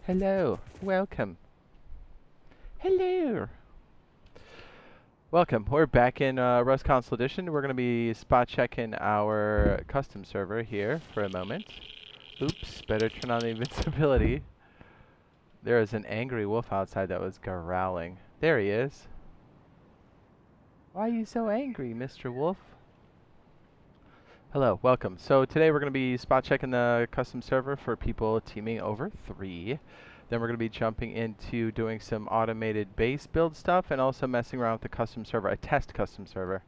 Hello, welcome. Hello. Welcome. We're back in Rust Console Edition. We're going to be spot checking our custom server here for a moment. Oops, better turn on the invincibility. There is an angry wolf outside that was growling. There he is. Why are you so angry, Mr. Wolf? Hello, welcome. So today we're going to be spot checking the custom server for people teaming over 3. Then we're going to be jumping into doing some automated base build stuff and also messing around with the custom server, a test custom server.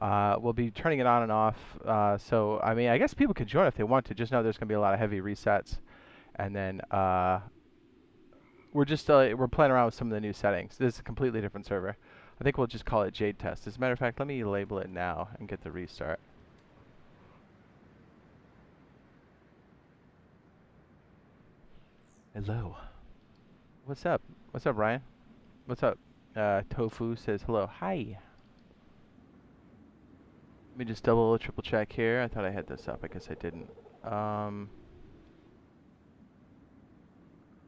We'll be turning it on and off. So, I mean, I guess people could join if they want to. Just know there's going to be a lot of heavy resets. And then we're playing around with some of the new settings. This is a completely different server. I think we'll just call it Jade Test. As a matter of fact, let me label it now and get the restart. Hello. What's up? What's up, Ryan? What's up? Tofu says hello. Hi. Let me just double or triple check here. I thought I had this up. I guess I didn't.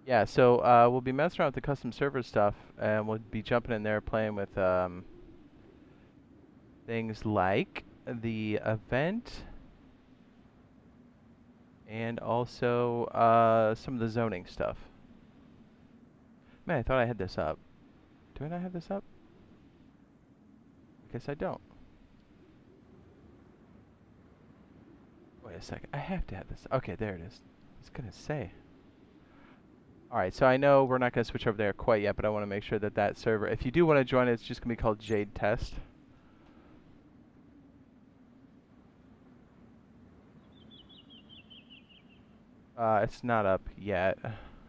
Yeah, so we'll be messing around with the custom server stuff, and we'll be jumping in there playing with things like the event and also some of the zoning stuff. Man, I thought I had this up. Do I not have this up? I guess I don't. Wait a second. I have to have this. Okay, there it is. I was going to say. Alright, so I know we're not going to switch over there quite yet, but I want to make sure that that server, if you do want to join it, it's just going to be called Jade Test. It's not up yet,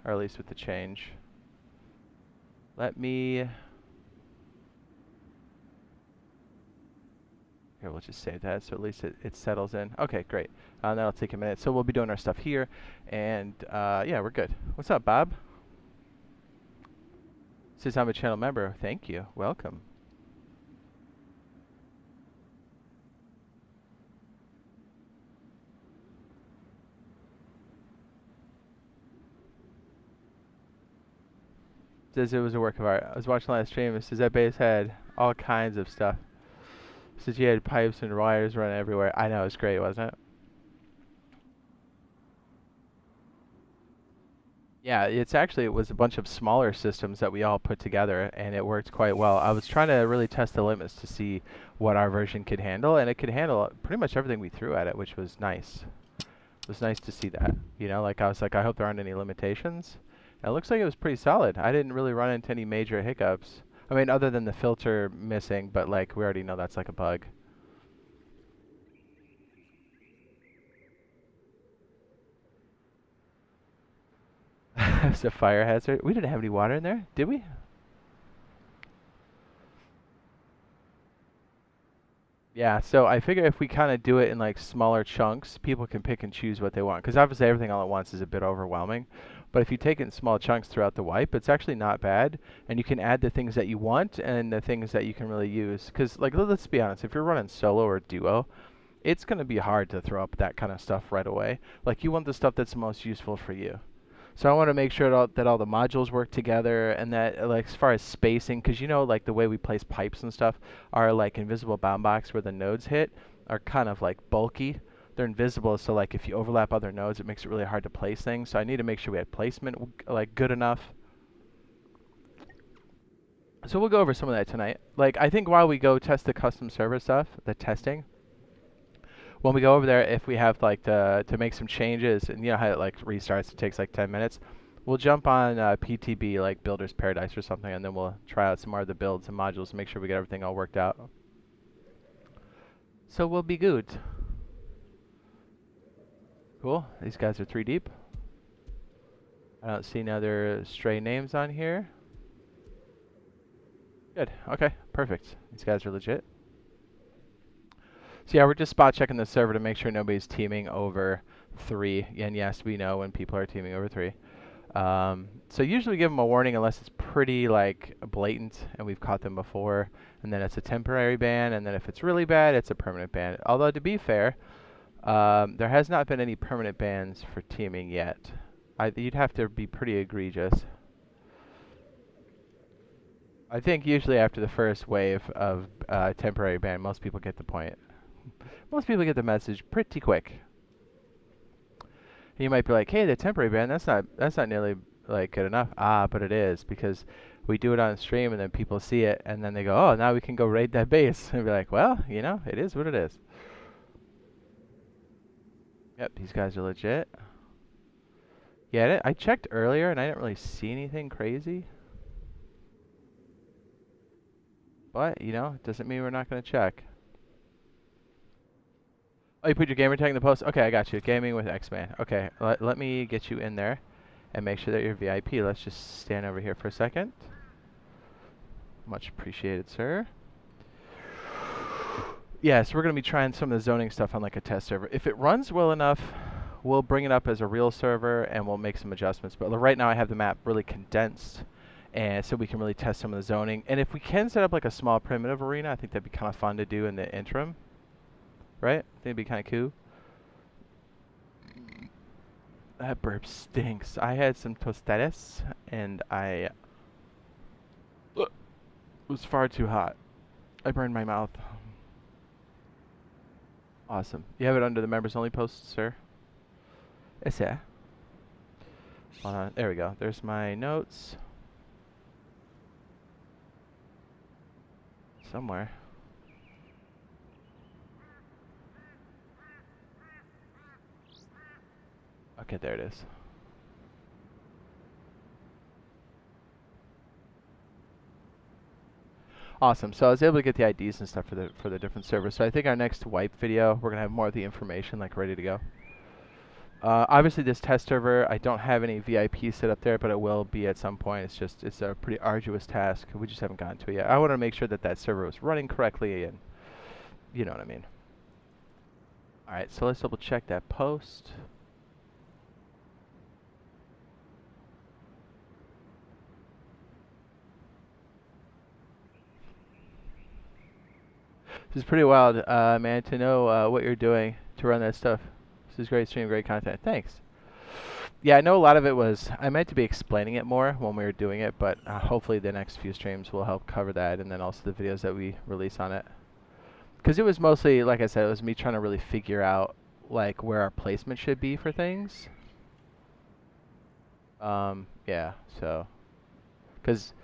or at least with the change. Let me... Here, we'll just save that, so at least it settles in. Okay, great. That'll take a minute. So we'll be doing our stuff here, and yeah, we're good. What's up, Bob? Says I'm a channel member. Thank you. Welcome. Says it was a work of art. I was watching last stream. It says that base had all kinds of stuff. It says you had pipes and wires running everywhere. I know, it was great, wasn't it? Yeah, it was a bunch of smaller systems that we all put together, and it worked quite well. I was trying to really test the limits to see what our version could handle, and it could handle pretty much everything we threw at it, which was nice. It was nice to see that. You know, like I was like, I hope there aren't any limitations. And it looks like it was pretty solid. I didn't really run into any major hiccups. I mean, other than the filter missing, but like we already know that's like a bug. It's a fire hazard. We didn't have any water in there, did we? Yeah, so I figure if we kind of do it in like smaller chunks, people can pick and choose what they want. Because obviously everything all at once is a bit overwhelming. But if you take it in small chunks throughout the wipe, it's actually not bad. And you can add the things that you want and the things that you can really use. Because like, let's be honest, if you're running solo or duo, it's going to be hard to throw up that kind of stuff right away. Like you want the stuff that's the most useful for you. So I want to make sure that all the modules work together and that like as far as spacing, because you know like the way we place pipes and stuff, our like invisible bound box where the nodes hit are kind of like bulky. They're invisible, so like if you overlap other nodes, it makes it really hard to place things. So I need to make sure we have placement like good enough. So we'll go over some of that tonight. Like I think while we go test the custom server stuff, the testing, when we go over there, if we have like to make some changes, and you know how it like restarts, it takes like 10 minutes. We'll jump on PTB like Builder's Paradise or something, and then we'll try out some more of the builds and modules to make sure we get everything all worked out. So we'll be good. Cool. These guys are 3 deep. I don't see any other stray names on here. Good. Okay. Perfect. These guys are legit. So yeah, we're just spot checking the server to make sure nobody's teaming over 3. And yes, we know when people are teaming over 3. So usually we give them a warning unless it's pretty like blatant and we've caught them before, and then it's a temporary ban, and then if it's really bad, it's a permanent ban. Although to be fair, there has not been any permanent bans for teaming yet. You'd have to be pretty egregious. I think usually after the first wave of temporary ban, most people get the point. Most people get the message pretty quick. You might be like, "Hey, the temporary ban, that's not nearly like good enough." Ah, but it is because we do it on stream and then people see it and then they go, "Oh, now we can go raid that base." And be like, "Well, it is what it is." Yep, these guys are legit. Yeah, I checked earlier and I didn't really see anything crazy. But, it doesn't mean we're not going to check. Oh, you put your gamer tag in the post? Okay, I got you. Gaming with X-Man. Okay, let me get you in there and make sure that you're VIP. Let's just stand over here for a second. Much appreciated, sir. Yeah, so we're going to be trying some of the zoning stuff on like a test server. If it runs well enough, we'll bring it up as a real server and we'll make some adjustments. But right now I have the map really condensed, and so we can really test some of the zoning. And if we can set up like a small primitive arena, I think that'd be kind of fun to do in the interim. Right? I think it'd be kind of cool. That burp stinks. I had some tostadas and it was far too hot. I burned my mouth. Awesome. You have it under the members only post, sir? Yes, sir. Hold on. There we go. There's my notes. Somewhere. Okay, there it is. Awesome. So I was able to get the IDs and stuff for the different servers. So I think our next wipe video, we're gonna have more of the information like ready to go. Obviously, this test server, I don't have any VIP set up there, but it will be at some point. It's a pretty arduous task. We just haven't gotten to it yet. I want to make sure that that server was running correctly, and you know what I mean. All right, so let's double check that post. This is pretty wild, man, to know what you're doing to run that stuff. This is great stream, great content. Thanks. Yeah, I know a lot of it was, I meant to be explaining it more when we were doing it, but hopefully the next few streams will help cover that, and then also the videos that we release on it. Because it was mostly, like I said, it was me trying to really figure out like where our placement should be for things. Yeah, so, because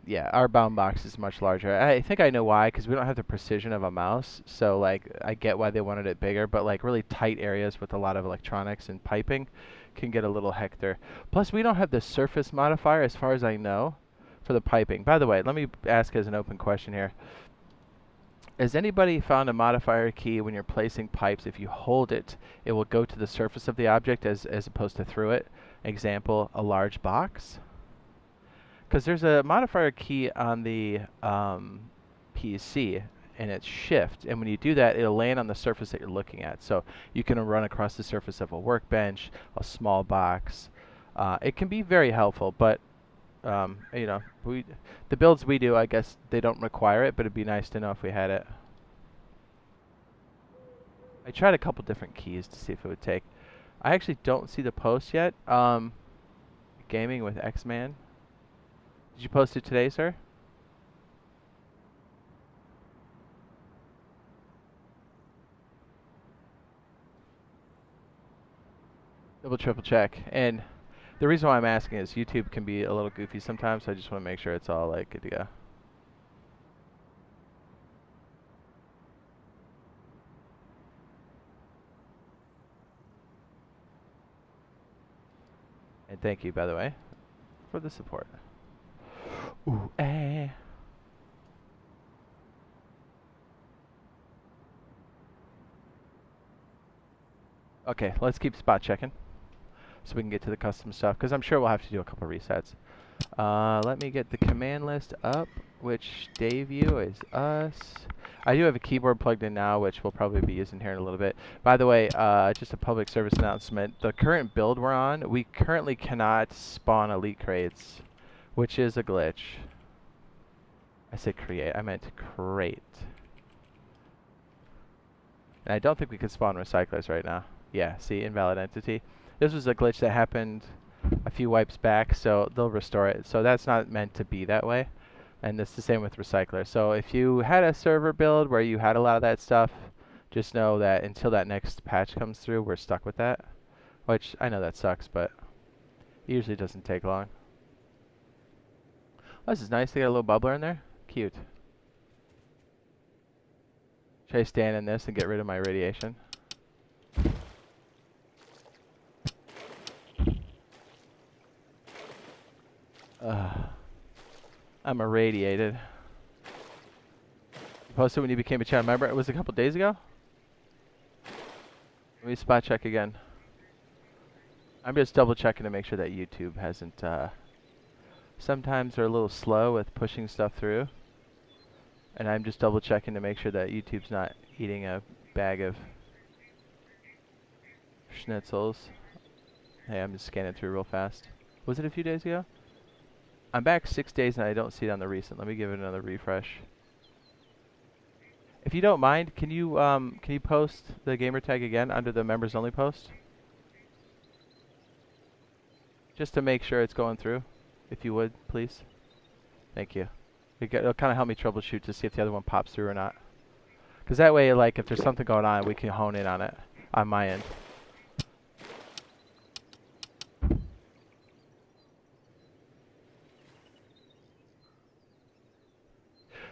yeah, our bound box is much larger. I think I know why, because we don't have the precision of a mouse. So like, I get why they wanted it bigger, but like really tight areas with a lot of electronics and piping can get a little hector. Plus, we don't have the surface modifier, as far as I know, for the piping. By the way, let me ask as an open question here. Has anybody found a modifier key when you're placing pipes? If you hold it, it will go to the surface of the object as opposed to through it. Example, a large box. Because there's a modifier key on the PC, and it's shift. And when you do that, it'll land on the surface that you're looking at. So you can run across the surface of a workbench, a small box. It can be very helpful, but the builds we do, I guess they don't require it, but it'd be nice to know if we had it. I tried a couple different keys to see if it would take. I actually don't see the post yet. Gaming with X-Man. Did you post it today, sir? Double, triple check. And the reason why I'm asking is YouTube can be a little goofy sometimes, so I just want to make sure it's all like good to go. And thank you, by the way, for the support. Ooh, eh. Okay, let's keep spot checking so we can get to the custom stuff, because I'm sure we'll have to do a couple resets. Let me get the command list up, which Daveview is us. I do have a keyboard plugged in now, which we'll probably be using here in a little bit. By the way, just a public service announcement. The current build we're on, we currently cannot spawn elite crates, which is a glitch. I said create. I meant crate. And I don't think we can spawn recyclers right now. Yeah, see, invalid entity. This was a glitch that happened a few wipes back, so they'll restore it. So that's not meant to be that way. And it's the same with Recycler. So if you had a server build where you had a lot of that stuff, just know that until that next patch comes through, we're stuck with that. Which, I know that sucks, but it usually doesn't take long. Oh, this is nice. They got a little bubbler in there. Cute. Should I stand in this and get rid of my radiation? I'm irradiated. You posted when you became a channel member. It was a couple days ago. Let me spot check again. I'm just double checking to make sure that YouTube hasn't. Sometimes they're a little slow with pushing stuff through, and I'm just double checking to make sure that YouTube's not eating a bag of schnitzels. Hey, I'm just scanning through real fast. Was it a few days ago? I'm back 6 days and I don't see it on the recent. Let me give it another refresh. If you don't mind, can you post the gamer tag again under the members only post? Just to make sure it's going through, if you would, please. Thank you. It'll kind of help me troubleshoot to see if the other one pops through or not. Because that way, like, if there's something going on, we can hone in on it on my end.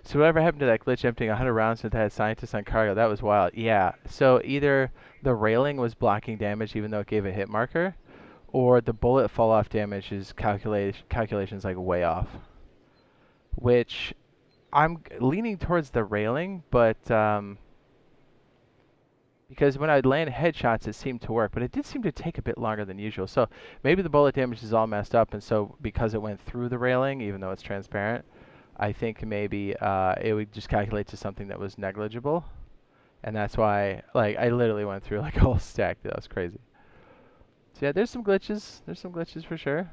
So whatever happened to that glitch emptying 100 rounds into that scientist on cargo? That was wild. Yeah. So either the railing was blocking damage even though it gave a hit marker, or the bullet fall off damage is calculations like way off. Which I'm leaning towards the railing, but because when I'd land headshots, it seemed to work, but it did seem to take a bit longer than usual. So maybe the bullet damage is all messed up, and so because it went through the railing, even though it's transparent, I think maybe it would just calculate to something that was negligible, and that's why, like, I literally went through like a whole stack. That was crazy. So yeah, there's some glitches. There's some glitches for sure.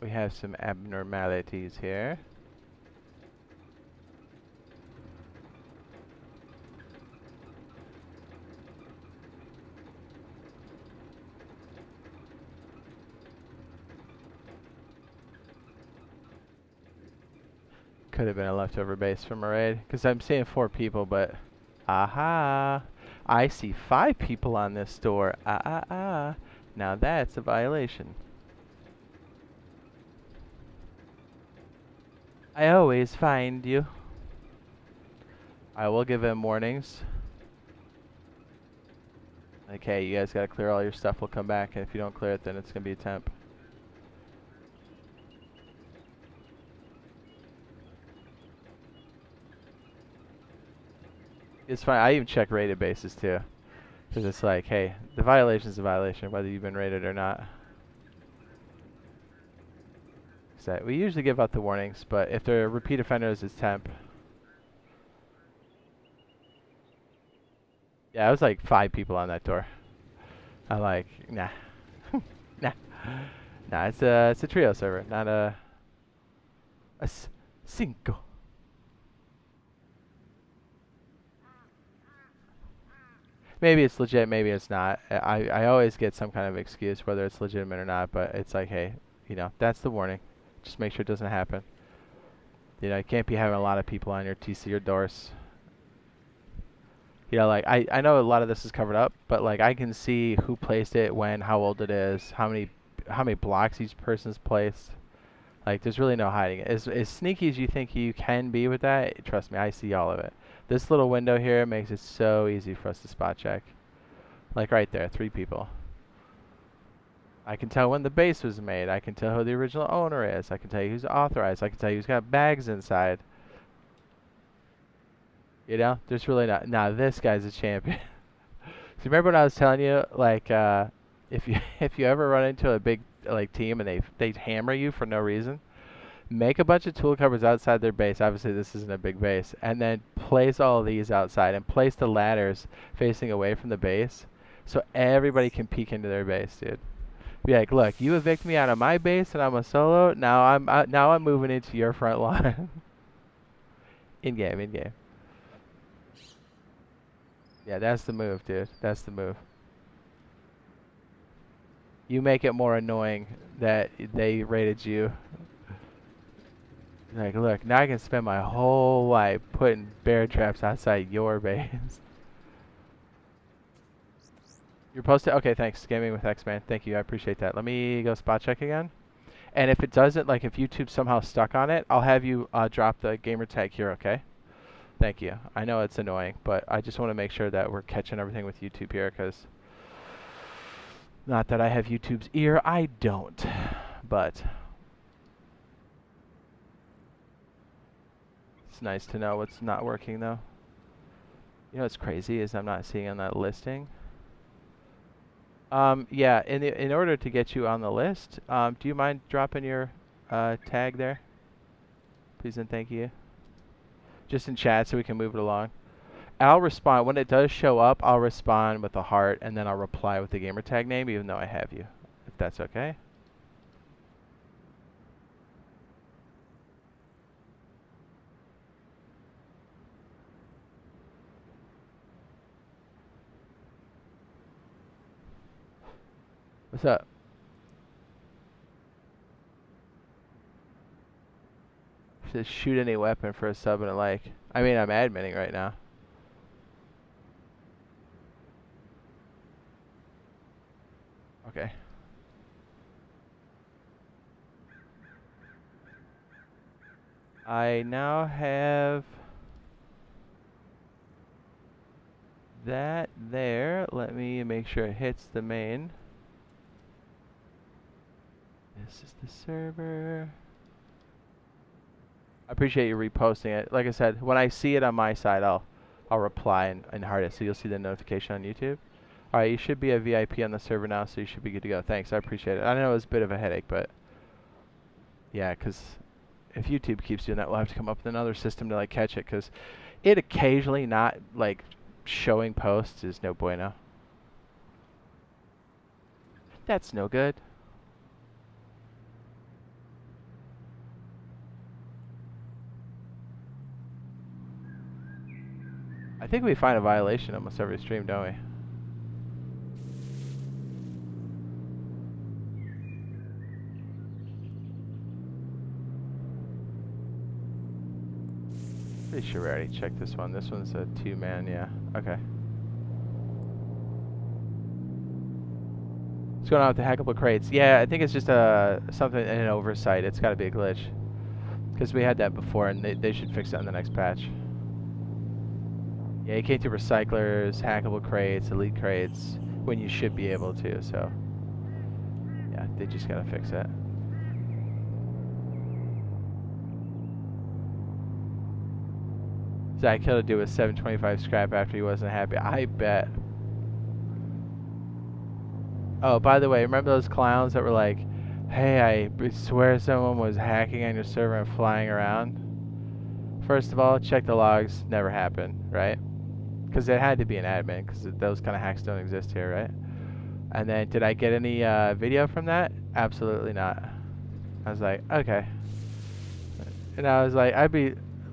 We have some abnormalities here. Could have been a leftover base from a raid, because I'm seeing 4 people, but aha, I see 5 people on this door. Now that's a violation. I always find you. I will give him warnings. Like, hey, you guys gotta clear all your stuff. We'll come back, and if you don't clear it, then it's gonna be a temp. It's fine. I even check rated bases too, because it's like, hey, the violation is a violation, whether you've been rated or not. So we usually give out the warnings, but if they're repeat offenders, it's temp. Yeah, it was like 5 people on that door. I'm like, nah, nah, nah. It's a trio server, not a cinco. Maybe it's legit, maybe it's not. I always get some kind of excuse whether it's legitimate or not, but it's like, hey, you know, that's the warning. Just make sure it doesn't happen. You know, you can't be having a lot of people on your TC or doors. You know, like, I know a lot of this is covered up, but like I can see who placed it, when, how old it is, how many blocks each person's placed. Like, there's really no hiding it. As sneaky as you think you can be with that, trust me, I see all of it. This little window here makes it so easy for us to spot check. Like right there, 3 people. I can tell when the base was made. I can tell who the original owner is. I can tell you who's authorized. I can tell you who's got bags inside. You know, there's really not. Now this guy's a champion. So remember when I was telling you, like, if you if you ever run into a big like team and they hammer you for no reason, make a bunch of tool cupboards outside their base. Obviously, this isn't a big base, and then place all of these outside and place the ladders facing away from the base, so everybody can peek into their base, dude. Be like, look, you evict me out of my base and I'm a solo. Now I'm moving into your front line. In-game, in-game. Yeah, that's the move, dude. That's the move. You make it more annoying that they raided you. Like, look, now I can spend my whole life putting bear traps outside your base. You're posted? Okay, thanks. Gaming with X-Man. Thank you. I appreciate that. Let me go spot check again. And if it doesn't, like if YouTube's somehow stuck on it, I'll have you drop the gamer tag here, okay? Thank you. I know it's annoying, but I just want to make sure that we're catching everything with YouTube here, because not that I have YouTube's ear, I don't. But it's nice to know what's not working, though. You know what's crazy is I'm not seeing on that listing. Yeah, in order to get you on the list, do you mind dropping your tag there? Please and thank you. Just in chat so we can move it along. I'll respond. When it does show up, I'll respond with a heart, and then I'll reply with the gamer tag name, even though I have you. If that's okay. What's up? Says shoot any weapon for a sub and a like. I mean, I'm adminning right now. Okay. I now have that there. Let me make sure it hits the main. This is the server. I appreciate you reposting it. Like I said, when I see it on my side, I'll reply and heart it, so you'll see the notification on YouTube. All right, you should be a VIP on the server now, so you should be good to go. Thanks, I appreciate it. I know it was a bit of a headache, but yeah, because if YouTube keeps doing that, we'll have to come up with another system to like catch it, because it occasionally not like showing posts is no bueno. That's no good. I think we find a violation almost every stream, don't we? Pretty sure we already checked this one. This one's a 2-man, yeah. Okay. What's going on with the hackable crates? Yeah, I think it's just something in an oversight. It's got to be a glitch. Because we had that before, and they should fix it on the next patch. Yeah, you can't do recyclers, hackable crates, elite crates, when you should be able to, so... yeah, they just gotta fix that. Zach killed a dude with 725 scrap after he wasn't happy. I bet. Oh, by the way, remember those clowns that were like, hey, I swear someone was hacking on your server and flying around? First of all, check the logs. Never happened, right? Because it had to be an admin, because those kind of hacks don't exist here, right? And then, did I get any video from that? Absolutely not. I was like, okay. And I was like,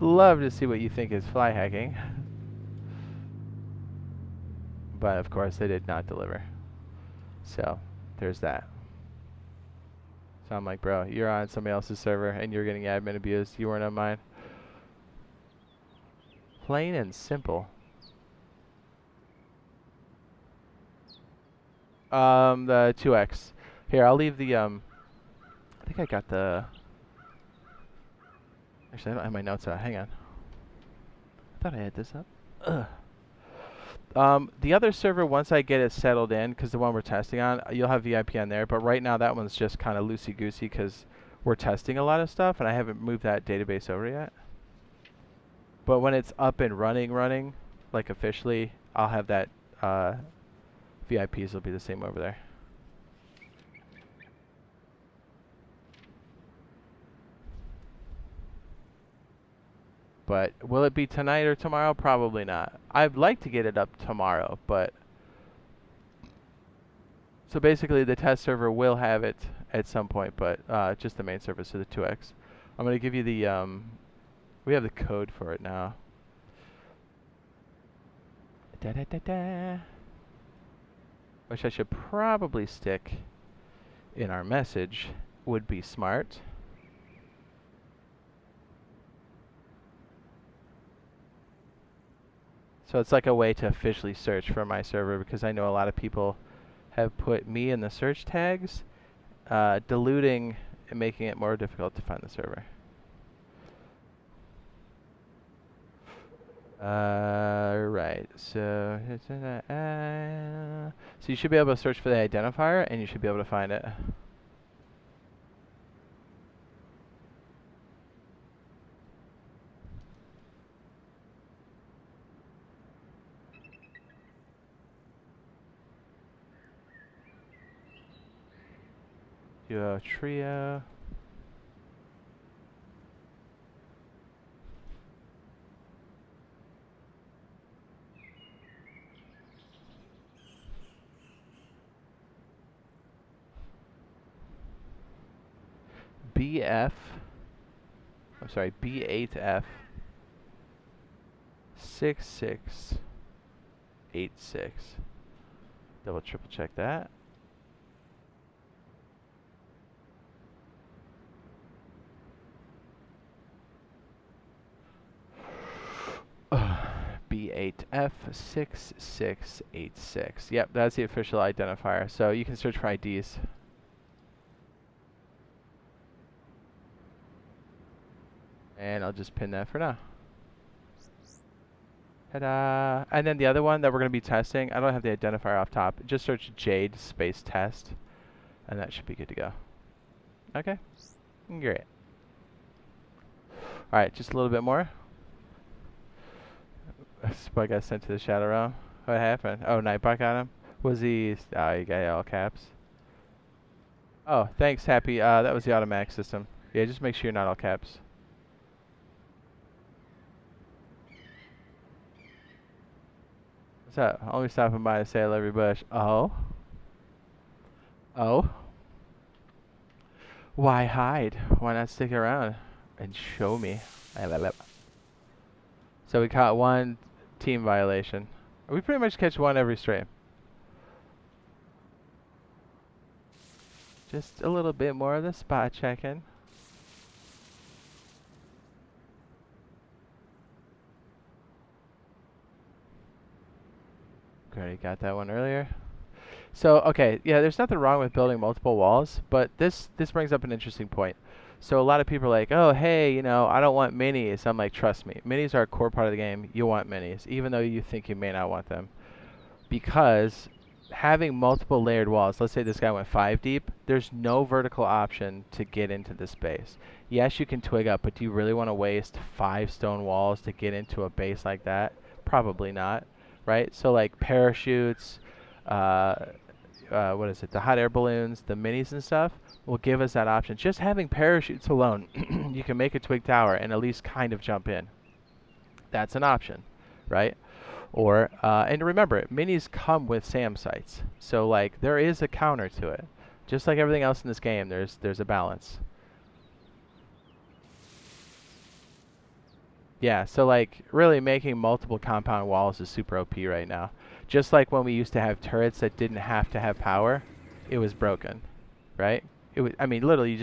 love to see what you think is fly hacking. But of course, they did not deliver. So, there's that. So I'm like, bro, you're on somebody else's server and you're getting admin abused. You weren't on mine. Plain and simple. The 2x. Here, I'll leave the, I think I got the... Actually, I don't have my notes out. Hang on. I thought I had this up. Ugh. The other server, once I get it settled in, because the one we're testing on, you'll have VIP on there. But right now, that one's just kind of loosey-goosey because we're testing a lot of stuff, and I haven't moved that database over yet. But when it's up and running, like officially, I'll have that VIPs will be the same over there. But will it be tonight or tomorrow? Probably not. I'd like to get it up tomorrow, but... So basically, the test server will have it at some point, but just the main server, so the 2x. I'm going to give you the We have the code for it now. Which I should probably stick in our message. Would be smart. So it's like a way to officially search for my server, because I know a lot of people have put me in the search tags, diluting and making it more difficult to find the server. Right. So you should be able to search for the identifier, and you should be able to find it. Duo, trio. B8F 6686. Double triple check that. B8F 6686. Yep, that's the official identifier. So you can search for IDs. And I'll just pin that for now. Ta-da! And then the other one that we're going to be testing, I don't have the identifier off top. Just search Jade space test, and that should be good to go. Okay, great. All right, just a little bit more. This boy got sent to the shadow realm. What happened? Oh, Nightbot got him. Was he? Oh, you got all caps. Oh, thanks, Happy. That was the automatic system. Yeah, just make sure you're not all caps. What's up? Only stopping by to say I love your bush. Oh. Oh. Why hide? Why not stick around and show me? So we caught one team violation. We pretty much catch one every stream. Just a little bit more of the spot checking. Already got that one earlier. So, okay, yeah, there's nothing wrong with building multiple walls, but this brings up an interesting point. So a lot of people are like, oh, hey, you know, I don't want minis. I'm like, trust me, minis are a core part of the game. You want minis, even though you think you may not want them. Because having multiple layered walls, let's say this guy went 5 deep, there's no vertical option to get into the space. Yes, you can twig up, but do you really want to waste 5 stone walls to get into a base like that? Probably not, right? So like parachutes, what is it, the hot air balloons, the minis and stuff will give us that option. Just having parachutes alone, you can make a twig tower and at least kind of jump in. That's an option, right? Or, and remember, minis come with SAM sites. So like there is a counter to it. Just like everything else in this game, there's a balance. Yeah, so like really making multiple compound walls is super OP right now. Just like when we used to have turrets that didn't have to have power, it was broken, right? It was, I mean, literally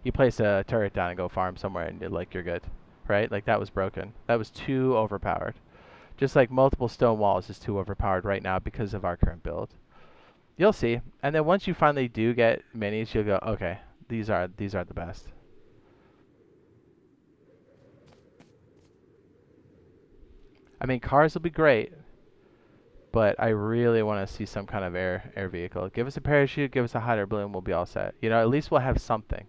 you place a turret down and go farm somewhere and you're good, right? Like that was broken. That was too overpowered. Just like multiple stone walls is too overpowered right now because of our current build. You'll see. And then once you finally do get minis, you'll go, okay, these are the best. I mean, cars will be great, but I really want to see some kind of air vehicle. Give us a parachute, give us a hot air balloon, we'll be all set. You know, at least we'll have something.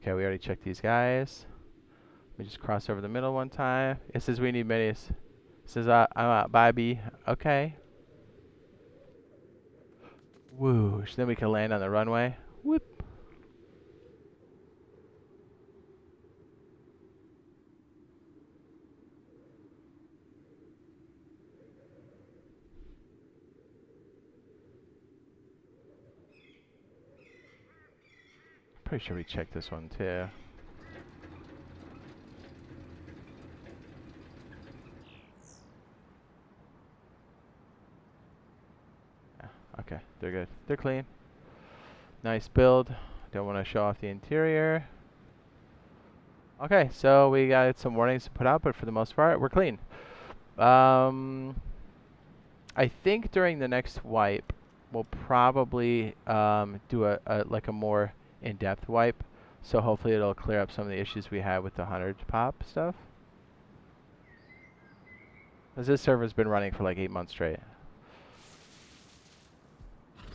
Okay, we already checked these guys. Let me just cross over the middle one time. It says we need minis. It says I'm out. Bye, B. Okay. Whoosh. Then we can land on the runway. Whoop. Pretty sure we checked this one too. Okay, they're good. They're clean. Nice build. Don't want to show off the interior. Okay, so we got some warnings to put out, but for the most part, we're clean. I think during the next wipe, we'll probably do like a more in-depth wipe. So hopefully it'll clear up some of the issues we had with the 100 pop stuff. Because this server's been running for like 8 months straight.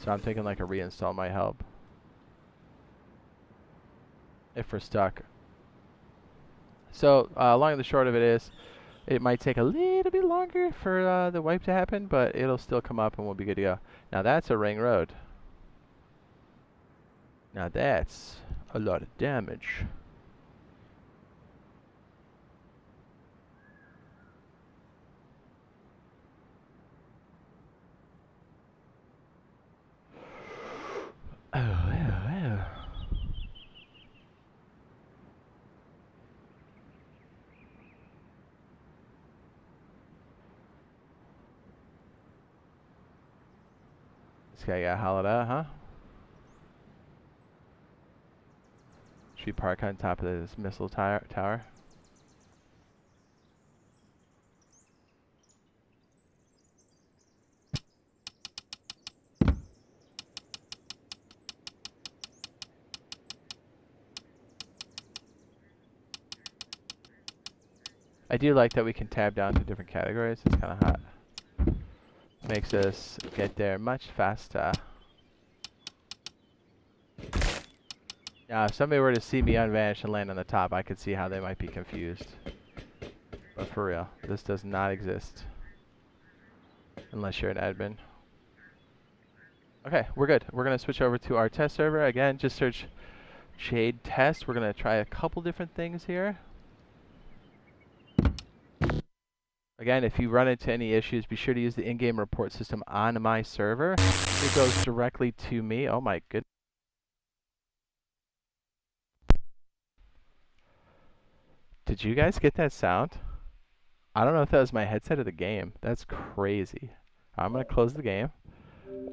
So I'm thinking like a reinstall might help. If we're stuck. So long and the short of it is, it might take a little bit longer for the wipe to happen, but it'll still come up and we'll be good to go. Now that's a ring road. Now that's a lot of damage. Oh, yeah. This guy got hollowed out, huh? Should we park on top of this missile tower? I do like that we can tab down to different categories. It's kind of hot. Makes us get there much faster. Now, if somebody were to see me unvanish and land on the top, I could see how they might be confused. But for real, this does not exist. Unless you're an admin. Okay, we're good. We're going to switch over to our test server. Again, just search Jade test. We're going to try a couple different things here. Again, if you run into any issues, be sure to use the in-game report system on my server. It goes directly to me. Oh my goodness. Did you guys get that sound? I don't know if that was my headset or the game. That's crazy. I'm going to close the game.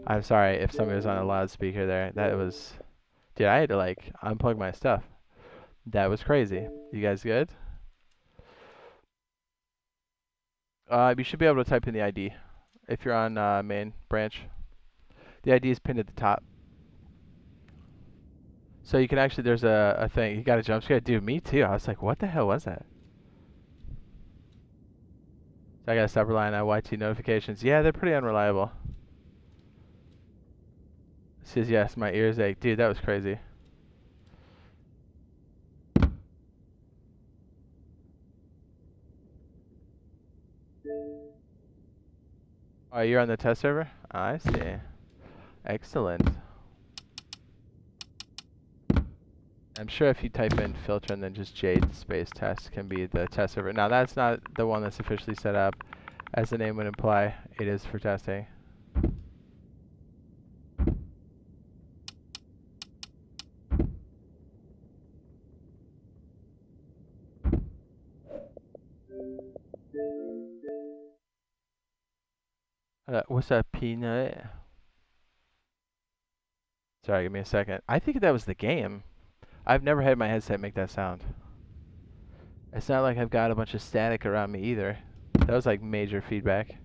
I'm sorry if somebody was on a loudspeaker there. That was... Dude, I had to like unplug my stuff. That was crazy. You guys good? You should be able to type in the ID if you're on main branch. The ID is pinned at the top. So you can actually, there's a thing. You got a jump scare? Dude, me too. I was like, what the hell was that? So I got to stop relying on YT notifications. Yeah, they're pretty unreliable. It says yes, my ears ache. Dude, that was crazy. Oh, you're on the test server? I see. Excellent. I'm sure if you type in filter and then just Jade space test can be the test server. Now that's not the one that's officially set up. As the name would imply, it is for testing. What's that, peanut? Sorry, give me a second. I think that was the game. I've never had my headset make that sound. It's not like I've got a bunch of static around me either. That was like major feedback.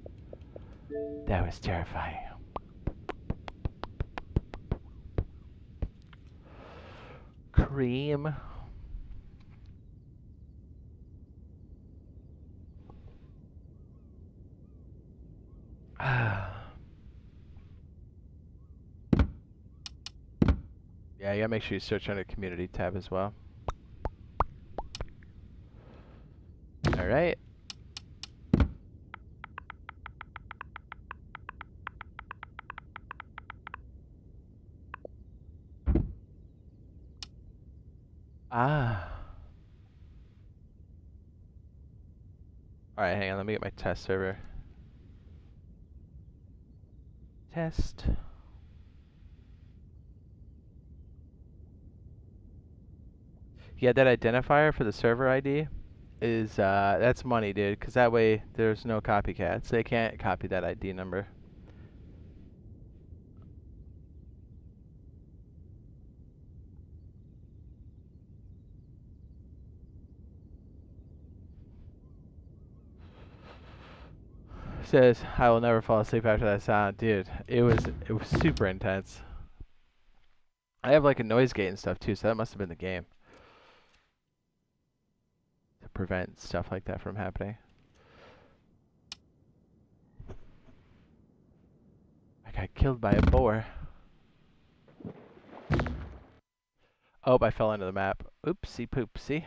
That was terrifying. Cream. Yeah, you gotta make sure you search under community tab as well. Alright. Alright, hang on, let me get my test server. Test. Yeah, that identifier for the server ID is, that's money, dude, because that way there's no copycats. They can't copy that ID number. says, I will never fall asleep after that sound. Dude, it was super intense. I have like a noise gate and stuff too, so that must have been the game. To prevent stuff like that from happening. I got killed by a boar. Oh, I fell into the map. Oopsie poopsie.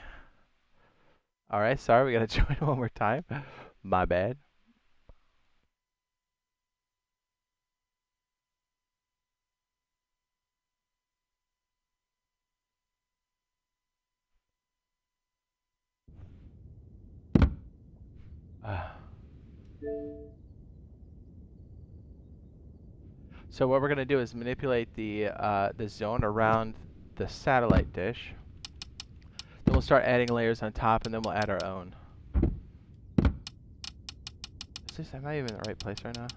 Alright, sorry, we gotta join one more time. My bad. So what we're gonna do is manipulate the zone around the satellite dish. Then we'll start adding layers on top, and then we'll add our own. Am I even in the right place right now?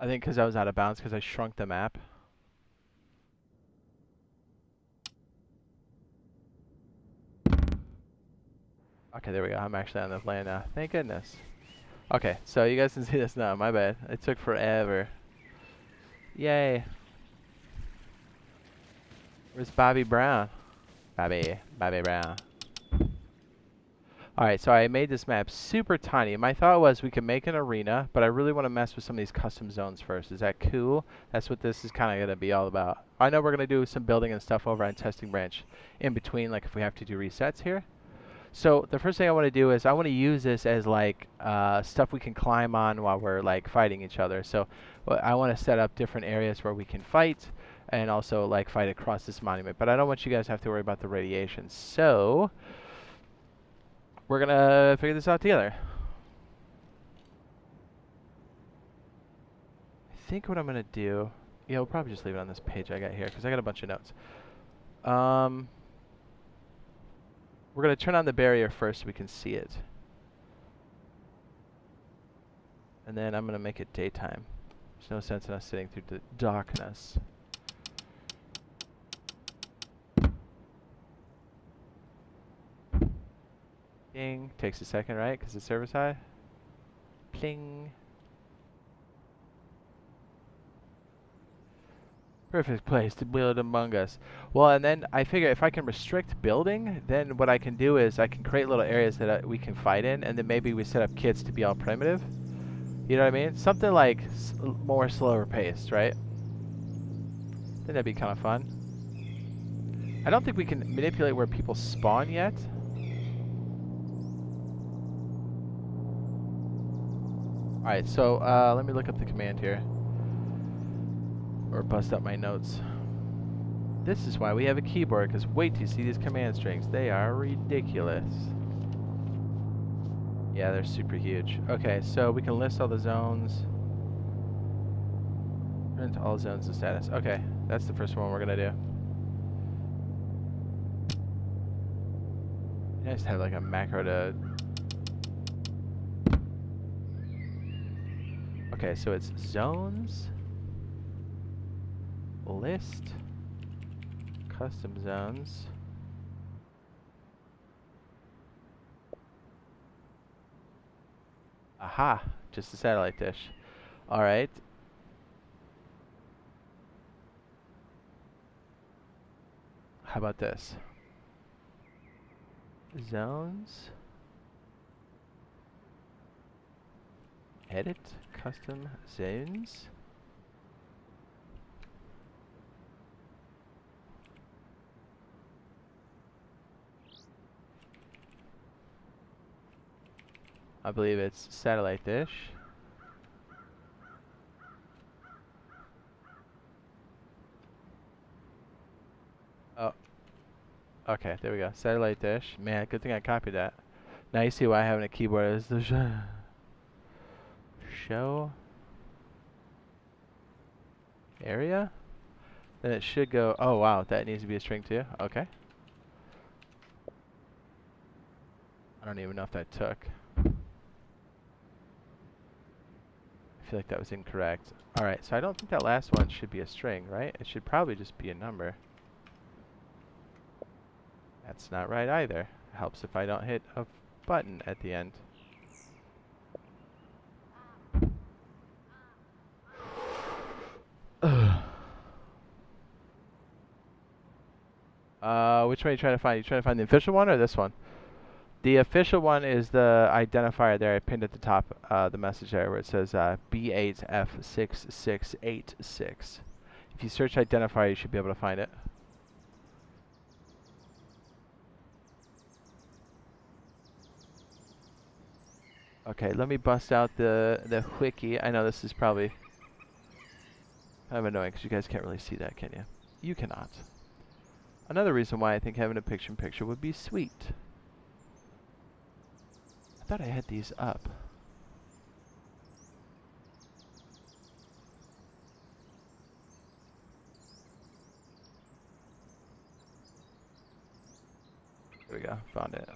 I think because I was out of bounds because I shrunk the map. Okay, there we go. I'm actually on the land now. Thank goodness. Okay, so you guys can see this now. My bad. It took forever. Yay. Where's Bobby Brown? Bobby Brown. Alright, so I made this map super tiny. My thought was we could make an arena, but I really want to mess with some of these custom zones first. Is that cool? That's what this is kind of going to be all about. I know we're going to do some building and stuff over on Testing Branch in between, like if we have to do resets here. So the first thing I want to do is I want to use this as like stuff we can climb on while we're like fighting each other. So I want to set up different areas where we can fight and also like fight across this monument. But I don't want you guys to have to worry about the radiation. So we're going to figure this out together. I think what I'm going to do... Yeah, we'll probably just leave it on this page I got here because I got a bunch of notes. We're going to turn on the barrier first so we can see it. And then I'm going to make it daytime. There's no sense in us sitting through the darkness. Ping. Takes a second, right? Because the server's high. Pling. Perfect place to build among us. Well, and then I figure if I can restrict building, then what I can do is I can create little areas that we can fight in, and then maybe we set up kits to be all primitive. You know what I mean? Something like more slower paced, right? I think that'd be kind of fun. I don't think we can manipulate where people spawn yet. Alright, so let me look up the command here. Or bust up my notes. This is why we have a keyboard, because wait till you see these command strings. They are ridiculous. Yeah, they're super huge. Okay, so we can list all the zones. Print all zones and status. Okay, that's the first one we're going to do. Nice to have like a macro to... Okay, so it's zones, list, custom zones. Aha, just a satellite dish. All right. How about this? Zones. Edit custom zones. I believe it's satellite dish. Oh. Okay, there we go. Satellite dish. Man, good thing I copied that. Now you see why having a keyboard is the show area. Then it should go. Oh wow, that needs to be a string too. Okay. I don't even know if that took. I feel like that was incorrect. Alright, so I don't think that last one should be a string, right? It should probably just be a number. That's not right either. It helps if I don't hit a button at the end. Which one are you trying to find? You trying to find the official one or this one? The official one is the identifier there I pinned at the top, the message there where it says B8F6686. If you search identifier, you should be able to find it. Okay, let me bust out the wiki. I know this is probably kind of annoying because you guys can't really see that, can you? You cannot. Another reason why I think having a picture-in-picture would be sweet. I thought I had these up. There we go, found it.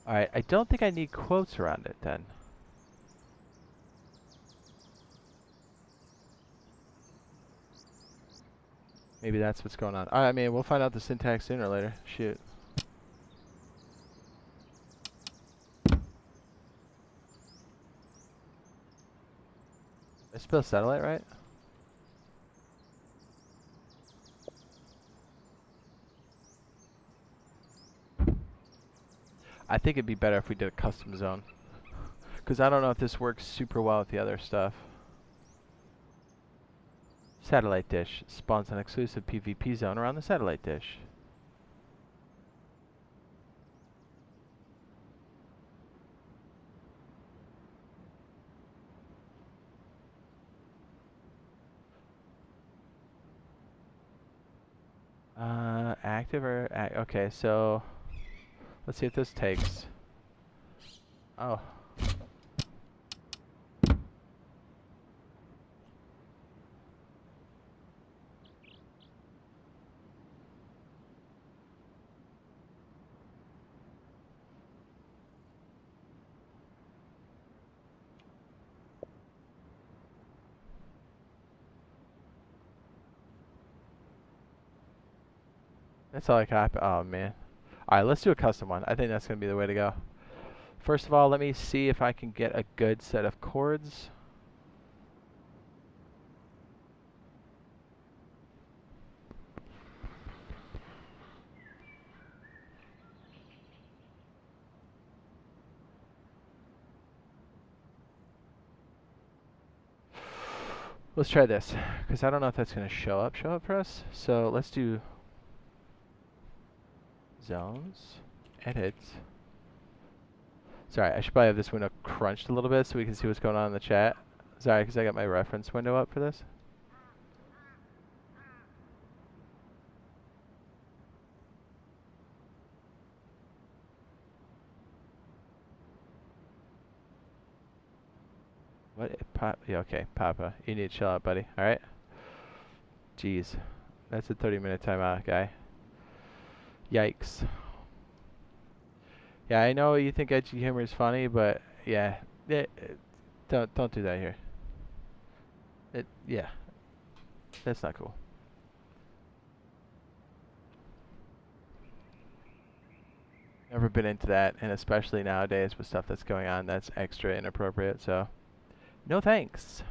Alright, I don't think I need quotes around it then. Maybe that's what's going on. I mean, we'll find out the syntax sooner or later. Shoot. I spell satellite right? I think it'd be better if we did a custom zone. Because I don't know if this works super well with the other stuff. Satellite dish spawns an exclusive PvP zone around the satellite dish. Active or okay, so let's see if this takes. Oh. That's all I copy. Oh man. Alright, let's do a custom one. I think that's gonna be the way to go. First of all, let me see if I can get a good set of chords. Let's try this, because I don't know if that's gonna show up for us. So let's do zones, edit. Sorry, I should probably have this window crunched a little bit so we can see what's going on in the chat. Sorry, because I got my reference window up for this. What? Yeah, okay, Papa. You need to chill out, buddy. Alright? Jeez. That's a 30-minute timeout, guy. Yikes. Yeah, I know you think edgy humor is funny, but yeah, don't do that here. Yeah, that's not cool. Never been into that, and especially nowadays with stuff that's going on, that's extra inappropriate. So, no thanks.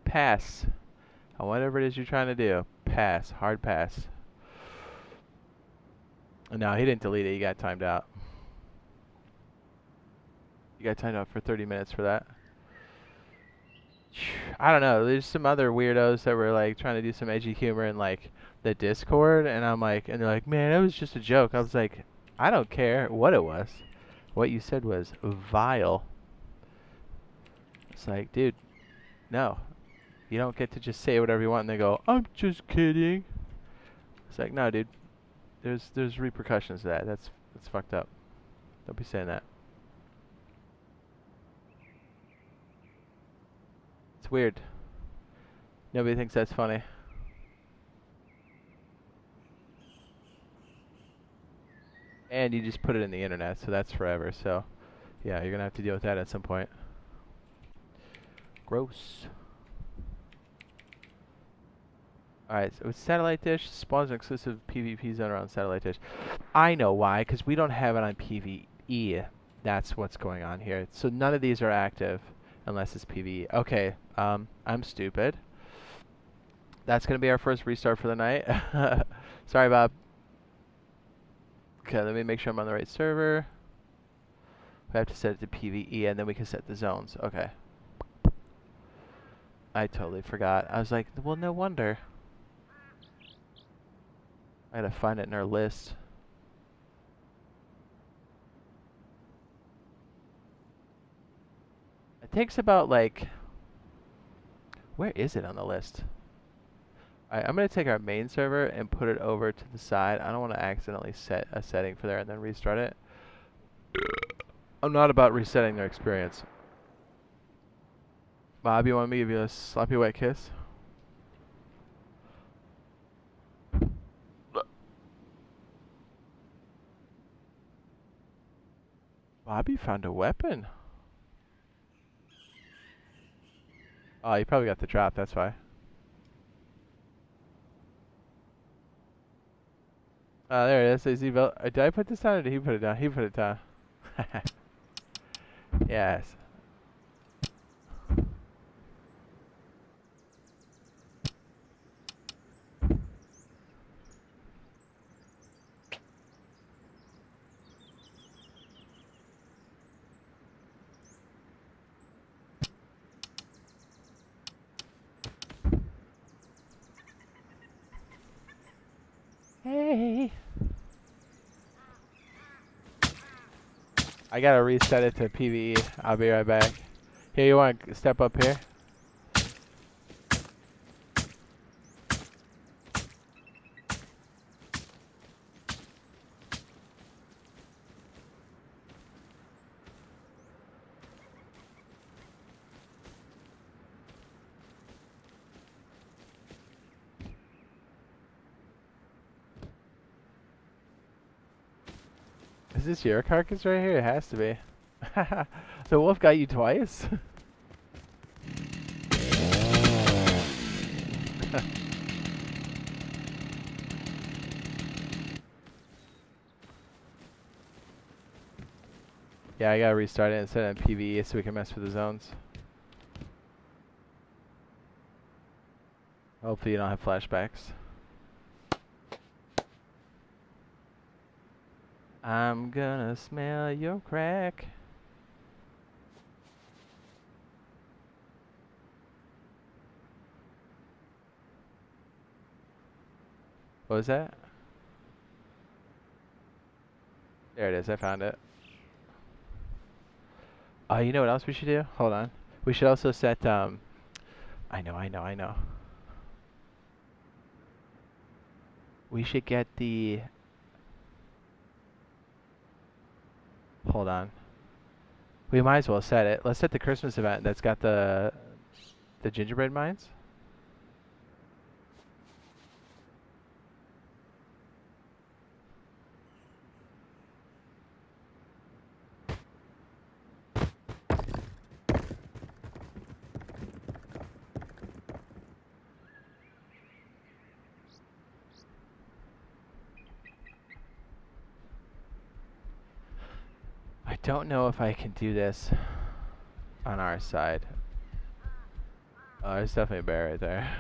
Pass on whatever it is you're trying to do. Pass, hard pass. No, he didn't delete it. He got timed out. You got timed out for 30 minutes for that. I don't know. There's some other weirdos that were like trying to do some edgy humor in like the Discord, and I'm like, and they're like, man, that was just a joke. I was like, I don't care what it was. What you said was vile. It's like, dude, no. You don't get to just say whatever you want and they go, I'm just kidding. It's like, no, dude. There's repercussions to that. That's fucked up. Don't be saying that. It's weird. Nobody thinks that's funny. And you just put it in the internet, so that's forever. So, yeah, you're gonna have to deal with that at some point. Gross. Alright, so with satellite dish, spawns an exclusive PvP zone around satellite dish. I know why, because we don't have it on PvE. That's what's going on here. So none of these are active unless it's PvE. Okay, I'm stupid. That's going to be our first restart for the night. Sorry, Bob. Okay, let me make sure I'm on the right server. We have to set it to PvE, and then we can set the zones. Okay. I totally forgot. I was like, well, no wonder. I gotta find it in our list. It takes about, like... Where is it on the list? Alright, I'm gonna take our main server and put it over to the side. I don't want to accidentally set a setting for there and then restart it. I'm not about resetting their experience. Bob, you want me to give you a sloppy wet kiss? Bobby found a weapon. Oh, you probably got the drop, that's why. Oh, there it is. Did I put this down or did he put it down? He put it down. Yes. Hey. I gotta reset it to PvE. I'll be right back. Here, you want to step up here? Is this your carcass right here? It has to be. The wolf got you twice? Yeah, I gotta restart it and set it in PvE so we can mess with the zones. Hopefully you don't have flashbacks. I'm gonna smell your crack. What was that? There it is, I found it. Oh, you know what else we should do? Hold on. We should also set, I know. We should get the... Hold on. We might as well set it. Let's set the Christmas event that's got the gingerbread mines. I don't know if I can do this on our side. Oh, there's definitely a bear right there.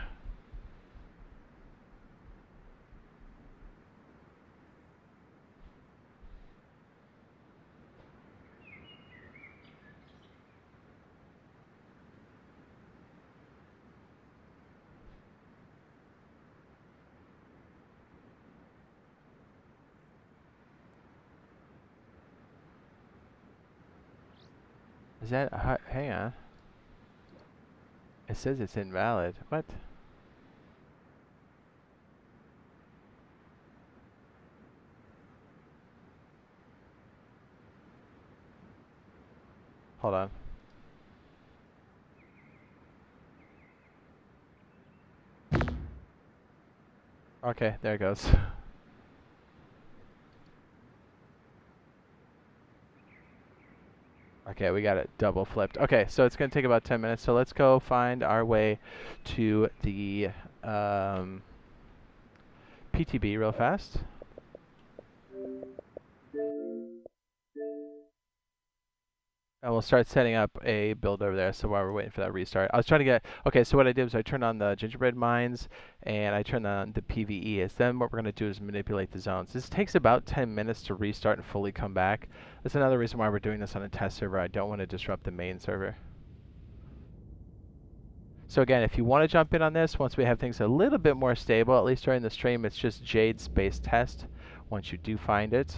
Is that... hang on. It says it's invalid. What? Hold on. Okay, there it goes. Okay, we got it double flipped. Okay, so it's going to take about 10 minutes. So let's go find our way to the PTB real fast. And we'll start setting up a build over there. So while we're waiting for that restart, I was trying to get, okay, so what I did was I turned on the gingerbread mines and I turned on the PvE. Is then what we're going to do is manipulate the zones. This takes about 10 minutes to restart and fully come back. That's another reason why we're doing this on a test server. I don't want to disrupt the main server. So again, if you want to jump in on this, once we have things a little bit more stable, at least during the stream, it's just Jade space test. Once you do find it,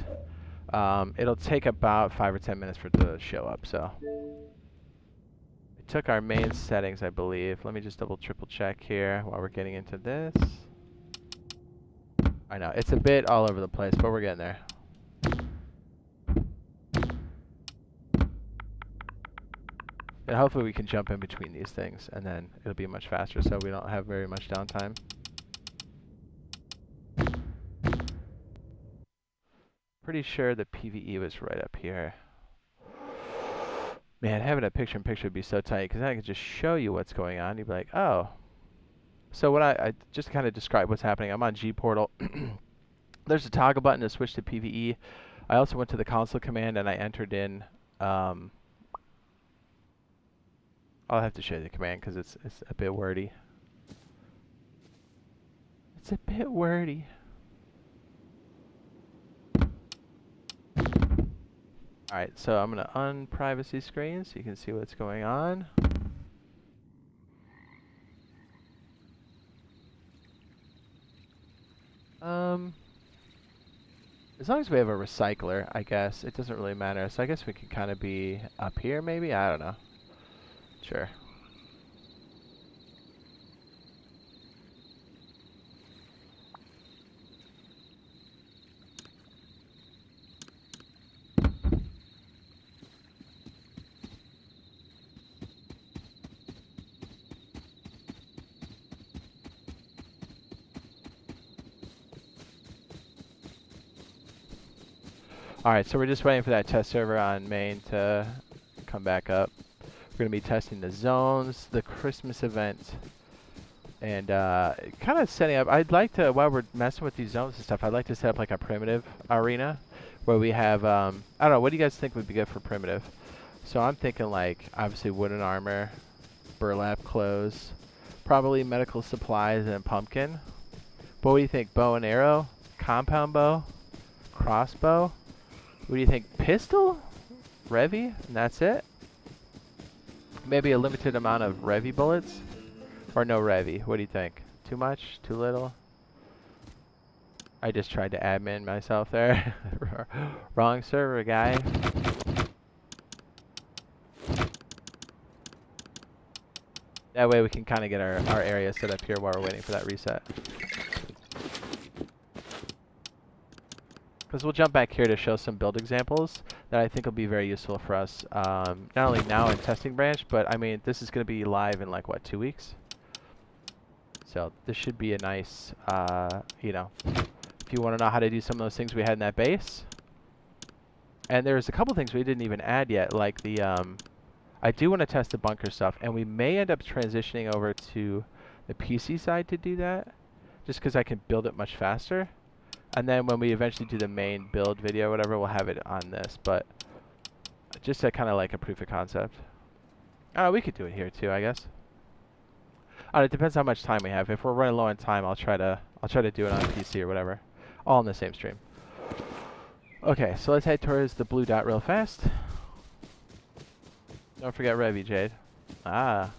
it'll take about 5 or 10 minutes for it to show up. So we took our main settings, I believe. Let me just triple check here while we're getting into this. I know it's a bit all over the place, but we're getting there. And hopefully we can jump in between these things, and then it'll be much faster, so we don't have very much downtime. Pretty sure the PvE was right up here. Man, having a picture-in-picture would be so tight, because then I could just show you what's going on. You'd be like, oh. So what I just kind of describe what's happening. I'm on G-Portal. There's a toggle button to switch to PvE. I also went to the console command, and I entered in... I'll have to show you the command because it's a bit wordy. It's a bit wordy. Alright, so I'm going to unprivacy screen so you can see what's going on. As long as we have a recycler, I guess, it doesn't really matter. So I guess we can kind of be up here maybe? I don't know. Sure. Alright, so we're just waiting for that test server on main to come back up. We're going to be testing the zones, the Christmas event, and kind of setting up. I'd like to, while we're messing with these zones and stuff, I'd like to set up like a primitive arena where we have, I don't know, what do you guys think would be good for primitive? So I'm thinking like, obviously wooden armor, burlap clothes, probably medical supplies, and a pumpkin. But what do you think? Bow and arrow? Compound bow? Crossbow? What do you think? Pistol? Revy? And that's it? Maybe a limited amount of Revy bullets? Or no Revy? What do you think? Too much? Too little? I just tried to admin myself there. Wrong server, guy. That way we can kind of get our area set up here while we're waiting for that reset. Because we'll jump back here to show some build examples that I think will be very useful for us, not only now in testing branch, but I mean, this is going to be live in like, what, 2 weeks? So this should be a nice, you know, if you want to know how to do some of those things we had in that base. And there's a couple things we didn't even add yet, like the, I do want to test the bunker stuff, and we may end up transitioning over to the PC side to do that, just because I can build it much faster. And then when we eventually do the main build video or whatever, we'll have it on this. But just a kind of like a proof of concept. We could do it here too, I guess. It depends how much time we have. If we're running low on time, I'll try to do it on PC or whatever, all in the same stream. Okay, so let's head towards the blue dot real fast. Don't forget Revy, Jade. I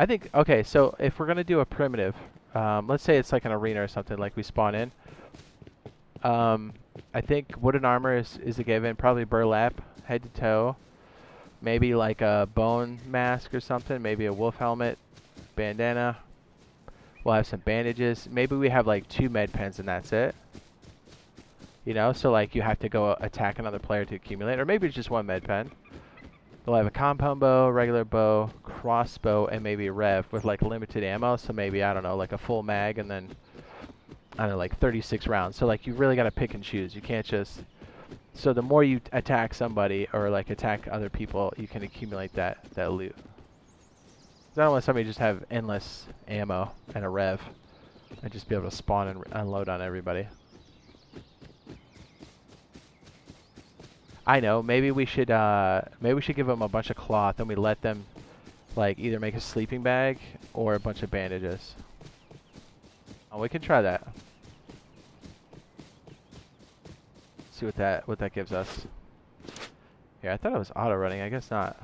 think, okay, so if we're gonna do a primitive, let's say it's like an arena or something, like we spawn in. I think wooden armor is a given. Probably burlap, head to toe. Maybe like a bone mask or something. Maybe a wolf helmet, bandana. We'll have some bandages. Maybe we have like 2 med pens and that's it. You know, so like you have to go attack another player to accumulate. Or maybe it's just 1 med pen. We'll have a compound bow, regular bow, crossbow, and maybe a rev with like limited ammo. So maybe, I don't know, like a full mag and then, I don't know, like 36 rounds. So like you really got to pick and choose. You can't just So the more you attack somebody or like attack other people, you can accumulate that loot. 'Cause I don't want somebody to just have endless ammo and a rev and just be able to spawn and unload on everybody. I know. Maybe we should give them a bunch of cloth and we let them like either make a sleeping bag or a bunch of bandages. Oh, we can try that. See what that gives us. Yeah, I thought it was auto running. I guess not.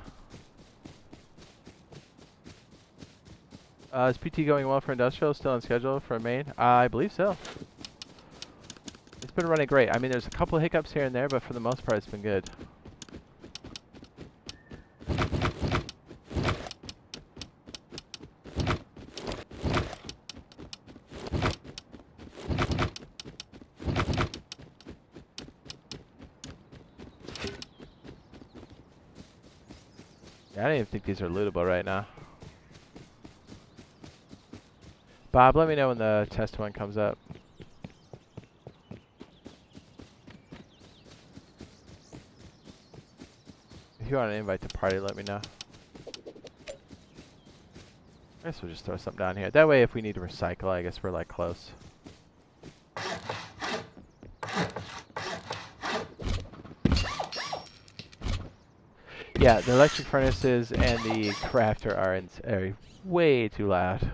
Is PT going well for industrial? Still on schedule for main? I believe so. It's been running great. I mean, there's a couple of hiccups here and there, but for the most part, it's been good. Yeah, I don't even think these are lootable right now. Bob, let me know when the test one comes up. If you want an invite to party, let me know. I guess we'll just throw something down here. That way, if we need to recycle, I guess we're like close. Yeah, the electric furnaces and the crafter are way too loud.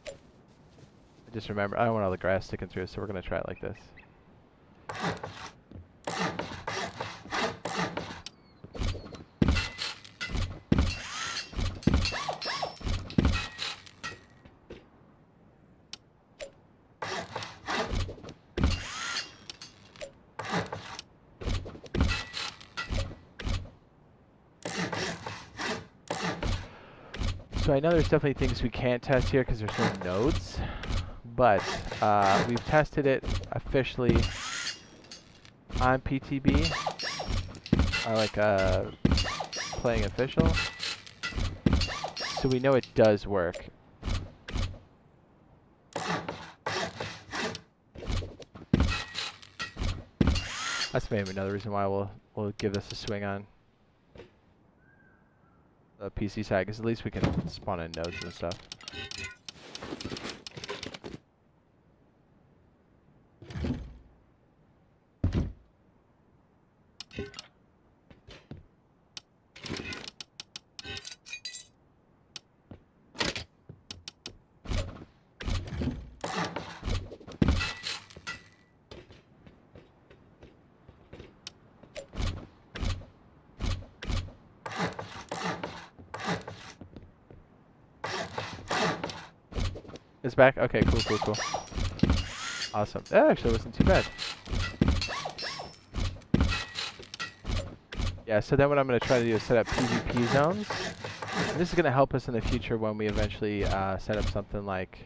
I just remember, I don't want all the grass sticking through, so we're going to try it like this. So I know there's definitely things we can't test here because there's no nodes, but we've tested it officially on PTB, playing official, so we know it does work. That's maybe another reason why we'll give this a swing on the PC side, because at least we can spawn in nodes and stuff. It's back? Okay, cool. Awesome. That actually wasn't too bad. Yeah, so then what I'm going to try to do is set up PvP zones. And this is going to help us in the future when we eventually set up something like,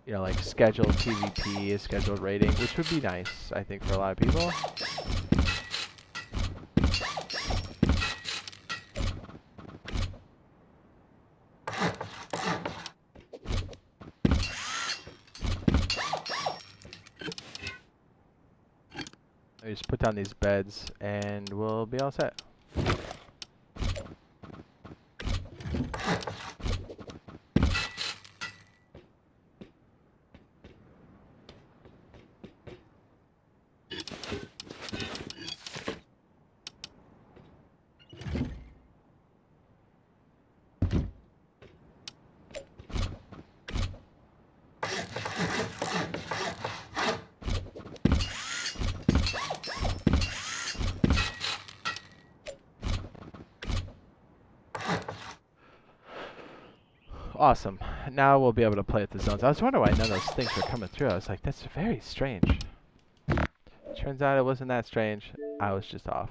you know, like scheduled PvP, scheduled raiding, which would be nice, I think, for a lot of people. I just put down these beds and we'll be all set. Awesome. Now we'll be able to play at the zones. I was wondering why none of those things were coming through. I was like, that's very strange. Turns out it wasn't that strange. I was just off.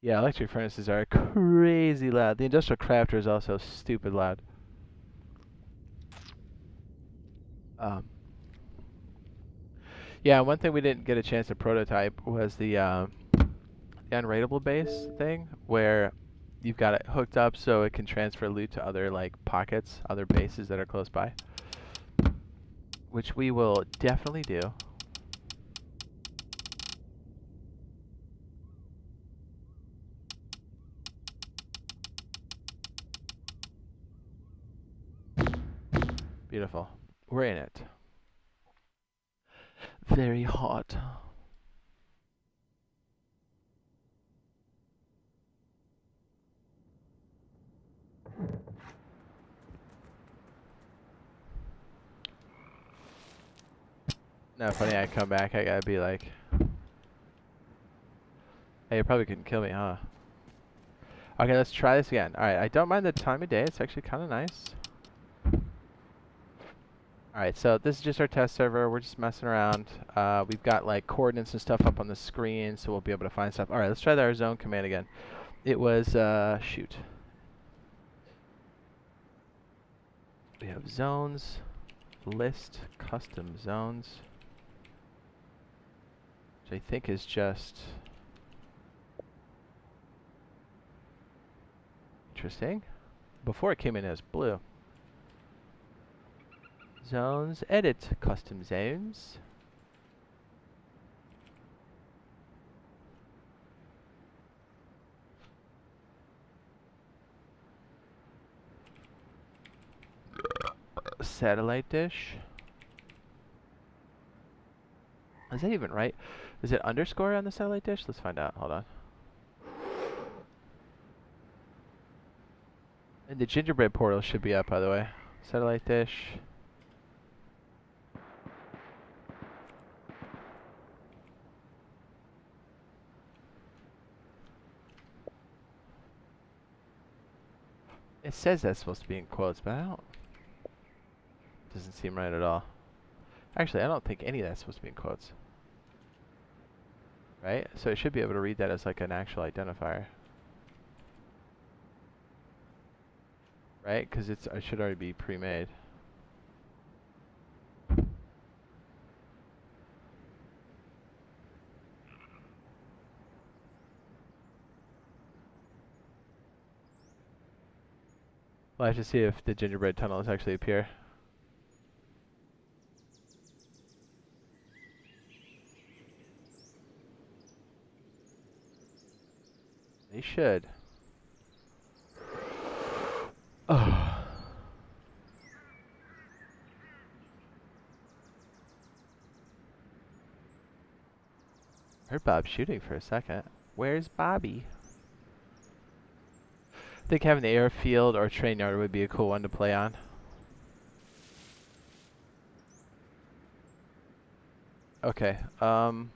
Yeah, electric furnaces are crazy loud. The industrial crafter is also stupid loud. Yeah, one thing we didn't get a chance to prototype was the unraidable base thing, where you've got it hooked up so it can transfer loot to other like pockets, other bases that are close by. which we will definitely do. Beautiful. We're in it. Very hot. No, funny, I come back, I gotta be like, hey, you probably couldn't kill me, huh? Okay, let's try this again. Alright, I don't mind the time of day, it's actually kind of nice. Alright, so this is just our test server, we're just messing around. We've got like coordinates and stuff up on the screen, so we'll be able to find stuff. Alright, let's try our zone command again. It was, shoot. We have zones, list, custom zones, which I think is just... interesting. Before it came in as blue. Zones, edit, custom zones. Satellite dish. Is that even right? Is it underscore on the satellite dish? Let's find out. Hold on. And the gingerbread portal should be up, by the way. Satellite dish. It says that's supposed to be in quotes, but I don't... doesn't seem right at all. Actually, I don't think any of that's supposed to be in quotes. Right? So it should be able to read that as like an actual identifier. Right? Because it should already be pre-made. Well, I have to see if the gingerbread tunnels actually appear. They should. Oh. Heard Bob shooting for a second. Where's Bobby? I think having the airfield or train yard would be a cool one to play on. Okay, target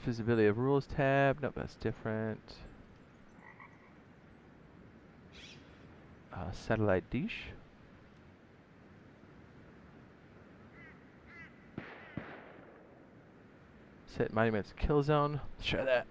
visibility of rules tab. Nope, that's different. Satellite dish. Set monuments kill zone. Let's try that.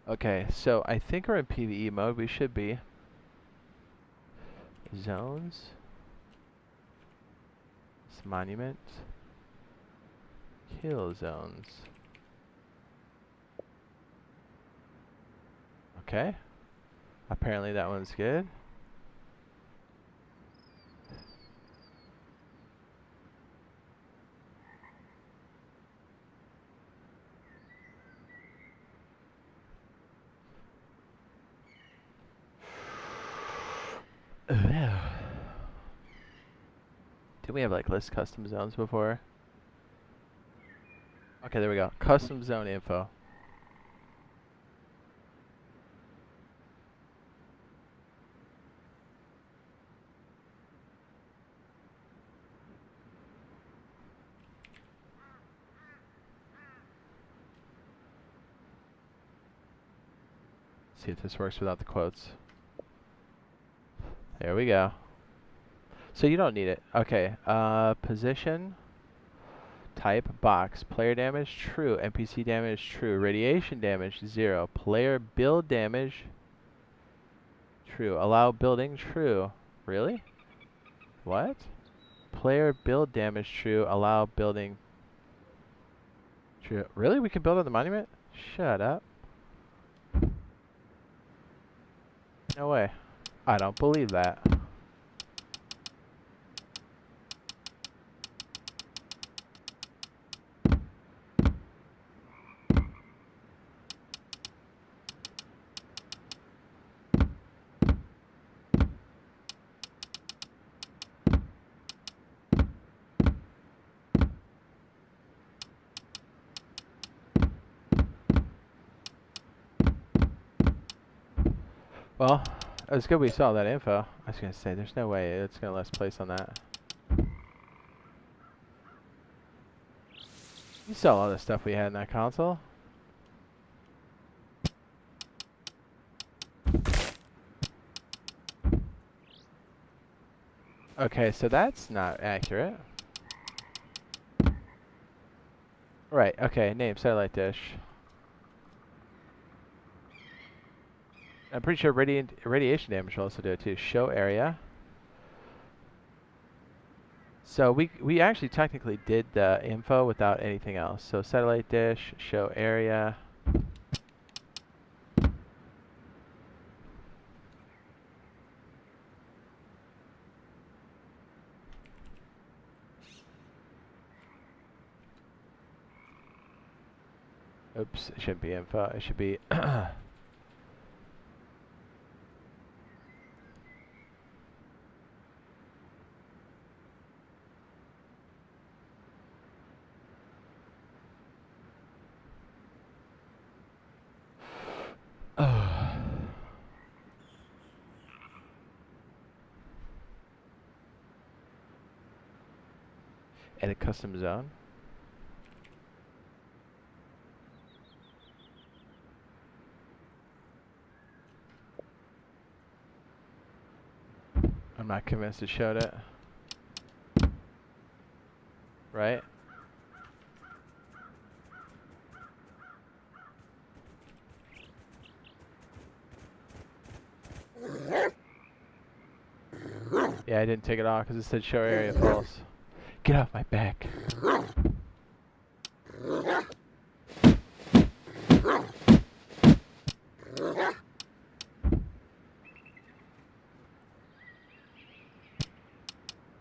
Okay, so I think we're in PvE mode. We should be. Zones. This monument. Kill zones. Okay. Apparently that one's good. Did we have like list custom zones before? Okay, there we go. Custom zone info. See if this works without the quotes. There we go. So you don't need it. Okay, position, type, box, player damage, true, NPC damage, true, radiation damage, 0, player build damage, true, allow building, true, Really? What? Player build damage true. Allow building true. Really? We can build on the monument? Shut up. No way. I don't believe that. Well, it's good we saw that info. I was gonna say, there's no way it's gonna let us place on that. You saw all the stuff we had in that console. Okay, so that's not accurate. Right, okay, name, satellite dish. I'm pretty sure radiation damage will also do it too. Show area. So we actually technically did the info without anything else. So satellite dish, show area. Oops, it shouldn't be info. It should be edit custom zone. I'm not convinced it showed it. Right? Yeah, I didn't take it off because it said show area false. Get off my back.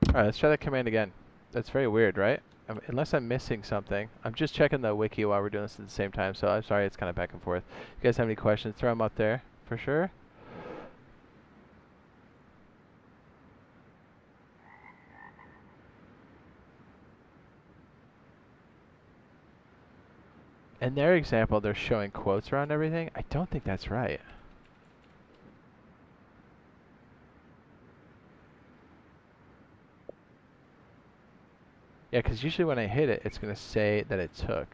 Alright, let's try that command again. That's very weird, right? Unless I'm missing something. I'm just checking the wiki while we're doing this at the same time, so I'm sorry it's kind of back and forth. If you guys have any questions, throw them up there, for sure. In their example, they're showing quotes around everything. I don't think that's right. Yeah, because usually when I hit it, it's going to say that it took.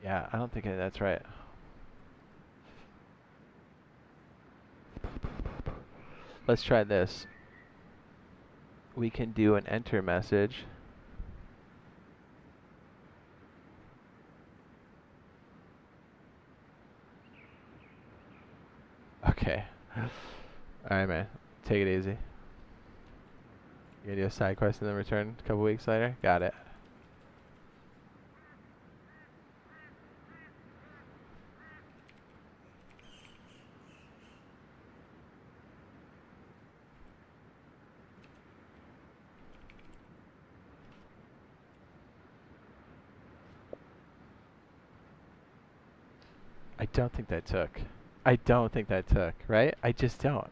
Yeah, I don't think that's right. Let's try this. We can do an enter message. Okay. Alright, man. Take it easy. You gonna do a side quest and then return a couple weeks later? Got it. I don't think that took. I don't think that took, right? I just don't.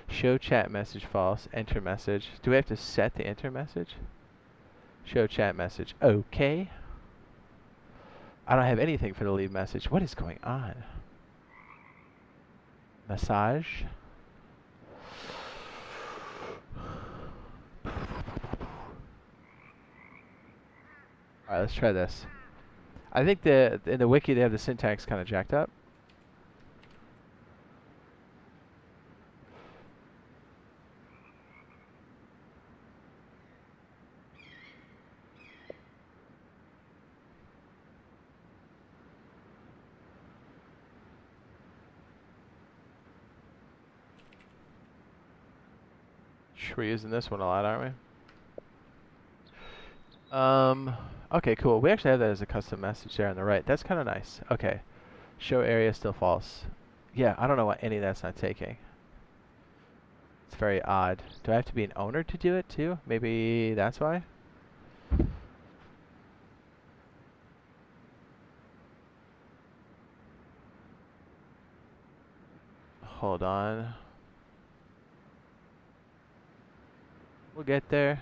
Show chat message false. Enter message. Do we have to set the enter message? Show chat message. Okay. I don't have anything for the leave message. What is going on? Massage. Alright, let's try this. I think in the wiki they have the syntax kind of jacked up. We're using this one a lot, aren't we? Okay, cool. We actually have that as a custom message there on the right. That's kind of nice. Okay. Show area still false. Yeah, I don't know why any of that's not taking. It's very odd. Do I have to be an owner to do it too? Maybe that's why? Hold on. We'll get there.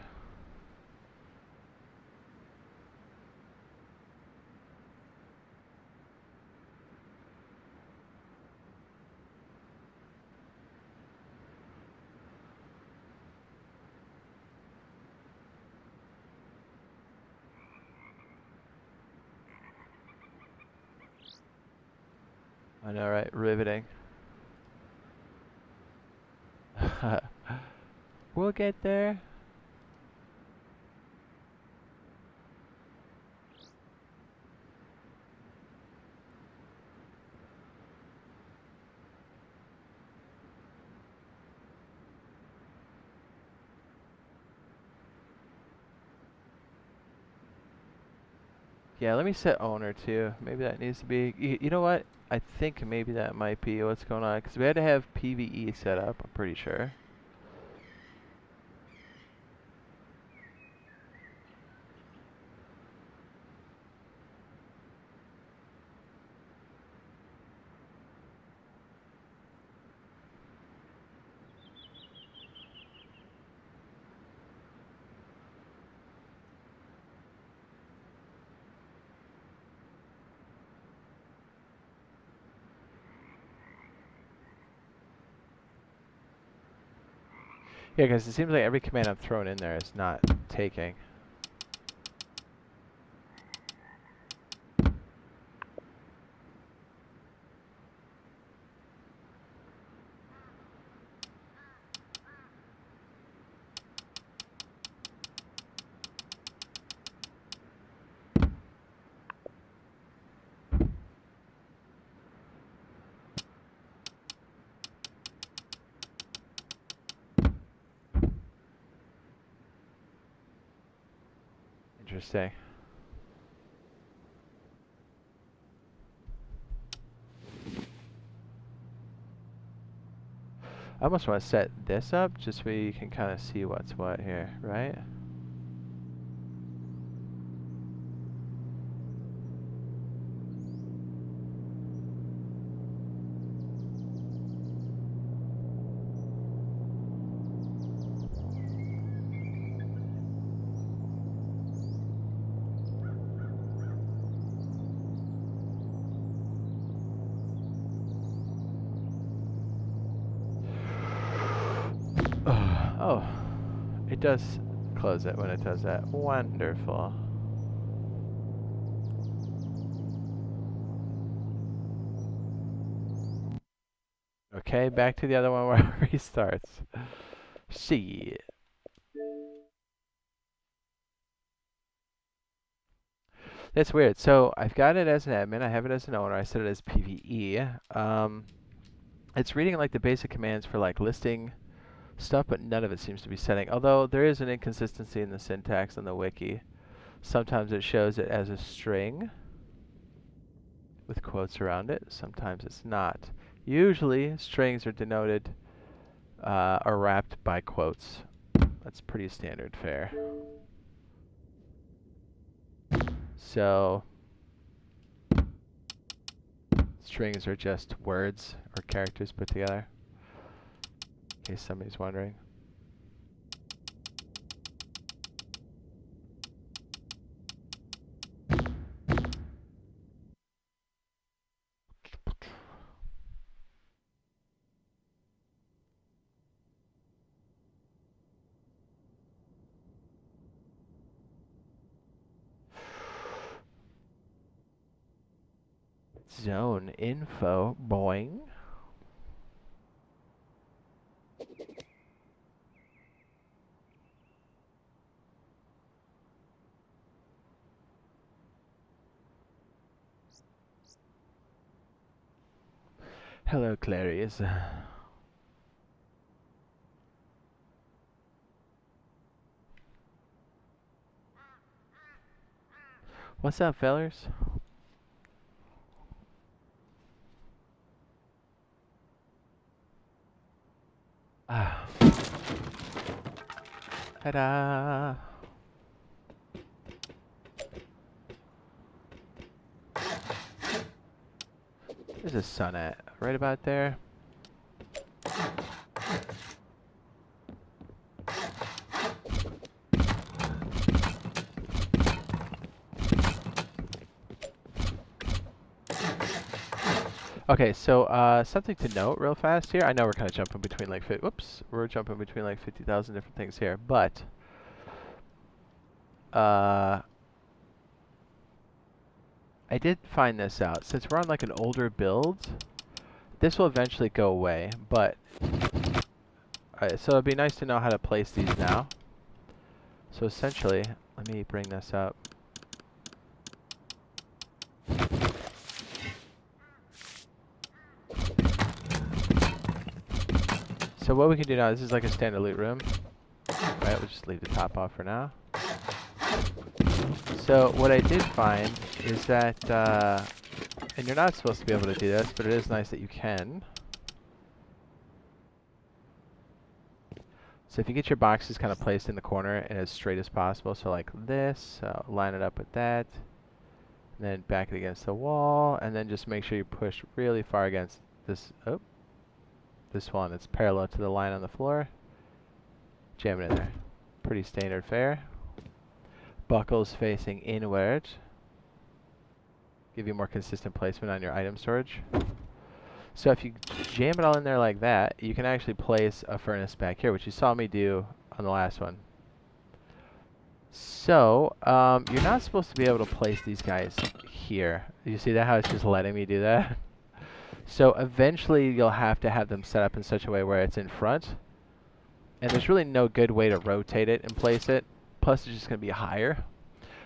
I know, right? Riveting. We'll get there. Yeah, let me set owner too. Maybe that needs to be. You know what? I think maybe that might be what's going on. Because we had to have PvE set up, I'm pretty sure. Yeah, because it seems like every command I'm throwing in there is not taking. Interesting. I almost want to set this up just so you can kind of see what's what here, right? Oh, it does close it when it does that. Wonderful. Okay, back to the other one where it restarts. Shit. That's weird. So I've got it as an admin. I have it as an owner. I set it as PvE. It's reading like the basic commands for like listing stuff, but none of it seems to be setting. Although there is an inconsistency in the syntax on the wiki. Sometimes it shows it as a string with quotes around it. Sometimes it's not. Usually strings are denoted or wrapped by quotes. That's pretty standard fare. So strings are just words or characters put together, in case somebody's wondering. Zone info, boing. Hello, Clarice. What's up, fellers? Ah. Ta-da! Where's the sun at? Right about there? Okay, so something to note real fast here. I know we're kind of jumping between like we're jumping between like 50,000 different things here, but I did find this out. Since we're on like an older build, this will eventually go away, but so it'd be nice to know how to place these now. So essentially, let me bring this up. So what we can do now, this is like a standard loot room. Right, we'll just leave the top off for now. So what I did find is that, and you're not supposed to be able to do this, but it is nice that you can. So if you get your boxes kind of placed in the corner and as straight as possible, so like this, line it up with that, and then back it against the wall, and then just make sure you push really far against this, this one. It's parallel to the line on the floor. Jam it in there. Pretty standard fare. Buckles facing inward. Give you more consistent placement on your item storage. So if you jam it all in there like that, you can actually place a furnace back here, which you saw me do on the last one. So you're not supposed to be able to place these guys here. You see that, how it's just letting me do that? So eventually you'll have to have them set up in such a way where it's in front. And there's really no good way to rotate it and place it. Plus it's just going to be higher.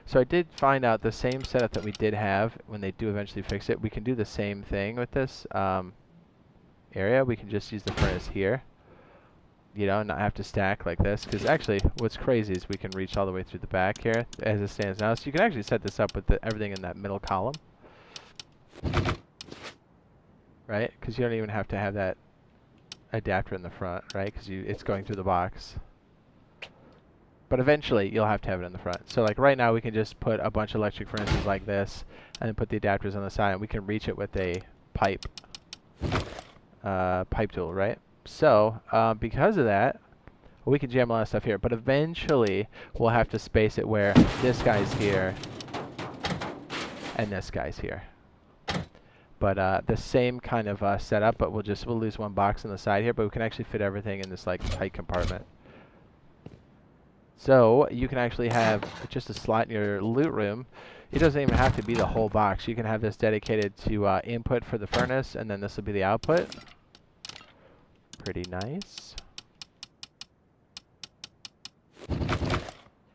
So I did find out the same setup that we did have when they do eventually fix it. We can do the same thing with this area. We can just use the furnace here. You know, not have to stack like this. Because actually, what's crazy is we can reach all the way through the back here as it stands now. So you can actually set this up with everything in that middle column. Right? Because you don't even have to have that adapter in the front, right? Because it's going through the box. But eventually, you'll have to have it in the front. So like right now, we can just put a bunch of electric furnaces like this, and then put the adapters on the side, and we can reach it with a pipe tool, right? So because of that, we can jam a lot of stuff here. But eventually, we'll have to space it where this guy's here, and this guy's here. But the same kind of setup, but we'll lose one box on the side here, but we can actually fit everything in this like tight compartment. So you can actually have just a slot in your loot room. It doesn't even have to be the whole box. You can have this dedicated to input for the furnace, and then this will be the output. Pretty nice. And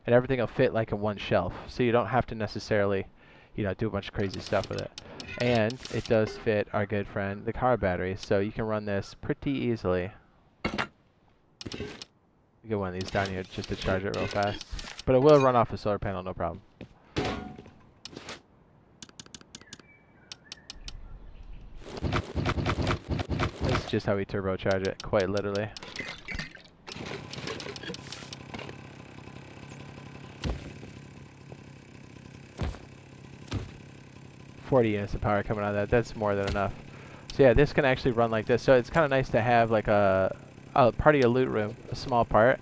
everything will fit like in one shelf, so you don't have to necessarily, you know, do a bunch of crazy stuff with it. And it does fit our good friend, the car battery, so you can run this pretty easily. Get one of these down here just to charge it real fast. But it will run off a solar panel, no problem. That's just how we turbocharge it, quite literally. $40 units of power coming out of that. That's more than enough. So yeah, this can actually run like this. So it's kind of nice to have like a part of your loot room, a small part,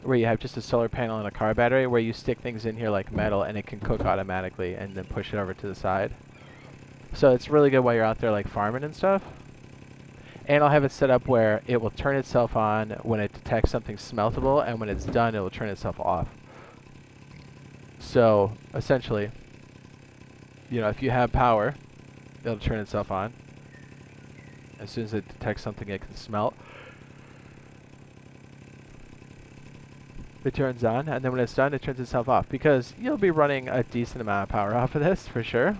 where you have just a solar panel and a car battery, where you stick things in here like metal, and it can cook automatically, and then push it over to the side. So it's really good while you're out there like farming and stuff. And I'll have it set up where it will turn itself on when it detects something smeltable, and when it's done, it will turn itself off. So essentially, you know, if you have power, it'll turn itself on as soon as it detects something it can smelt. It turns on, and then when it's done, it turns itself off, because you'll be running a decent amount of power off of this for sure.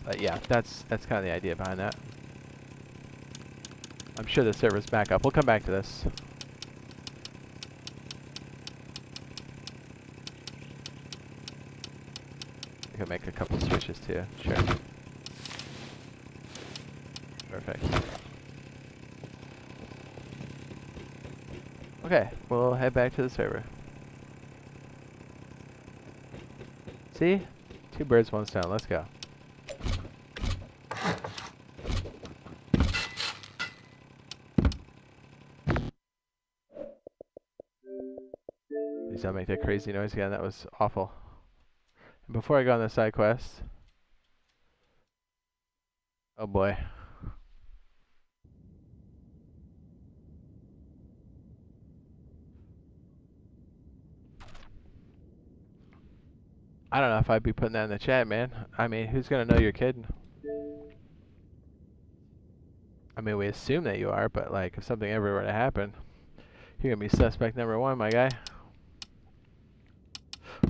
But yeah, that's kind of the idea behind that. I'm sure the server's back up. We'll come back to this. make a couple switches too. Sure. Perfect. Okay, we'll head back to the server. See? 2 birds, 1 stone. Let's go. Please don't make that crazy noise again. That was awful. And before I go on the side quest... Oh boy. I don't know if I'd be putting that in the chat, man. I mean, who's gonna know you're kidding? I mean, we assume that you are, but like, if something ever were to happen, you're gonna be suspect number 1, my guy.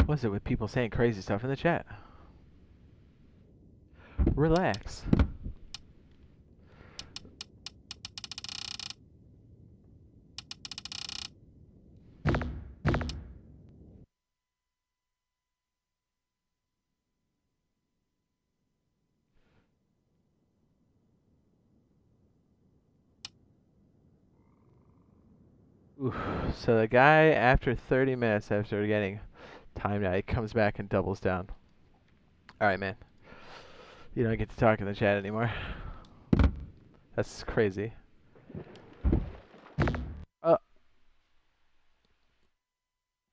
What's it with people saying crazy stuff in the chat? Relax. Oof. So the guy, after 30 minutes after getting timed out, he comes back and doubles down. Alright, man. You don't get to talk in the chat anymore. That's crazy. Oh.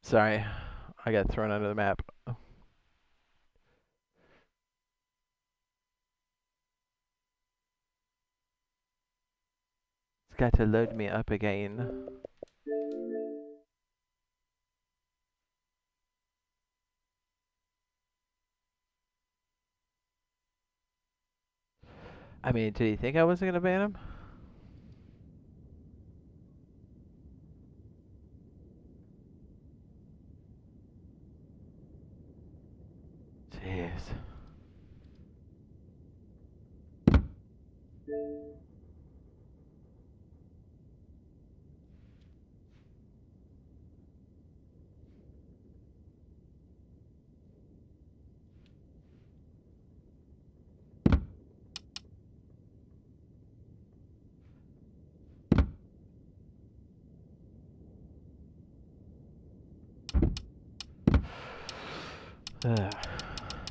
Sorry. I got thrown under the map. It's got to load me up again. I mean, did he think I wasn't gonna ban him? Jeez.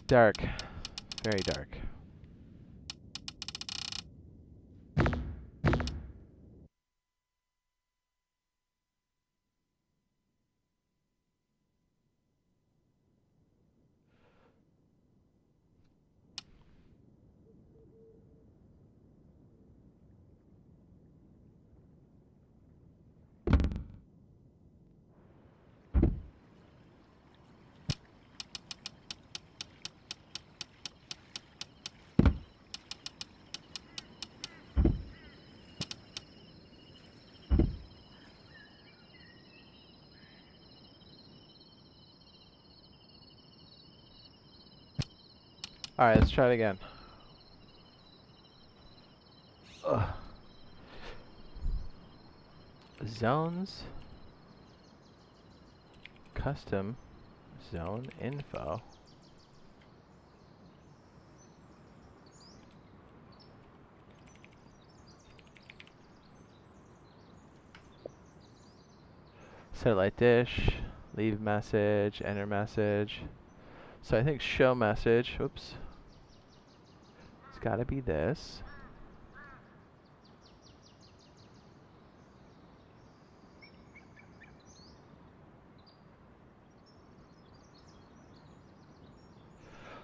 Dark. Very dark. Alright, let's try it again. Ugh. Zones. Custom zone info. Satellite dish. Leave message. Enter message. So I think show message. Oops. It's gotta be this.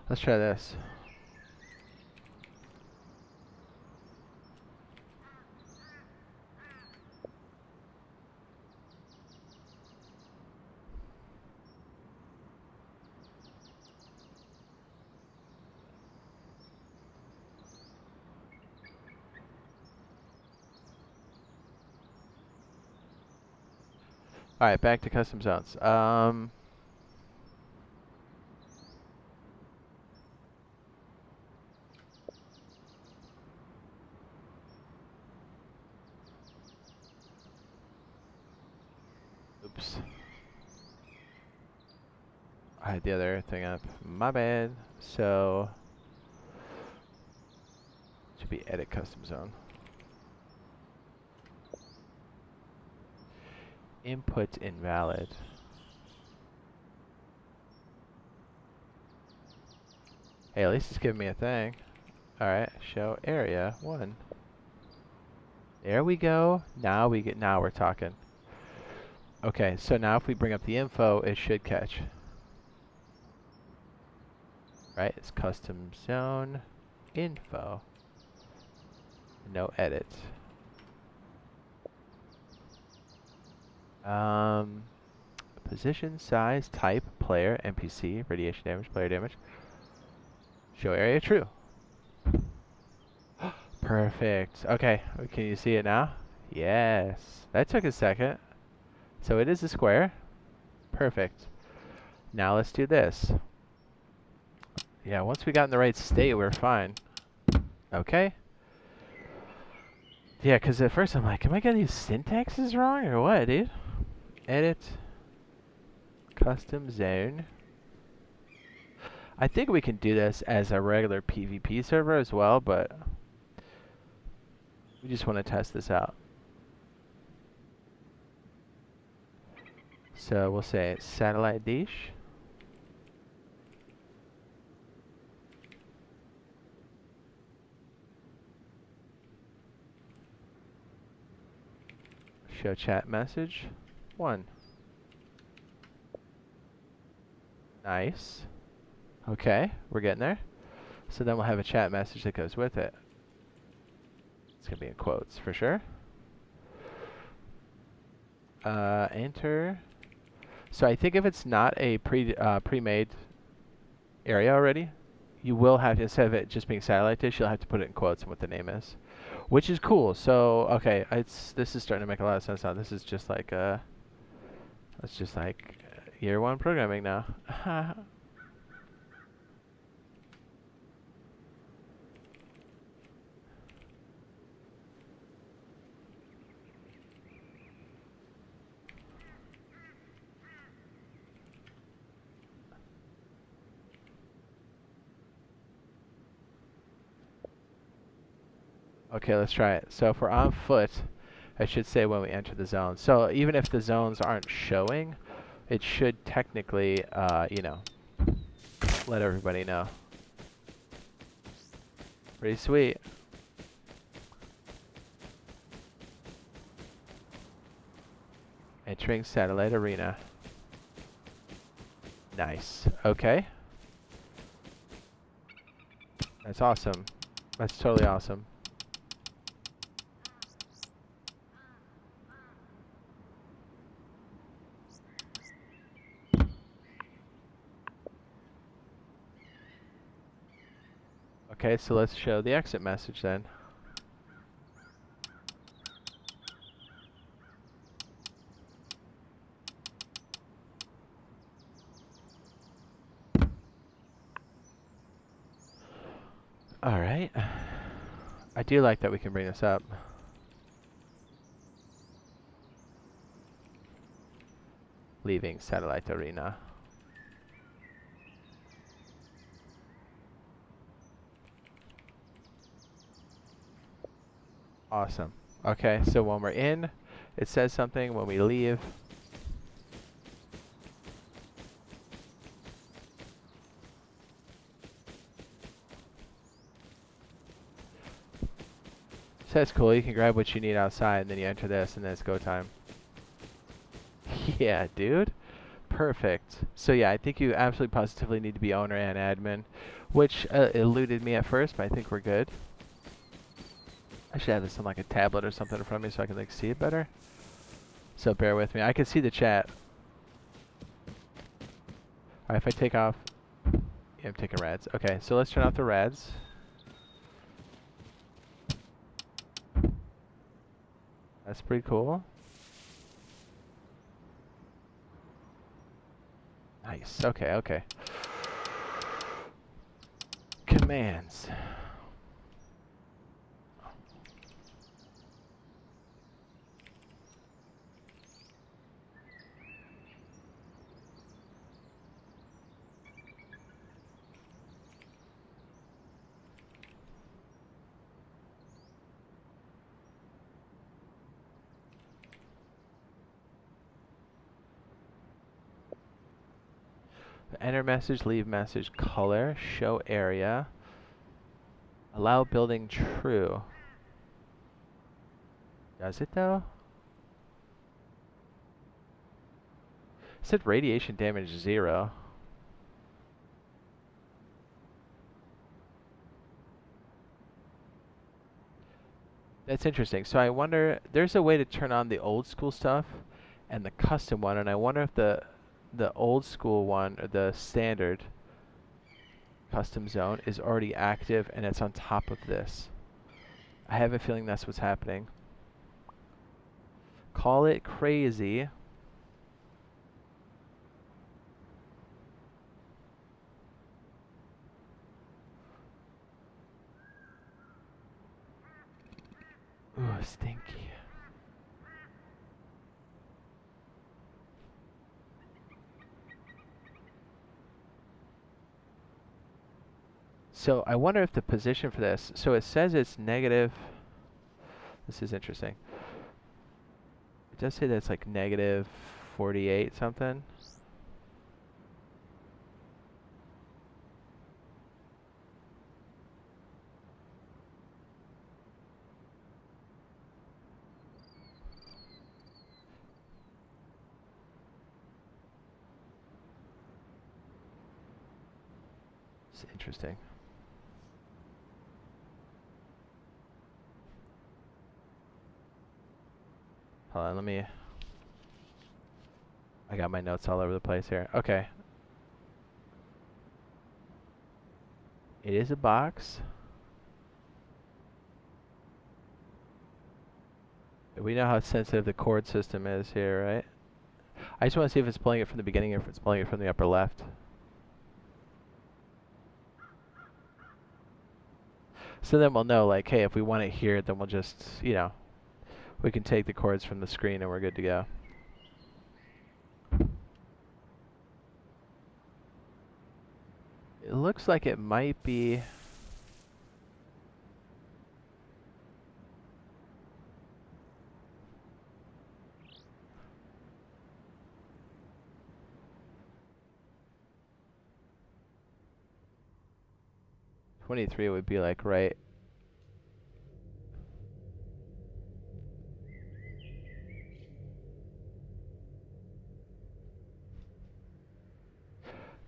Let's try this. Alright, back to custom zones. Oops. I had the other thing up. My bad. So should be edit custom zone. Input invalid. Hey, at least it's giving me a thing. Alright, show area 1. There we go. Now we're talking. Okay, so now if we bring up the info, it should catch. Right, it's custom zone info. No edit. Position, size, type, player, NPC, radiation damage, player damage. Show area true. Perfect. Okay, can you see it now? Yes. That took a second. So it is a square. Perfect. Now let's do this. Yeah, once we got in the right state, we're fine. Okay. Yeah, because at first I'm like, am I getting these syntaxes wrong or what, dude? Edit. Custom zone. I think we can do this as a regular PvP server as well, but we just want to test this out. So we'll say satellite dish. Show chat message 1. Nice. Okay, we're getting there. So then we'll have a chat message that goes with it. It's going to be in quotes for sure. Enter. So I think if it's not a pre-made area already, you will have to, instead of it just being satellite dish, you'll have to put it in quotes and what the name is, which is cool. So okay, this is starting to make a lot of sense now. This is just like it's just like year 1 programming now. Okay, let's try it. So if we're on foot, I should say when we enter the zone. So even if the zones aren't showing, it should technically, you know, let everybody know. Pretty sweet. Entering satellite arena. Nice. Okay. That's awesome. That's totally awesome. Okay, so let's show the exit message then. Alright. I do like that we can bring this up. Leaving satellite arena. Awesome. Okay, so when we're in, it says something. When we leave, so that's cool. You can grab what you need outside, and then you enter this, and then it's go time. Yeah, dude. Perfect. So yeah, I think you absolutely positively need to be owner and admin, which eluded me at first, but I think we're good. I should have this on like a tablet or something in front of me so I can like see it better. So bear with me. I can see the chat. Alright, if I take off... Yeah, I'm taking rads. Okay, so let's turn off the rads. That's pretty cool. Nice. Okay, okay. Commands. enter message, leave message, color, show area, allow building true. Does it though? It said radiation damage 0. That's interesting. So I wonder, there's a way to turn on the old school stuff and the custom one, and I wonder if the old school one, or the standard custom zone, is already active and it's on top of this. I have a feeling that's what's happening. Call it crazy. Ooh, stinky. So I wonder if the position for this, so it says it's negative. This is interesting. It does say that it's like negative 48 something. It's interesting. Hold on, let me... I got my notes all over the place here. Okay. It is a box. We know how sensitive the chord system is here, right? I just want to see if it's playing it from the beginning or if it's playing it from the upper left. So then we'll know, like, hey, if we want it here, then we'll just, you know, we can take the chords from the screen and we're good to go. It looks like it might be... $23 would be like right.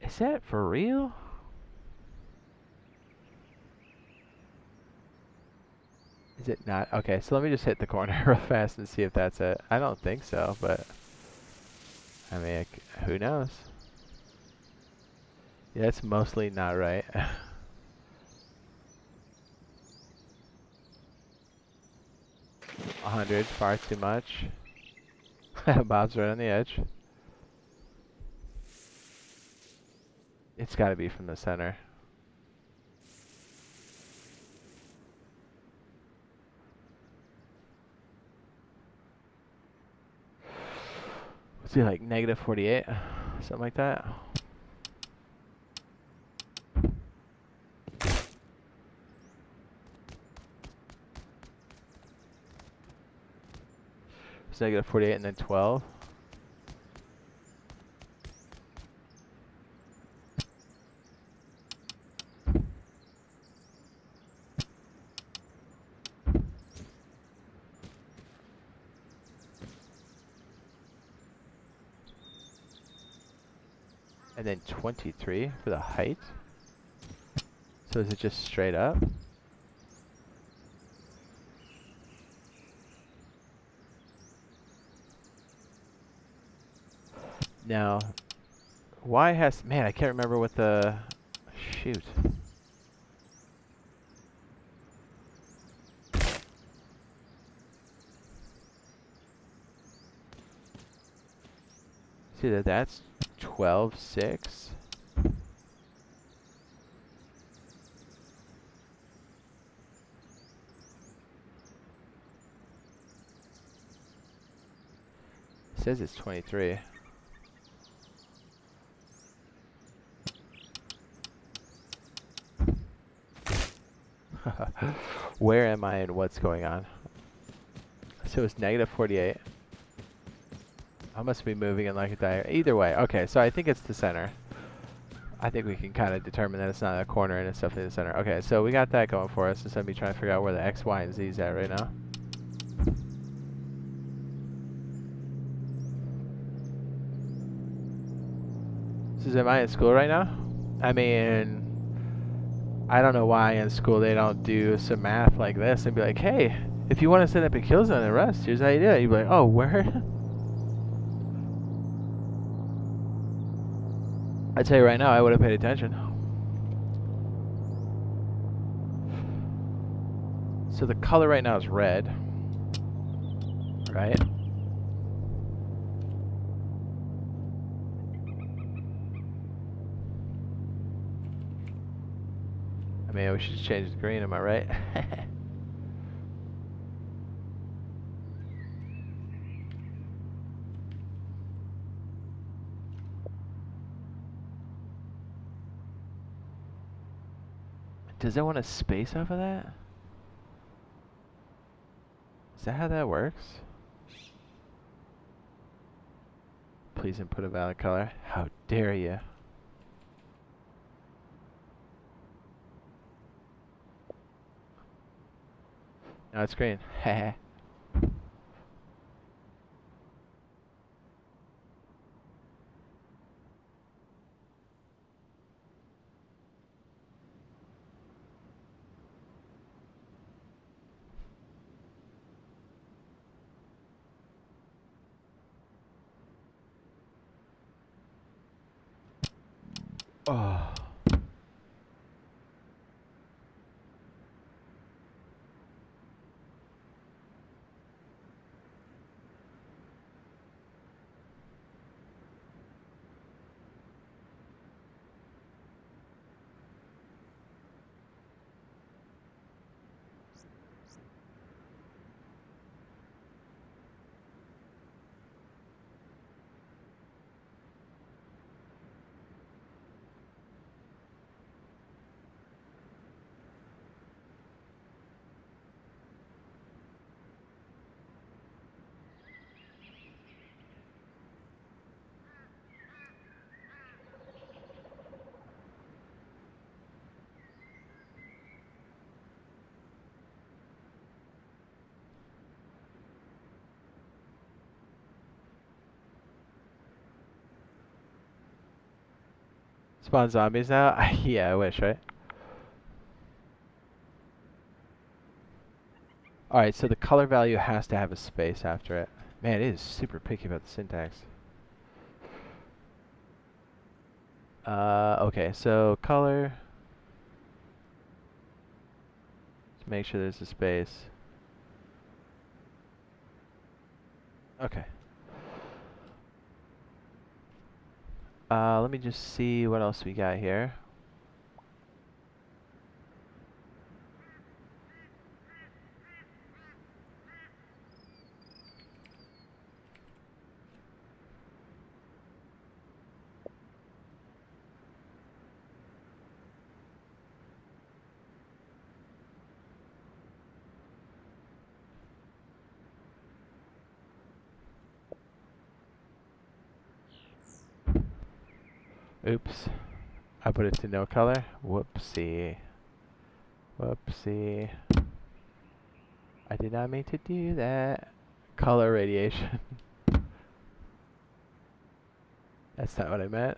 Is that for real? Is it not? Okay, so let me just hit the corner real fast and see if that's it. I don't think so, but I mean, who knows? Yeah, it's mostly not right. 100, far too much. Bob's right on the edge. It's got to be from the center. Let's see, like negative 48, something like that. It's negative 48 and then 12. And then 23 for the height. So is it just straight up? Now, why has... Man, I can't remember what the... Shoot. See that that's 12.6. It says it's 23. Where am I and what's going on? So it's negative 48. I must be moving in like a diagram. Either way, okay, so I think it's the center. I think we can kind of determine that it's not a corner and it's definitely the center. Okay, so we got that going for us instead of me trying to figure out where the X, Y, and Z is at right now. So am I in school right now? I mean, I don't know why in school they don't do some math like this and be like, hey, if you want to set up a kill zone and rest, here's how you do it. You'd be like, oh, where? I tell you right now, I would have paid attention. So the color right now is red, right? I mean, we should change the green, am I right? Does it want a space off of that? Is that how that works? Please input a valid color. How dare you? No, it's green. Heh. Oh. Spawn zombies now? Yeah, I wish, right? Alright, so the color value has to have a space after it. Man, it is super picky about the syntax. Okay, so color. Let's make sure there's a space. Okay. Let me just see what else we got here. Oops. I put it to no color. Whoopsie. Whoopsie. I did not mean to do that. Color radiation. That's not what I meant.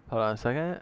Hold on a second.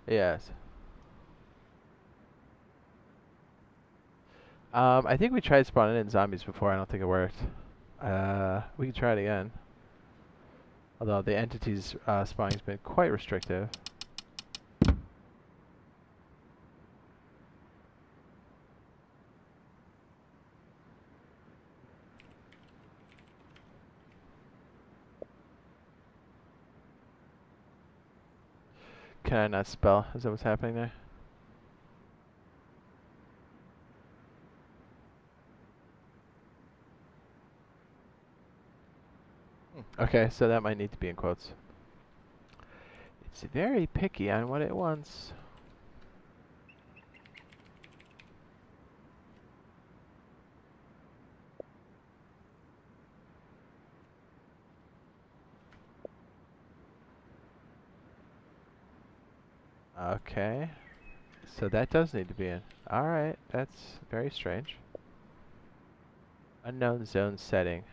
Yes. I think we tried spawning in zombies before. I don't think it worked. We can try it again. Although the entities spawning's been quite restrictive. Can I not spell? Is that what's happening there? Okay, so that might need to be in quotes. It's very picky on what it wants. Okay. So that does need to be in. Alright, that's very strange. Unknown zone setting.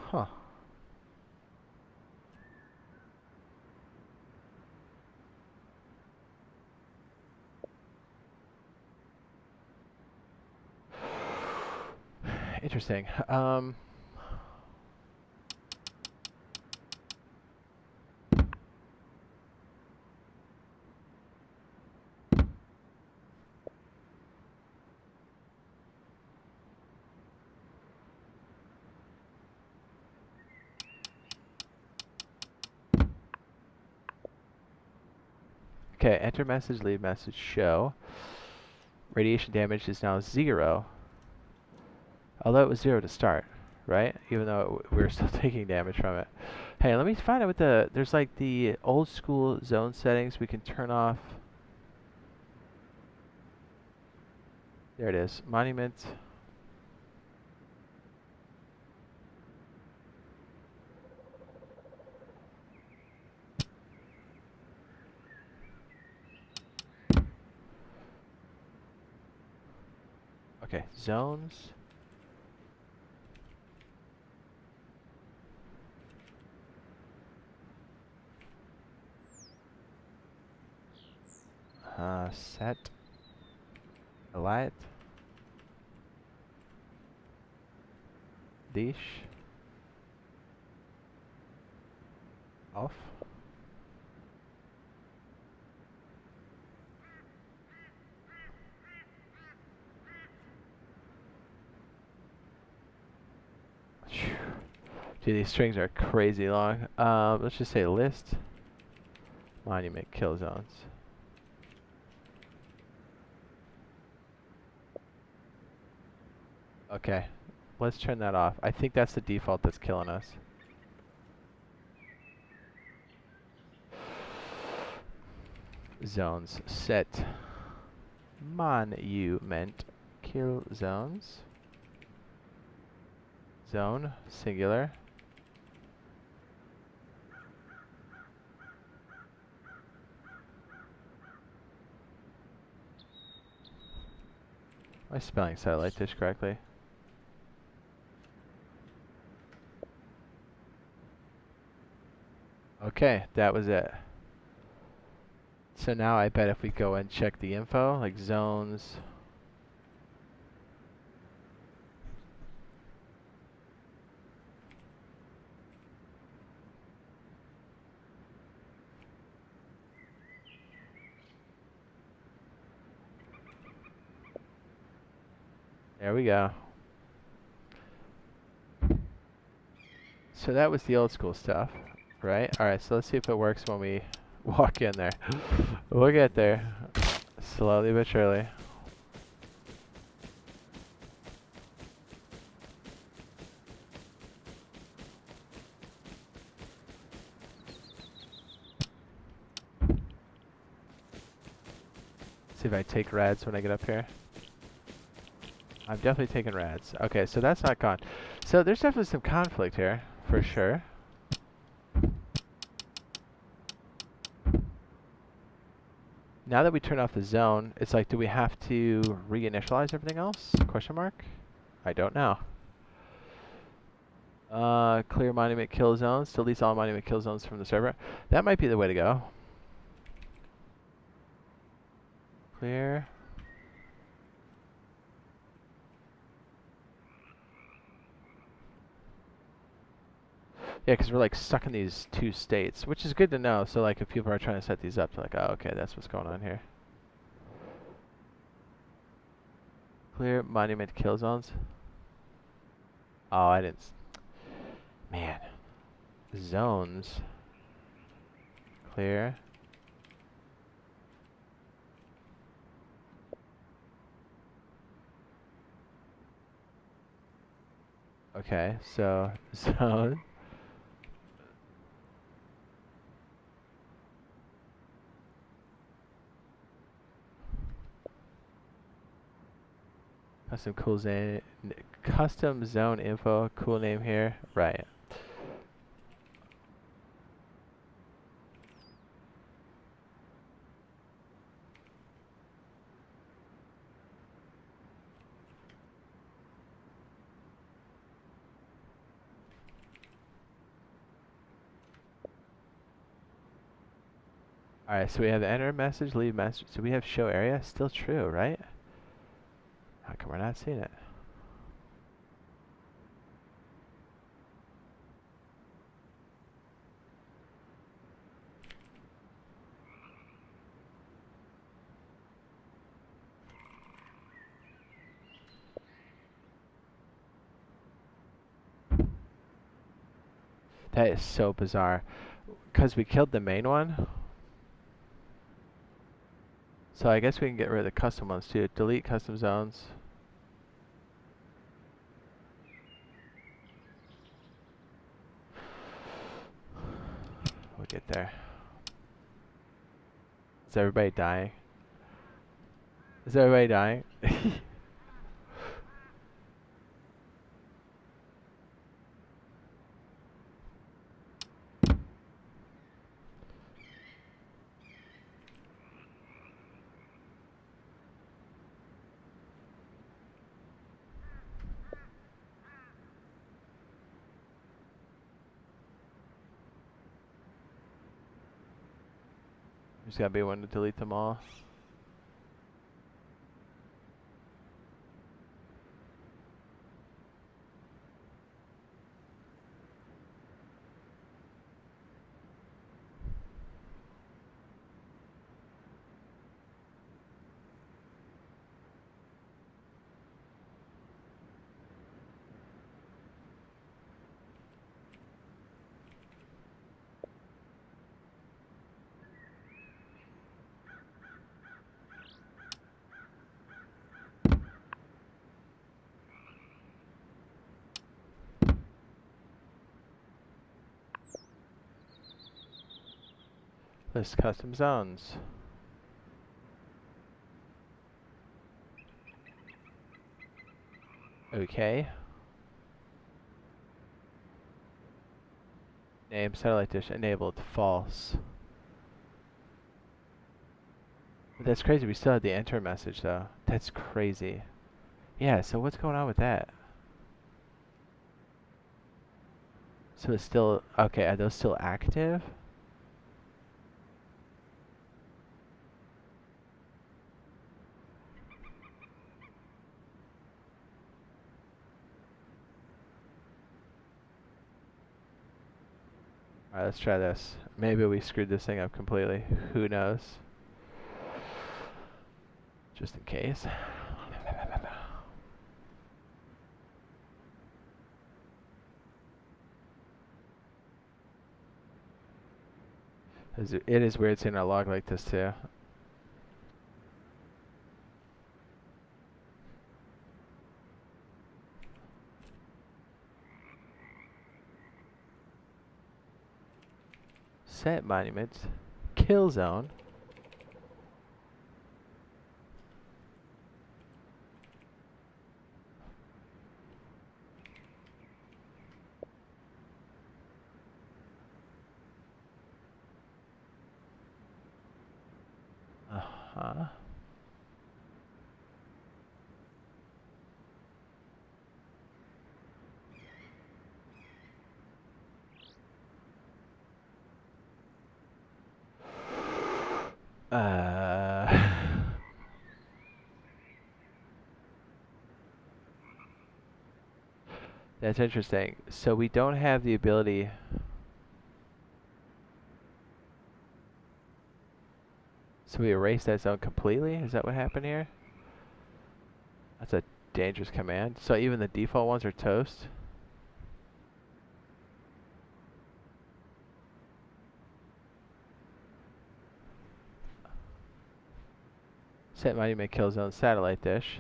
Huh. Interesting. Okay, enter message, leave message, show. Radiation damage is now 0. Although it was 0 to start, right? Even though we were still taking damage from it. Hey, let me find out what there's like the old school zone settings we can turn off. There it is. Monument. Okay, zones. Set. Light. Dish. Off. Dude, these strings are crazy long. Let's just say list. Monument kill zones. Okay, let's turn that off. I think that's the default that's killing us. Zones set. Monument kill zones. Zone singular. Am I spelling satellite dish correctly? Okay, that was it. So now I bet if we go and check the info, like zones. There we go. So that was the old school stuff, right? Alright, so let's see if it works when we walk in there. We'll get there. Slowly but surely. See if I take rads when I get up here. I'm definitely taking rads. Okay, so that's not gone. So there's definitely some conflict here, for sure. Now that we turn off the zone, it's like, do we have to reinitialize everything else? Question mark? I don't know. Clear monument kill zones. Deletes all monument kill zones from the server. That might be the way to go. Clear. Yeah, because we're like stuck in these two states, which is good to know. So like if people are trying to set these up, they're like, oh, okay, that's what's going on here. Clear monument kill zones. Oh, I didn't. Man. Zones. Clear. Okay, so zone. Custom zone info, cool name here. Right. Alright, so we have enter message, leave message. So we have show area. Still true, right? How come we're not seeing it? That is so bizarre. Because we killed the main one. So I guess we can get rid of the custom ones too. Delete custom zones. We'll get there. Is everybody dying? Is everybody dying? There's gotta be one to delete them all. List custom zones. Okay. Name satellite dish enabled false. That's crazy. We still had the enter message though. That's crazy. Yeah, so what's going on with that? So it's still okay, are those still active? Alright, let's try this. Maybe we screwed this thing up completely. Who knows? Just in case. It is weird seeing a log like this too. Set monuments. Kill zone. Huh? That's interesting. So we don't have the ability. So we erase that zone completely? Is that what happened here? That's a dangerous command. So even the default ones are toast? Set monument kill zone satellite dish.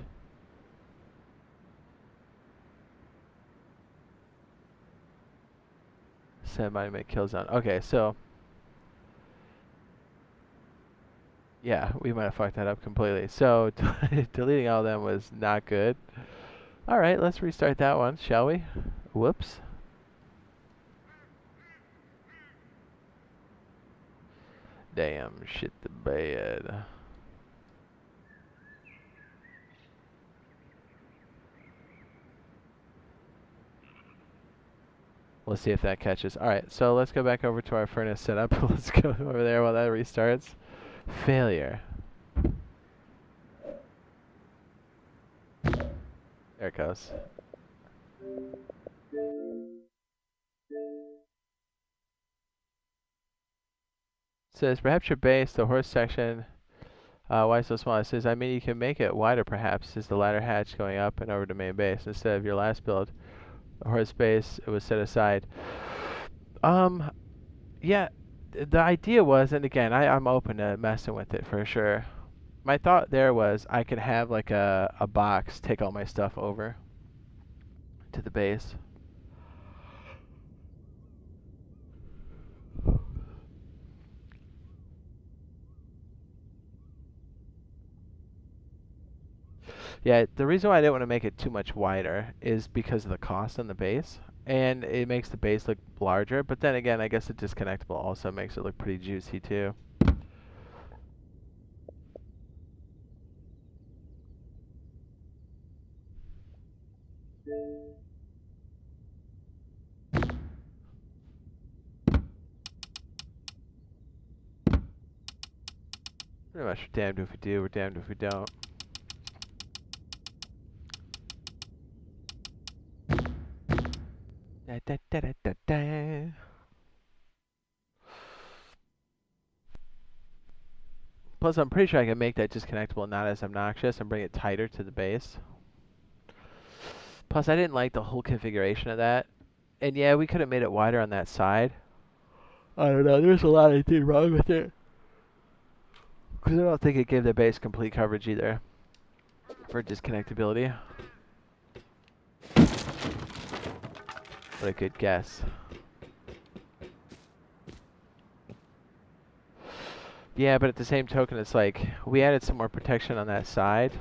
Set monument kill zone. Okay, so yeah, we might have fucked that up completely. So deleting all of them was not good. All right, let's restart that one, shall we? Whoops. Damn, shit the bed. Let's see if that catches. All right, so let's go back over to our furnace setup. Let's go over there while that restarts. Failure. There it goes. It says, perhaps your base, the horse section, why so small? It says, I mean, you can make it wider perhaps. Is the ladder hatch going up and over to main base instead of your last build? The horse base, it was set aside. Yeah, the idea was, and again, I'm open to messing with it for sure. My thought there was I could have like a box take all my stuff over to the base. Yeah, the reason why I didn't want to make it too much wider is because of the cost on the base. And it makes the base look larger, but then again, I guess the disconnectable also makes it look pretty juicy too. Pretty much we're damned if we do, we're damned if we don't. Da, da, da, da, da, da. Plus, I'm pretty sure I can make that disconnectable not as obnoxious and bring it tighter to the base. Plus, I didn't like the whole configuration of that. And yeah, we could have made it wider on that side. I don't know, there's a lot I did wrong with it. Because I don't think it gave the base complete coverage either for disconnectability. What a good guess. Yeah, but at the same token, it's like we added some more protection on that side.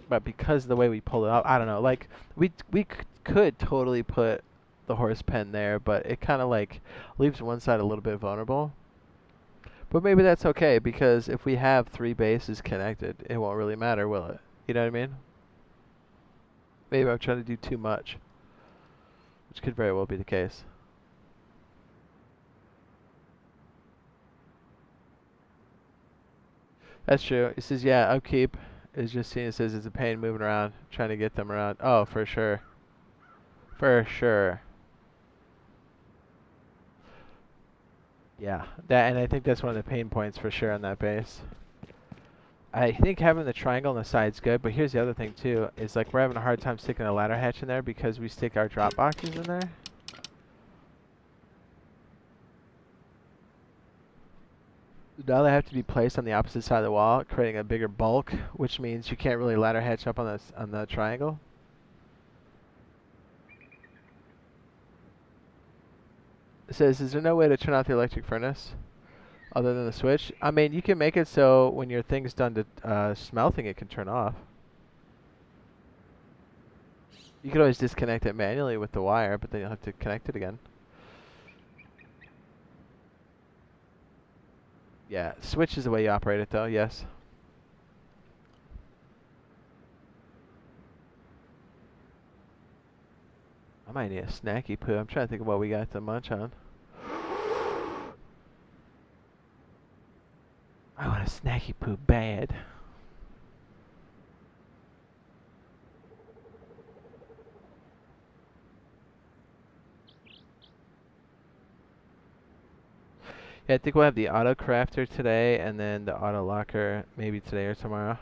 But because of the way we pull it up, I don't know. Like we could totally put the horse pen there, but it kind of like leaves one side a little bit vulnerable. But maybe that's okay because if we have 3 bases connected, it won't really matter, will it? You know what I mean? Maybe I'm trying to do too much, which could very well be the case. That's true. It says, yeah, upkeep is just seen. It says it's a pain moving around, trying to get them around. Oh, for sure. For sure. Yeah, that, and I think that's one of the pain points for sure on that base. I think having the triangle on the side's good, but here's the other thing too, is like we're having a hard time sticking a ladder hatch in there because we stick our drop boxes in there. Now they have to be placed on the opposite side of the wall, creating a bigger bulk, which means you can't really ladder hatch up on the triangle. It says, is there no way to turn off the electric furnace other than the switch? I mean, you can make it so when your thing's done to smelting, it can turn off. You could always disconnect it manually with the wire, but then you'll have to connect it again. Yeah, switch is the way you operate it though, yes. I might need a snacky poo. I'm trying to think of what we got to munch on. I want a snacky poo bad. Yeah, I think we'll have the auto crafter today and then the auto locker maybe today or tomorrow.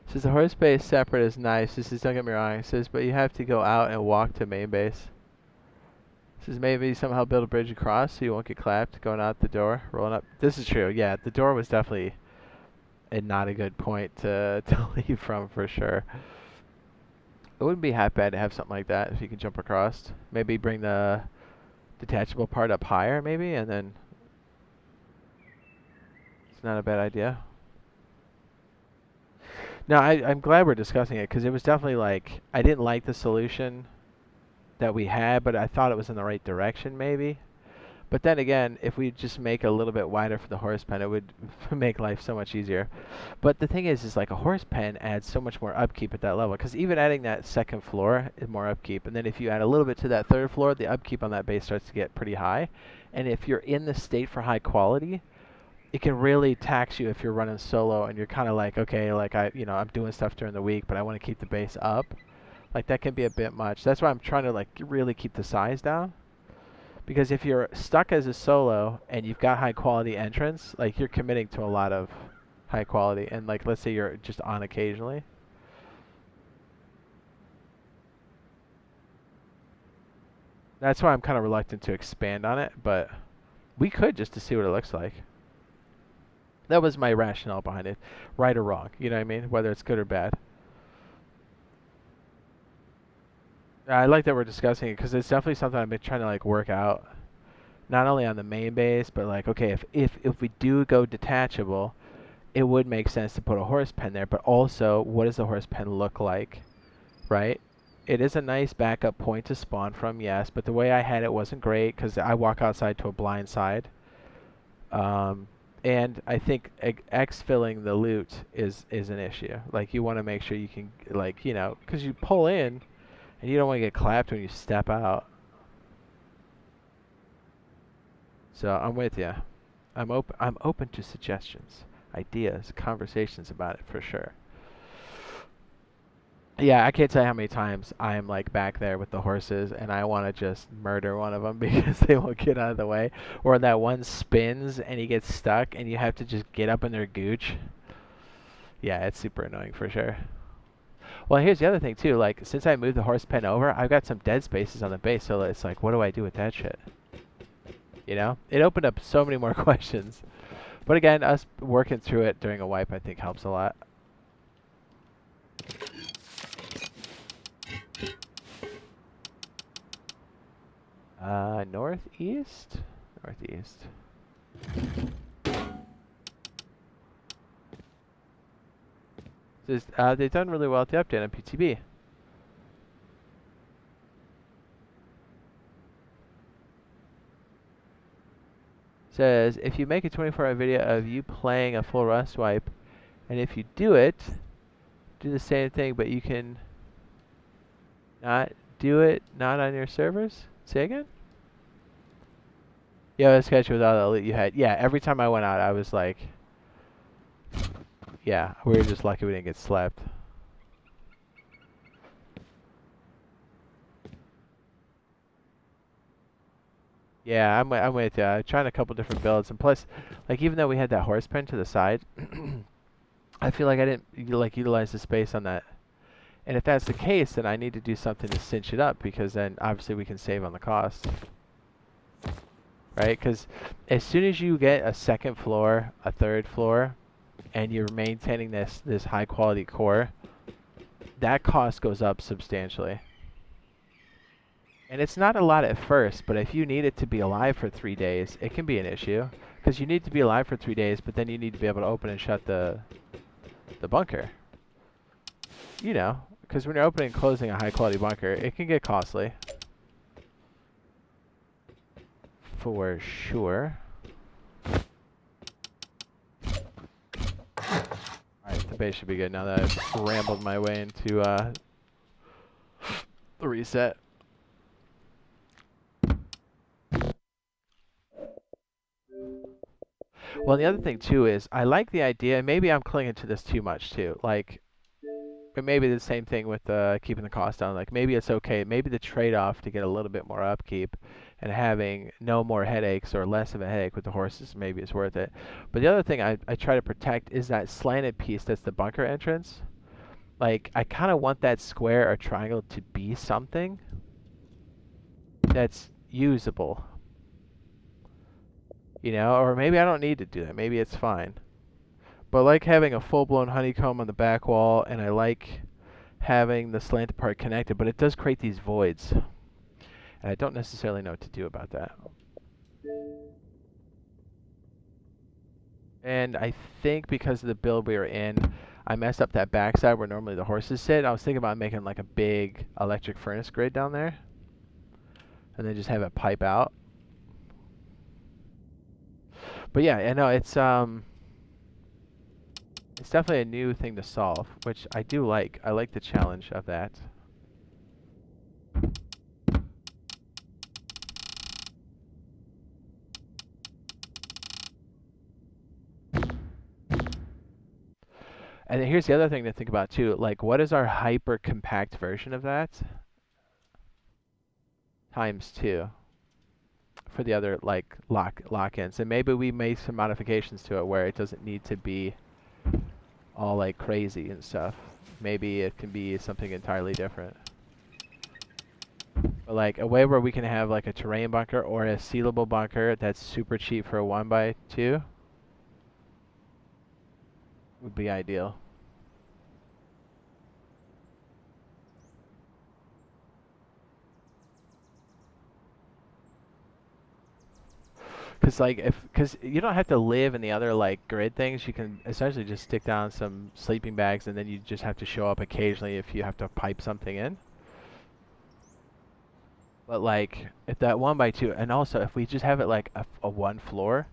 Says the horse base separate is nice. This is, don't get me wrong. It says, but you have to go out and walk to main base. This is maybe somehow build a bridge across so you won't get clapped going out the door, rolling up. This is true. Yeah, the door was definitely not a good point to leave from for sure. It wouldn't be half bad to have something like that if you can jump across. Maybe bring the detachable part up higher, maybe, and then it's not a bad idea. No, I'm glad we're discussing it because it was definitely like I didn't like the solution that we had, but I thought it was in the right direction, maybe. But then again, if we just make it a little bit wider for the horse pen, it would make life so much easier. But the thing is like a horse pen adds so much more upkeep at that level. Because even adding that second floor is more upkeep. And then if you add a little bit to that third floor, the upkeep on that base starts to get pretty high. And if you're in the state for high quality, it can really tax you if you're running solo and you're kind of like, okay, like I'm doing stuff during the week, but I want to keep the base up. Like that can be a bit much. That's why I'm trying to like really keep the size down. Because if you're stuck as a solo and you've got high quality entrance, like you're committing to a lot of high quality. And like let's say you're just on occasionally. That's why I'm kind of reluctant to expand on it, but we could just to see what it looks like. That was my rationale behind it. Right or wrong, you know what I mean? Whether it's good or bad. I like that we're discussing it because it's definitely something I've been trying to like work out. Not only on the main base, but like, okay, if we do go detachable, it would make sense to put a horse pen there, but also, what does the horse pen look like, right? It is a nice backup point to spawn from, yes, but the way I had it wasn't great because I walk outside to a blind side. And I think exfilling the loot is an issue. Like, you want to make sure you can, like, because you pull in, and you don't want to get clapped when you step out. So I'm with you. I'm open to suggestions, ideas, conversations about it for sure. Yeah, I can't tell you how many times I'm like back there with the horses and I want to just murder one of them because they won't get out of the way, or that one spins and he gets stuck and you have to just get up in their gooch. Yeah, it's super annoying for sure. Well, here's the other thing too. Like, since I moved the horse pen over, I've got some dead spaces on the base, so it's like, what do I do with that shit? You know, it opened up so many more questions. But again, us working through it during a wipe, I think, helps a lot. Northeast? Northeast. They've done really well at the update on PTB. Says, if you make a 24-hour video of you playing a full rust wipe, and if you do it, do the same thing, but you can not do it, not on your servers? Say again? Yeah, let's catch you with all the loot you had. Yeah, every time I went out, I was like, yeah, we were just lucky we didn't get slept. Yeah, I'm with you. I tried a couple different builds, and plus, like even though we had that horse pen to the side, I feel like I didn't like utilize the space on that. And if that's the case, then I need to do something to cinch it up because then obviously we can save on the cost, right? Because as soon as you get a second floor, a third floor, and you're maintaining this high quality core, that cost goes up substantially. And it's not a lot at first, but if you need it to be alive for 3 days, it can be an issue. Because you need to be alive for 3 days, but then you need to be able to open and shut the bunker. You know, because when you're opening and closing a high quality bunker, it can get costly. For sure. Alright, the base should be good now that I've rambled my way into the reset. Well, the other thing too is I like the idea, and maybe I'm clinging to this too much too. Like, but maybe the same thing with keeping the cost down. Like maybe it's okay. Maybe the trade-off to get a little bit more upkeep and having no more headaches or less of a headache with the horses maybe is worth it. But the other thing I try to protect is that slanted piece that's the bunker entrance. Like I kind of want that square or triangle to be something that's usable. You know, or maybe I don't need to do that. Maybe it's fine. But I like having a full-blown honeycomb on the back wall, and I like having the slanted part connected, but it does create these voids. And I don't necessarily know what to do about that. And I think because of the build we were in, I messed up that backside where normally the horses sit. I was thinking about making like a big electric furnace grid down there. And then just have it pipe out. But yeah, I know it's definitely a new thing to solve, which I do like. I like the challenge of that. And then here's the other thing to think about too. Like, what is our hyper compact version of that? Times 2 for the other like lock-ins. And maybe we made some modifications to it where it doesn't need to be all like crazy and stuff. Maybe it can be something entirely different. But like a way where we can have like a terrain bunker or a sealable bunker that's super cheap for a 1x2 would be ideal. Because you don't have to live in the other like grid things. You can essentially just stick down some sleeping bags, and then you just have to show up occasionally if you have to pipe something in. But like if that 1x2, and also if we just have it like a one floor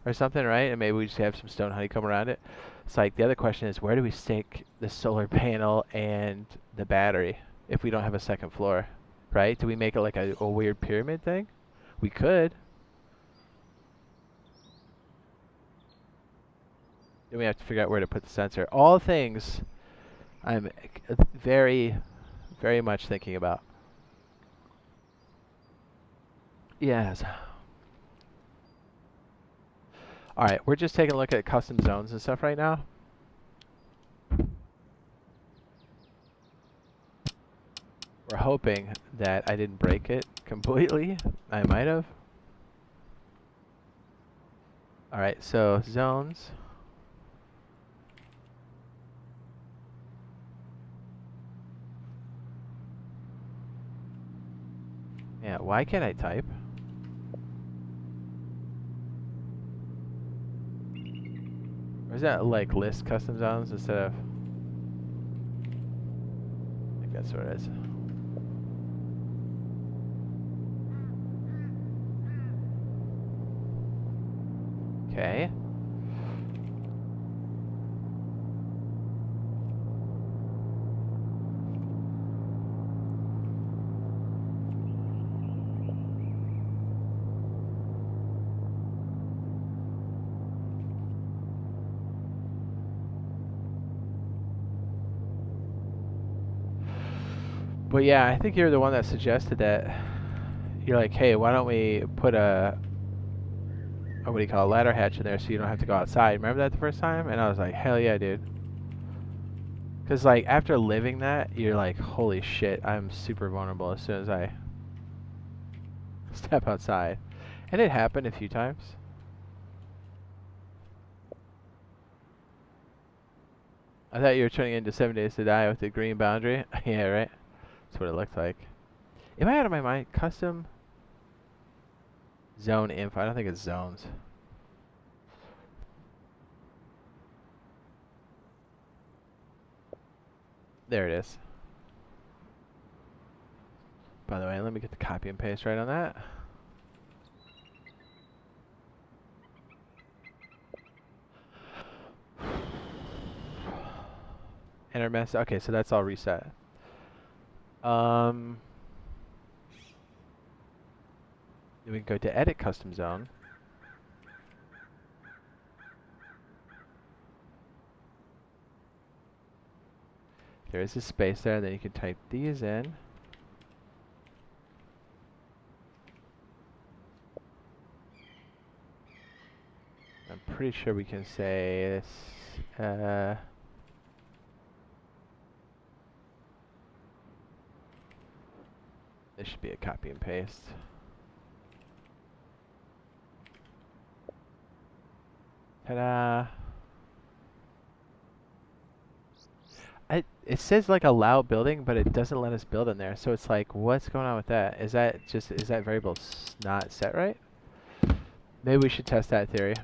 or something, right? And maybe we just have some stone honeycomb around it. It's like the other question is where do we stick the solar panel and the battery if we don't have a second floor, right? Do we make it like a weird pyramid thing? We could. Then we have to figure out where to put the sensor. All things I'm very, very much thinking about. Yes. Alright, we're just taking a look at custom zones and stuff right now. We're hoping that I didn't break it completely. I might have. Alright, so zones. Yeah, why can't I type? Or is that like list custom zones instead of... I think that's what it is. Okay. But yeah, I think you're the one that suggested that, you're like, hey, why don't we put what do you call, a ladder hatch in there so you don't have to go outside. Remember that the first time? And I was like, hell yeah, dude. Because, like, after living that, you're like, holy shit, I'm super vulnerable as soon as I step outside. And it happened a few times. I thought you were turning into 7 Days to Die with the green boundary. Yeah, right? That's what it looked like. Am I out of my mind? Custom zone info. I don't think it's zones. There it is. By the way, let me get the copy and paste right on that. Enter mess. Okay, so that's all reset. Then we can go to edit custom zone. There is a space there, then you can type these in. I'm pretty sure we can say this, there should be a copy and paste. Ta-da! It says like allow building, but it doesn't let us build in there. So it's like, what's going on with that? Is that variable not set right? Maybe we should test that theory.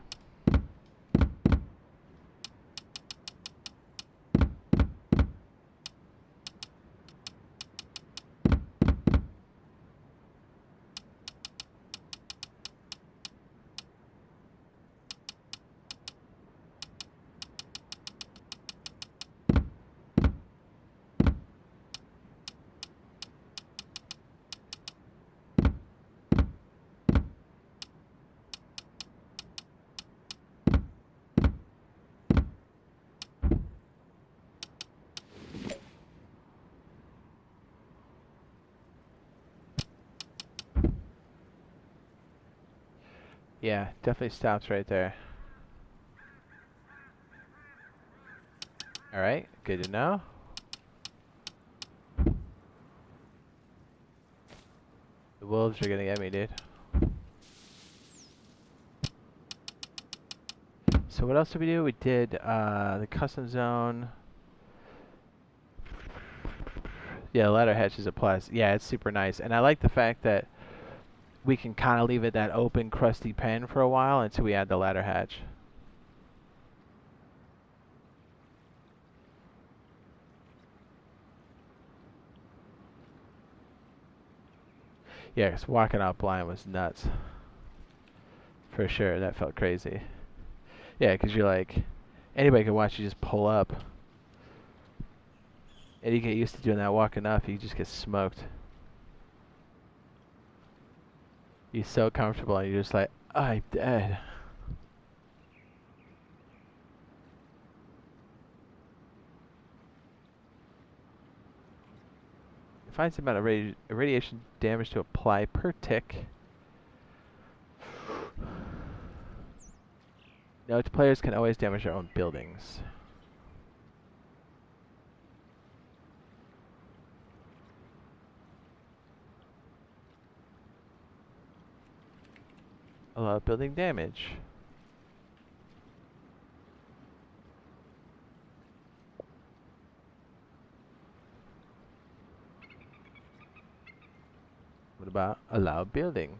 Yeah, definitely stops right there. Alright, good to know. The wolves are gonna get me, dude. So what else did we do? We did the custom zone. Yeah, ladder hatch is a plus. Yeah, it's super nice. And I like the fact that we can kind of leave it that open, crusty pen for a while until we add the ladder hatch. Yeah, because walking out blind was nuts. For sure, that felt crazy. Yeah, because you're like, anybody can watch you just pull up. And you get used to doing that walking up, you just get smoked. You're so comfortable, and you're just like, oh, I'm dead. Defines the amount of radiation damage to apply per tick. Note, players can always damage their own buildings. Allow building damage. What about allow building?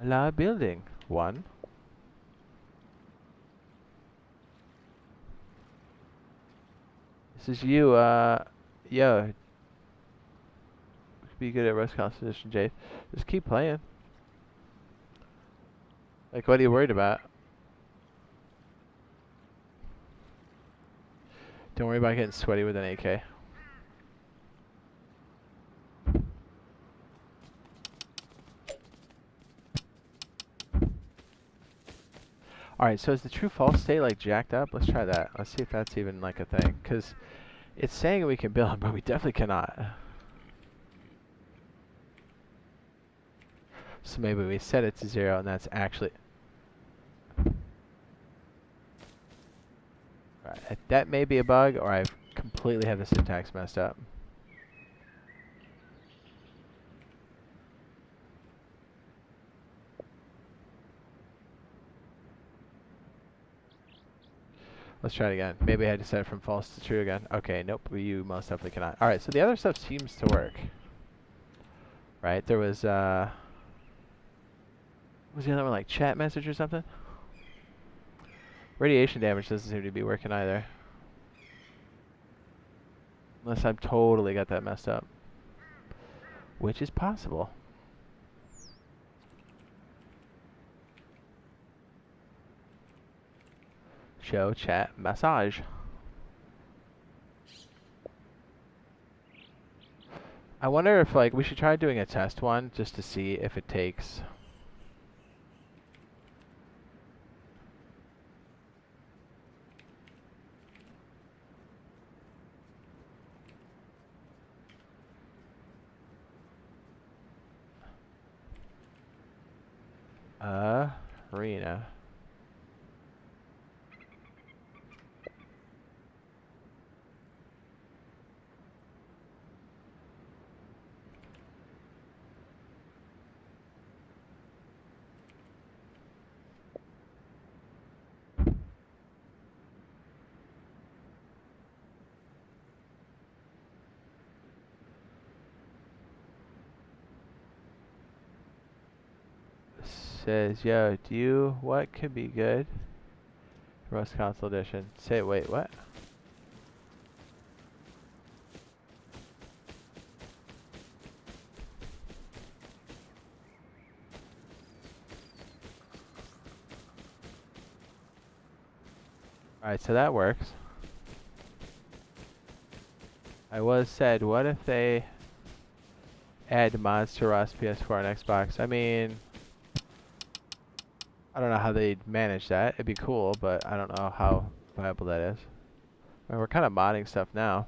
Allow building. 1. This is you, yo. Be good at rust composition, Jade. Just keep playing. Like, what are you worried about? Don't worry about getting sweaty with an AK. Alright, so is the true false state like jacked up? Let's try that. Let's see if that's even like a thing. Because it's saying we can build, but we definitely cannot. So maybe we set it to 0 and that's actually... Right, that may be a bug, or I completely have the syntax messed up. Let's try it again. Maybe I had to set it from false to true again. Okay, nope, you most definitely cannot. Alright, so the other stuff seems to work. Right, there was, what was the other one, like chat message or something? Radiation damage doesn't seem to be working either. Unless I've totally got that messed up. Which is possible. Show chat massage. I wonder if like we should try doing a test one just to see if it takes. Arena. Says, yo, what could be good? Rust console edition. Say, wait, what? Alright, so that works. I was said, what if they add mods to Rust, PS4, and Xbox? I mean, I don't know how they'd manage that. It'd be cool, but I don't know how viable that is. I mean, we're kind of modding stuff now.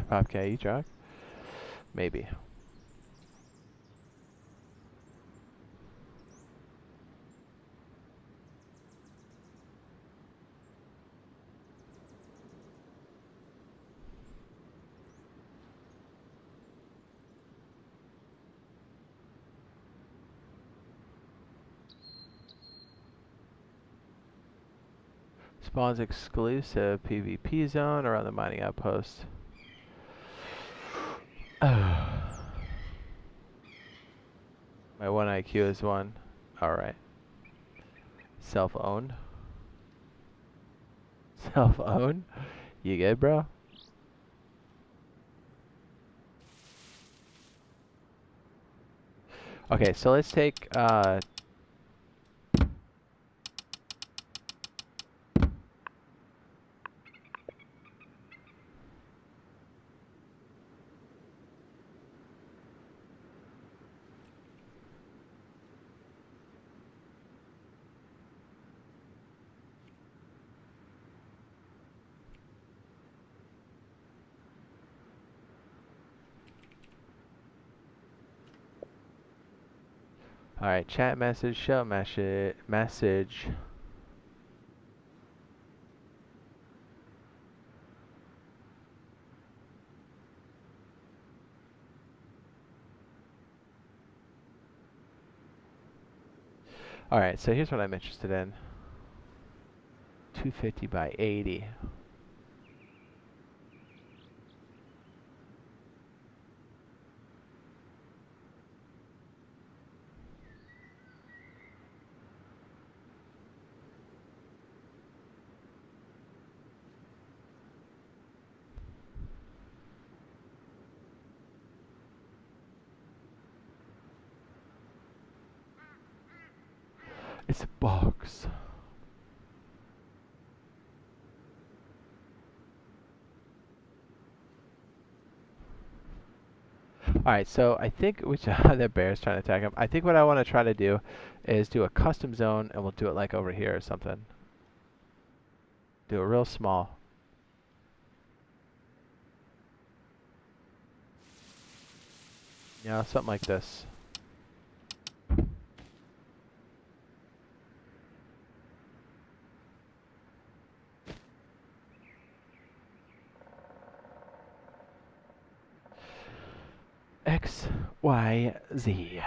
Bobcat E-Truck? Maybe. Spawns exclusive PvP zone around the mining outpost. My 1 IQ is 1. Alright. Self-owned. Self-owned? You good, bro? Okay, so let's take, alright, chat message, show message. Alright, so here's what I'm interested in. 250 by 80. It's a box. Alright, so I think, which that bear's trying to attack him. I think what I want to try to do is do a custom zone, and we'll do it like over here or something. Do it real small. Yeah, something like this. X, Y, Z.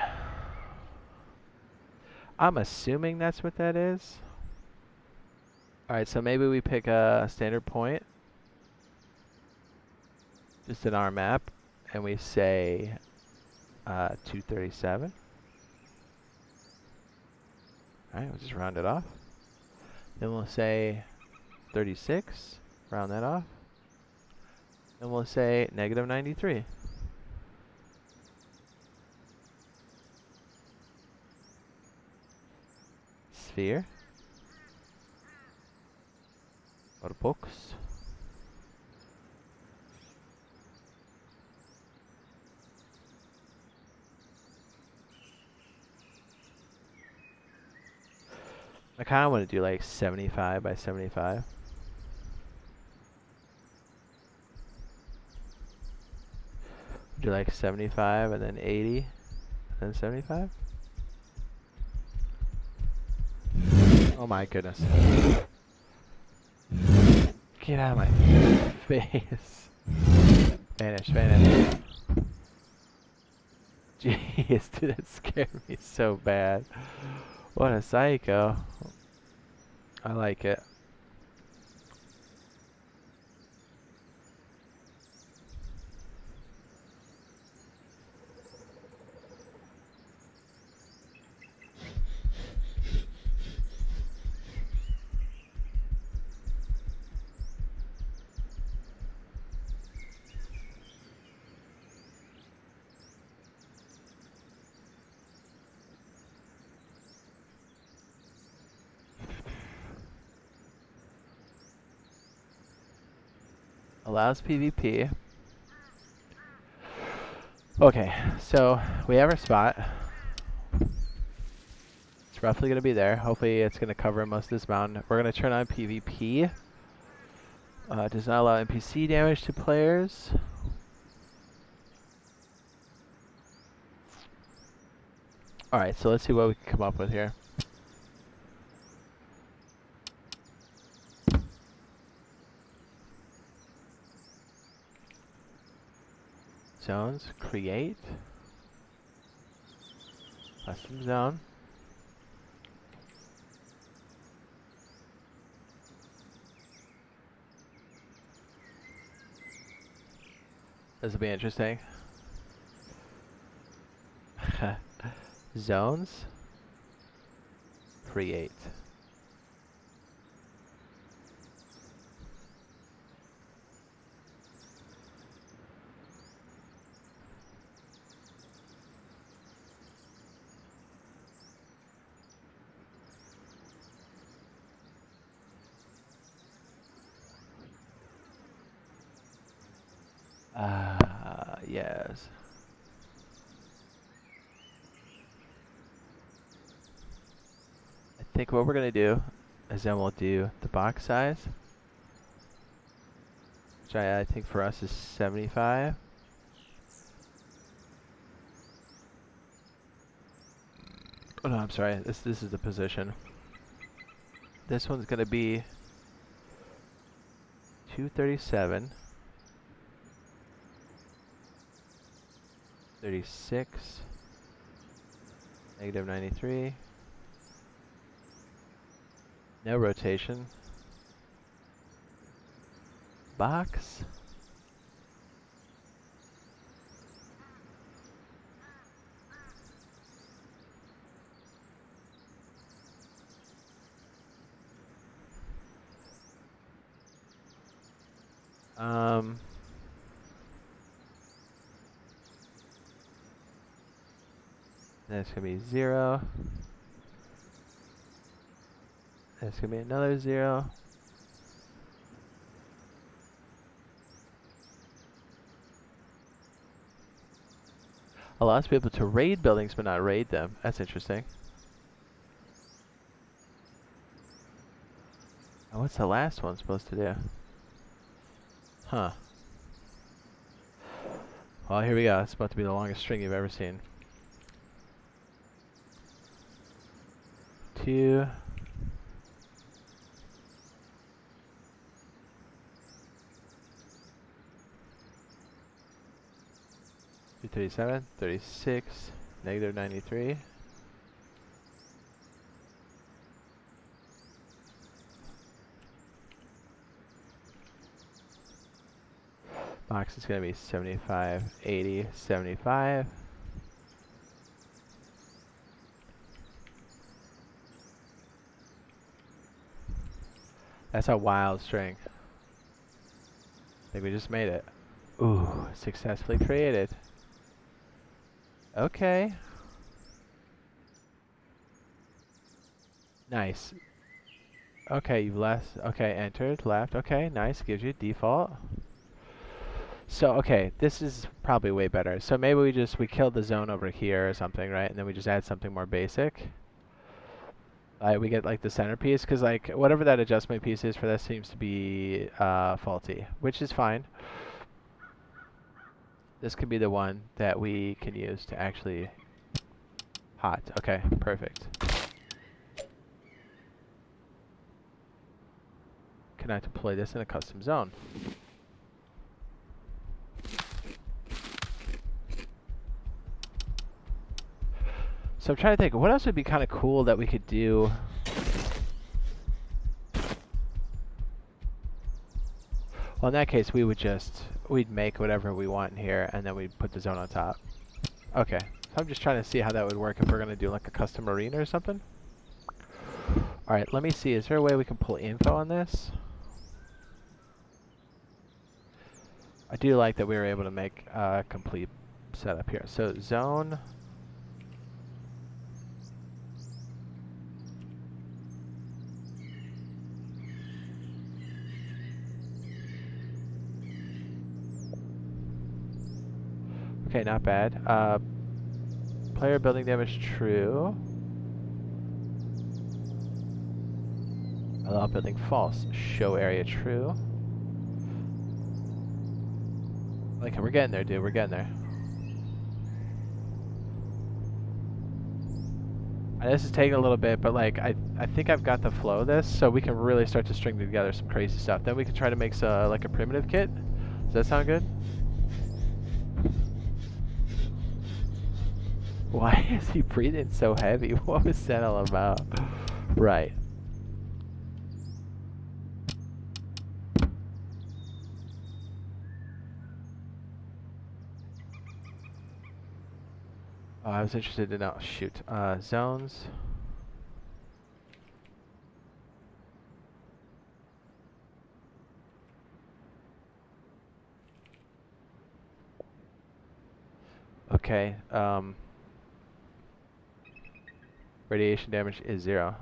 I'm assuming that's what that is. Alright, so maybe we pick a standard point. Just in our map. And we say 237. Alright, we'll just round it off. Then we'll say 36. Round that off. And we'll say negative 93. Sphere. Go to books. I kind of want to do like 75 by 75. Do like 75 and then 80 and then 75. Oh my goodness. Get out of my face. Vanish, vanish. Jeez, dude, that scared me so bad. What a psycho. I like it. Allows PvP. Okay, so we have our spot. It's roughly going to be there. Hopefully it's going to cover most of this mountain. We're going to turn on PvP. Does not allow NPC damage to players. Alright, so let's see what we can come up with here. Zones, create. Custom zone. This will be interesting. Zones. Create. Yes. I think what we're going to do is then we'll do the box size, which I think for us is 75. Oh no, I'm sorry. This is the position. This one's going to be 237. 36, negative 93, no rotation, box, that's going to be 0. That's going to be another 0. Allows people to raid buildings but not raid them. That's interesting. And what's the last one supposed to do? Huh. Well, here we go. It's about to be the longest string you've ever seen. 2. 237, 36, negative 93. Box is going to be 75, 80, 75. That's a wild string. I think we just made it. Ooh, successfully created. Okay. Nice. Okay, you've left. Okay, entered, left. Okay, nice. Gives you default. So, okay, this is probably way better. So maybe we kill the zone over here or something, right? And then we just add something more basic. We get like the centerpiece, because like whatever that adjustment piece is for this seems to be faulty, which is fine. This could be the one that we can use to actually hot. Okay, perfect. Can I deploy this in a custom zone? So I'm trying to think, what else would be kind of cool that we could do? Well, in that case, we'd make whatever we want in here, and then we'd put the zone on top. Okay, so I'm just trying to see how that would work if we're going to do like a custom arena or something. Alright, let me see, is there a way we can pull info on this? I do like that we were able to make a complete setup here. So zone. Okay, not bad. Player building damage true. Allow building false. Show area true. Like, we're getting there, dude. We're getting there. This is taking a little bit, but like, I think I've got the flow of this, so we can really start to string together some crazy stuff. Then we can try to make like a primitive kit. Does that sound good? Why is he breathing so heavy? What was that all about? Right. Oh, I was interested to know. Shoot. Zones. Okay. Radiation damage is 0.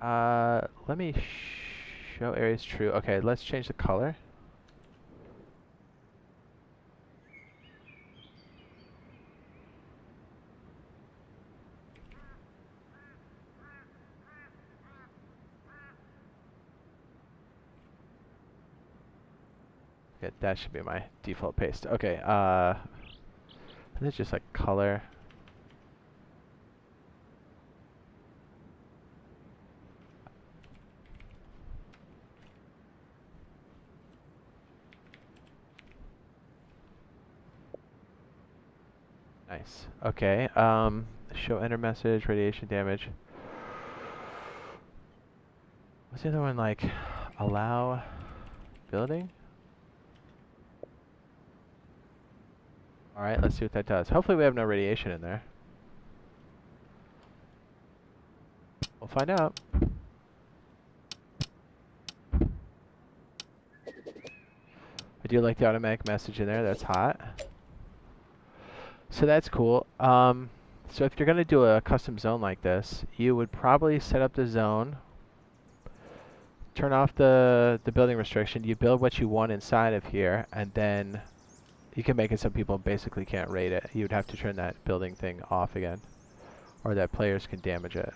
Let me show areas true. Okay, let's change the color. Okay, that should be my default paste. Okay, let's just like color. Nice. Okay, show enter message, radiation damage. What's the other one like? Allow building? Alright, let's see what that does. Hopefully we have no radiation in there. We'll find out. I do like the automatic message in there, that's hot. So that's cool. So if you're going to do a custom zone like this, you would probably set up the zone, turn off the building restriction, you build what you want inside of here, and then You can make it so people basically can't raid it. You would have to turn that building thing off again, or that players can damage it.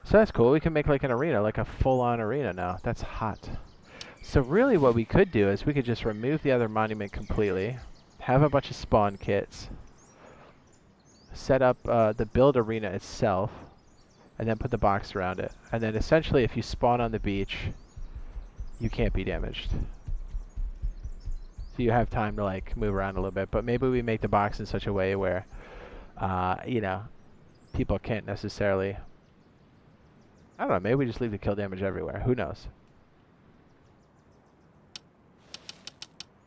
So that's cool. We can make like an arena, like a full-on arena now. That's hot. So really what we could do is we could just remove the other monument completely, have a bunch of spawn kits, set up the build arena itself, and then put the box around it. And then essentially if you spawn on the beach, you can't be damaged. So you have time to like move around a little bit, but maybe we make the box in such a way where, you know, people can't necessarily, I don't know, maybe we just leave the kill damage everywhere. Who knows?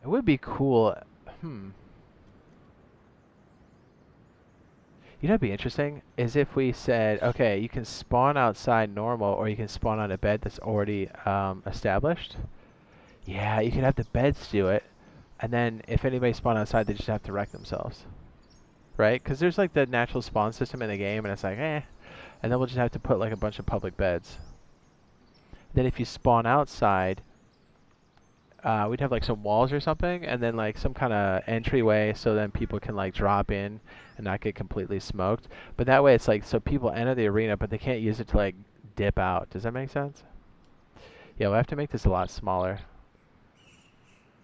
It would be cool. You know what'd be interesting is if we said, okay, you can spawn outside normal, or you can spawn on a bed that's already established. Yeah, you could have the beds do it, and then if anybody spawn outside, they just have to wreck themselves, right? Because there's like the natural spawn system in the game, and it's like, and then we'll just have to put like a bunch of public beds. Then if you spawn outside, we'd have like some walls or something, and then like some kind of entryway, so then people can like drop in and not get completely smoked. But that way it's like, so people enter the arena, but they can't use it to like dip out. Does that make sense? Yeah, we'll have to make this a lot smaller.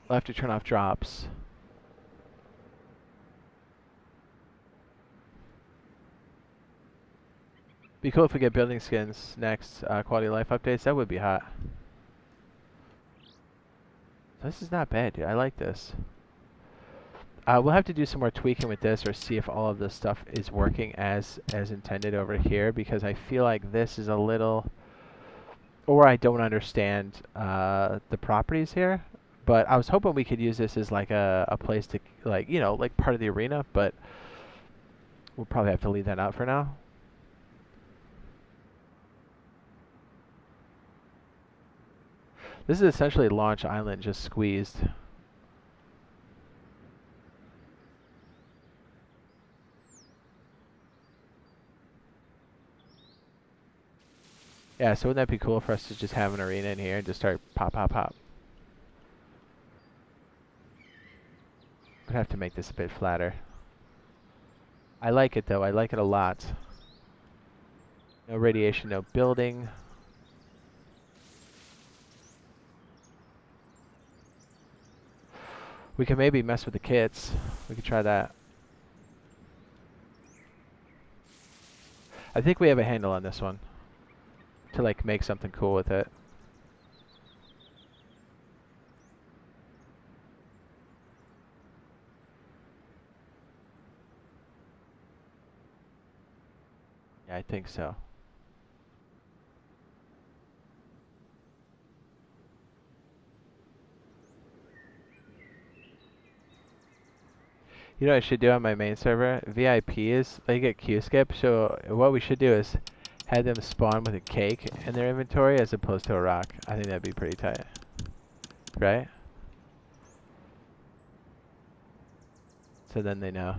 We'll have to turn off drops. Be cool if we get building skins next, quality of life updates. That would be hot. This is not bad, dude. I like this. We'll have to do some more tweaking with this, or see if all of this stuff is working as intended over here, because I feel like this is a little, or I don't understand the properties here. But I was hoping we could use this as like a place to, like, you know, like part of the arena, but we'll probably have to leave that out for now. This is essentially Launch Island just squeezed. Yeah, so wouldn't that be cool for us to just have an arena in here and just start pop, pop, pop? We'd have to make this a bit flatter. I like it though, I like it a lot. No radiation, no building. We can maybe mess with the kits. We could try that. I think we have a handle on this one, to like make something cool with it. Yeah, I think so. You know what I should do on my main server? VIPs, they get queue skip, so what we should do is have them spawn with a cake in their inventory as opposed to a rock. I think that'd be pretty tight. Right? So then they know.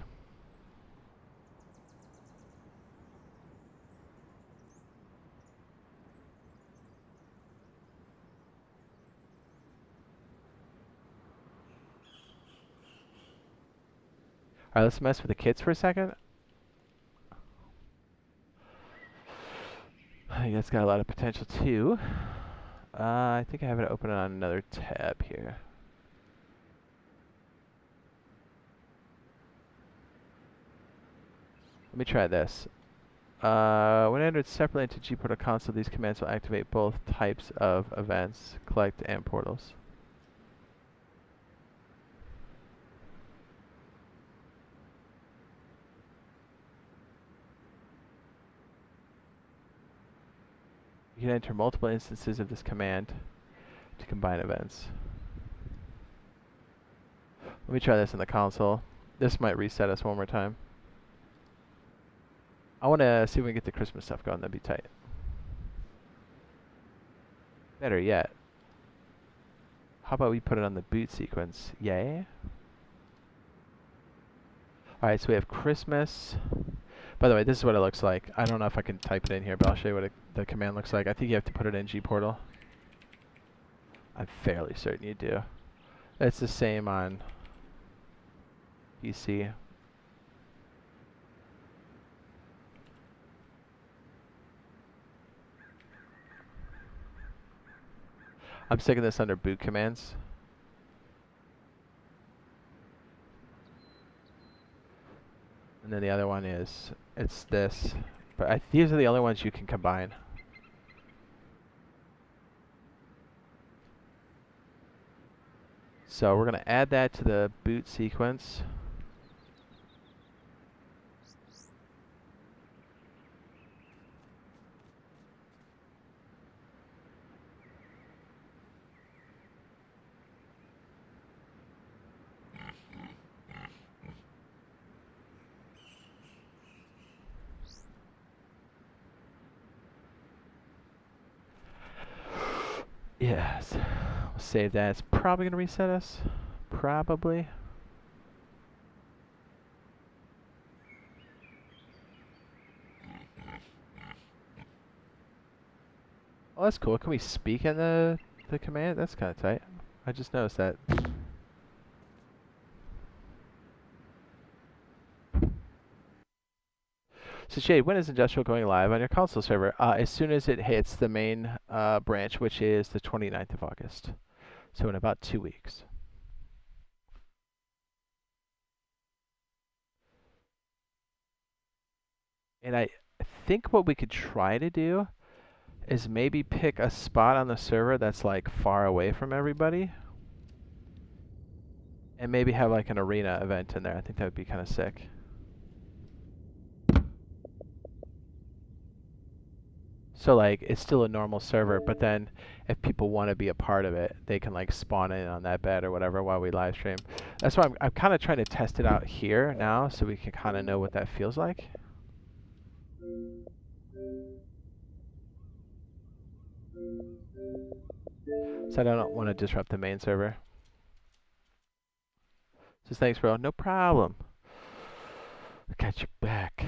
Alright, let's mess with the kits for a second. I think that's got a lot of potential too. I think I have it open on another tab here. Let me try this. When entered separately into Gportal console, these commands will activate both types of events, collect and portals. You can enter multiple instances of this command to combine events. Let me try this in the console. This might reset us one more time. I want to see if we can get the Christmas stuff going. That'd be tight. Better yet, how about we put it on the boot sequence? Yay. All right, so we have Christmas. By the way, this is what it looks like. I don't know if I can type it in here, but I'll show you what the command looks like. I think you have to put it in gportal. I'm fairly certain you do. It's the same on PC. I'm sticking this under boot commands. And then the other one is, it's this. But these are the only ones you can combine. So we're going to add that to the boot sequence. Yes. We'll save that. It's probably going to reset us. Probably. Oh, that's cool. Can we speak in the command? That's kind of tight. I just noticed that. So Jade, when is Industrial going live on your console server? As soon as it hits the main branch, which is the 29th of August. So in about 2 weeks. And I think what we could try to do is maybe pick a spot on the server that's like far away from everybody. And maybe have like an arena event in there. I think that would be kind of sick. So like it's still a normal server, but then if people want to be a part of it, they can like spawn in on that bed or whatever while we live stream. That's why I'm kind of trying to test it out here now so we can kind of know what that feels like. So I don't want to disrupt the main server. Just thanks, bro. No problem. I got your back.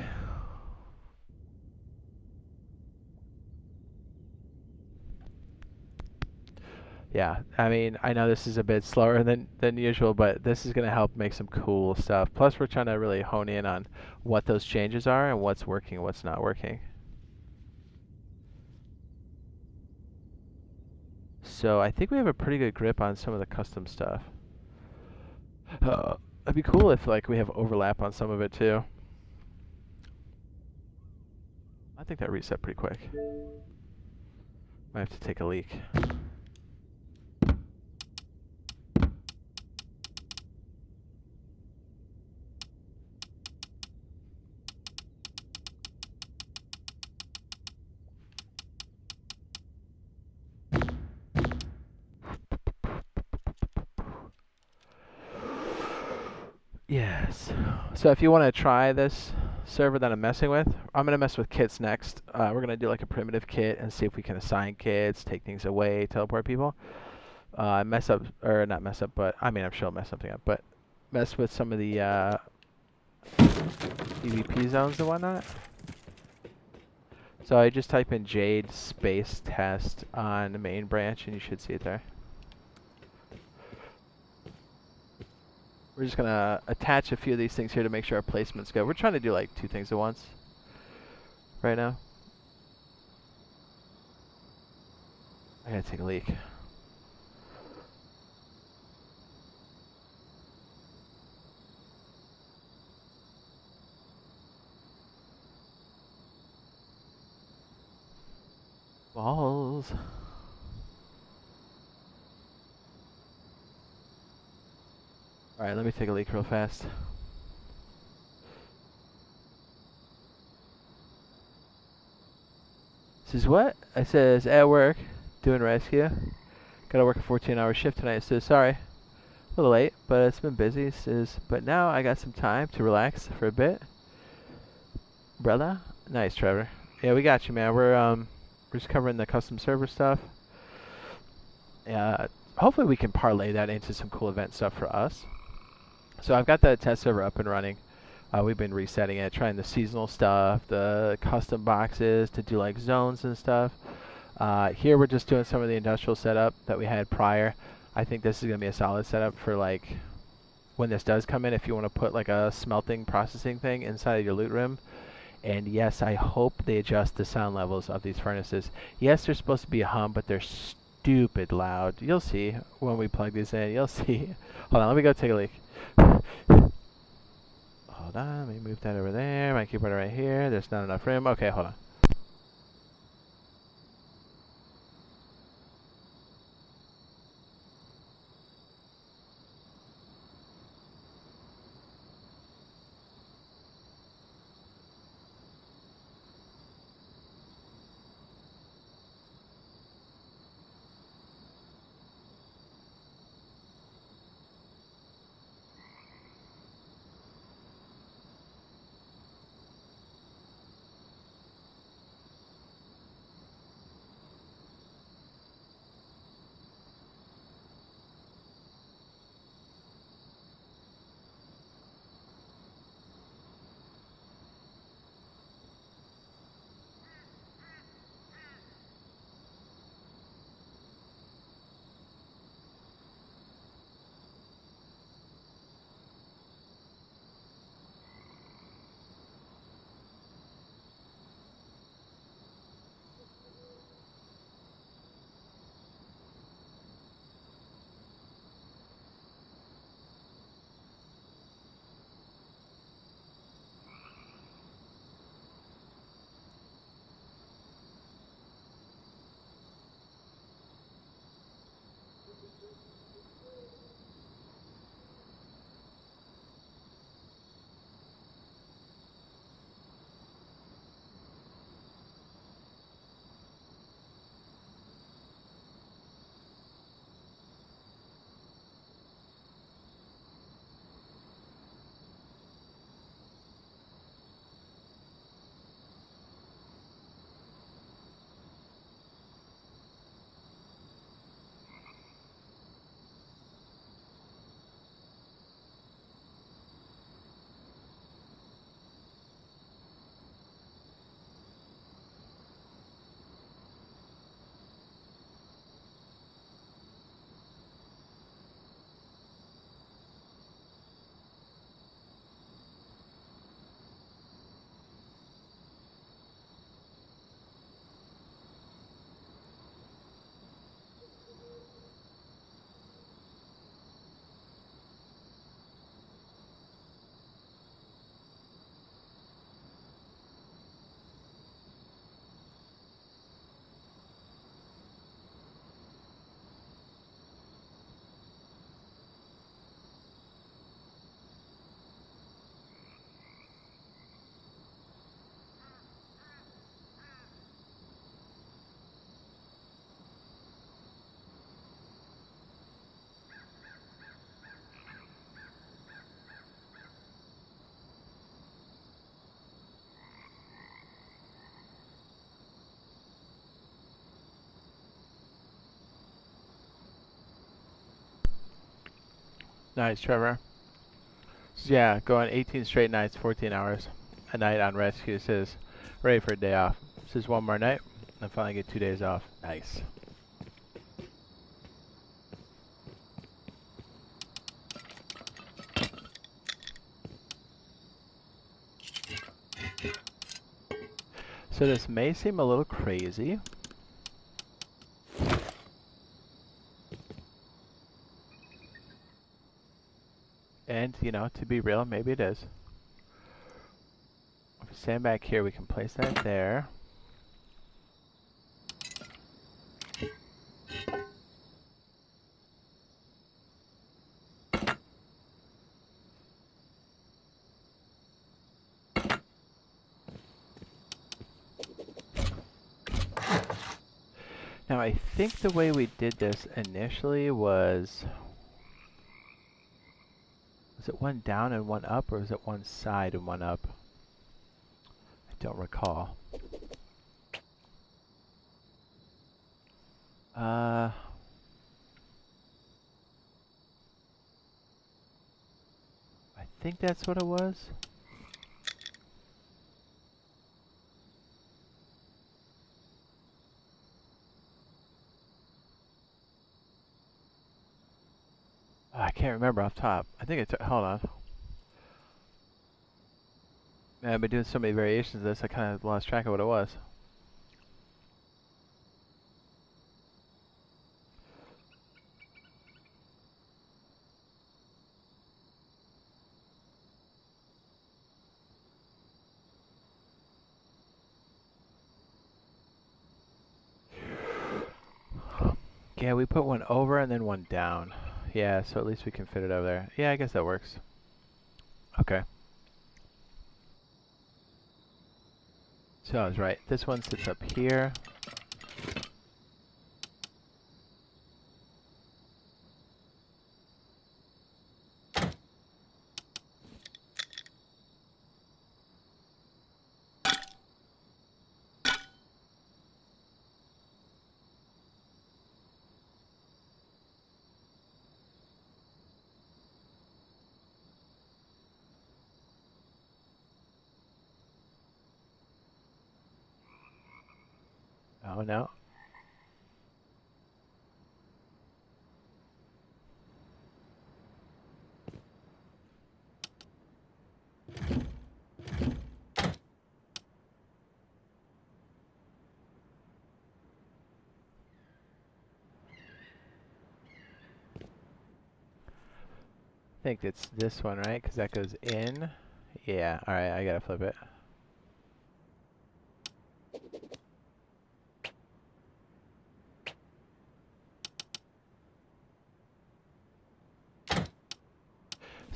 Yeah, I mean, I know this is a bit slower than usual, but this is going to help make some cool stuff. Plus, we're trying to really hone in on what those changes are and what's working and what's not working. So I think we have a pretty good grip on some of the custom stuff. It'd be cool if like we have overlap on some of it too. I think that reset pretty quick. Might have to take a leak. Yes. So if you want to try this server that I'm messing with, I'm going to mess with kits next. We're going to do like a primitive kit and see if we can assign kits, take things away, teleport people. Mess up, or not mess up, but I mean, I'm sure I'll mess something up, but mess with some of the PvP zones and whatnot. So I just type in Jade space test on the main branch and you should see it there. We're just going to attach a few of these things here to make sure our placement's good. We're trying to do like 2 things at once right now. I gotta take a leak. Balls. Alright, let me take a leak real fast. Says what? I says at work, doing rescue. Gotta work a 14-hour shift tonight. Says sorry, a little late, but it's been busy. Says, but now I got some time to relax for a bit. Brother, nice, Trevor. Yeah, we got you, man. We're just covering the custom server stuff. Hopefully we can parlay that into some cool event stuff for us. So I've got the test server up and running. We've been resetting it, trying the seasonal stuff, the custom boxes to do like zones and stuff. Here we're just doing some of the industrial setup that we had prior. I think this is going to be a solid setup for like when this does come in, if you want to put like a smelting processing thing inside of your loot room. And yes, I hope they adjust the sound levels of these furnaces. Yes, they're supposed to be a hum, but they're stupid loud. You'll see when we plug these in. You'll see. Hold on, let me go take a leak. Hold on, let me move that over there. My keyboard right here. There's not enough room. Okay, hold on. Nice, Trevor. So yeah, going 18 straight nights, 14 hours a night on rescue. Says ready for a day off. Says one more night, and finally get 2 days off. Nice. So this may seem a little crazy. And, you know, to be real, maybe it is. If we stand back here, we can place that there. Now, I think the way we did this initially was it one down and one up, or was it one side and one up? I don't recall. I think that's what it was. can't remember off top. I think it's, hold on. Man, I've been doing so many variations of this, I kind of lost track of what it was. Yeah, we put one over and then one down. Yeah, so at least we can fit it over there. Yeah, I guess that works. Okay. So I was right. This one sits up here. Oh no. I think it's this one, right? Because that goes in. Yeah, alright, I gotta flip it.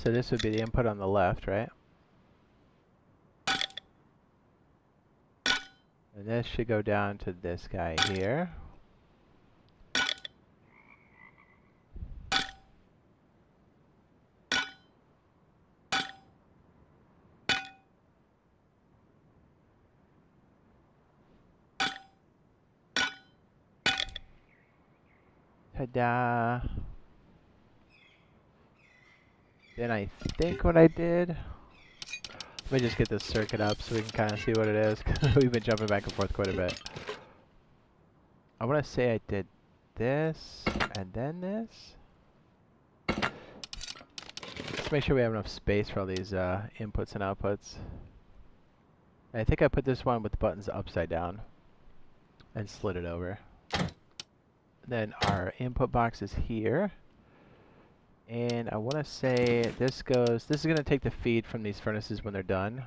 So this would be the input on the left, right? And this should go down to this guy here. Ta-da! Then I think what I did, let me just get this circuit up so we can kind of see what it is. We've been jumping back and forth quite a bit. I want to say I did this and then this. Let's make sure we have enough space for all these inputs and outputs. I think I put this one with the buttons upside down and slid it over. Then our input box is here. And I want to say this is going to take the feed from these furnaces when they're done.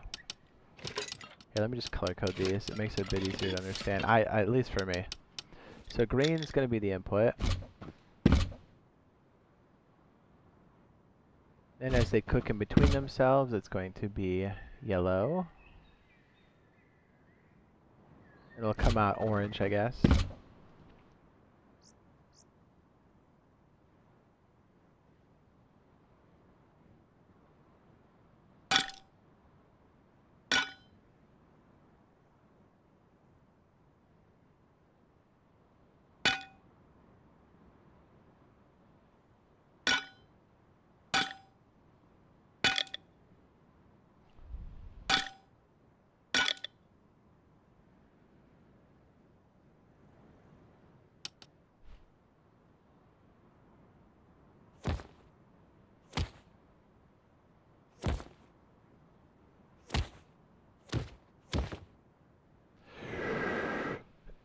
Here, let me just color code these. It makes it a bit easier to understand, at least for me. So green is going to be the input. Then as they cook in between themselves, it's going to be yellow. It'll come out orange, I guess.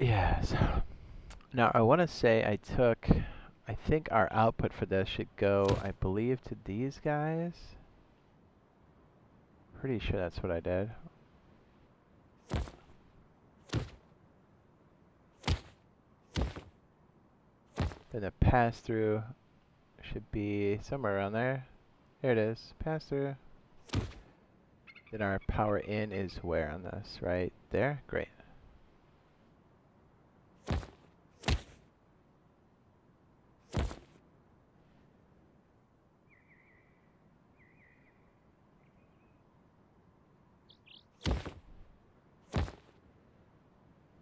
Yes. Now I want to say I think our output for this should go, I believe, to these guys. Pretty sure that's what I did. Then the pass-through should be somewhere around there. Here it is, pass-through. Then our power in is where on this? Right there? Great.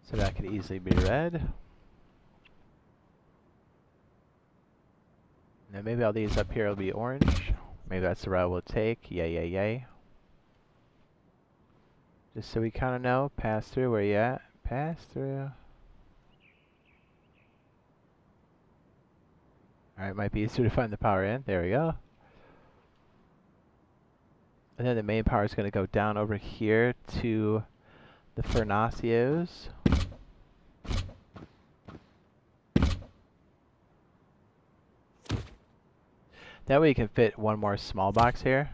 So that could easily be red. Now maybe all these up here will be orange. Maybe that's the route we'll take. Yay, yay, yay. Just so we kind of know, pass through, where you at? Pass through. Alright, might be easier to find the power in. There we go. And then the main power is going to go down over here to the Fernacios. That way you can fit one more small box here.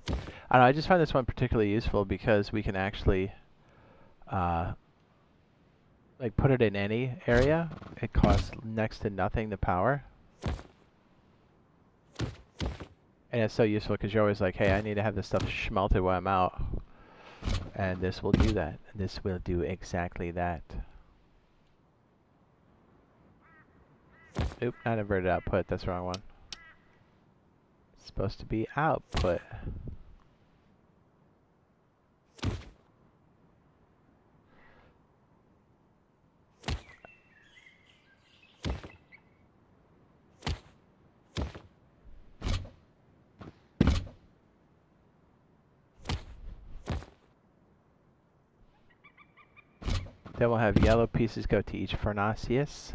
I don't know, I just find this one particularly useful because we can actually like put it in any area. It costs next to nothing to power. And it's so useful because you're always like, hey, I need to have this stuff schmelted when I'm out. And this will do that. This will do exactly that. Oop, not inverted output. That's the wrong one. It's supposed to be output. Then we'll have yellow pieces go to each Fernacius,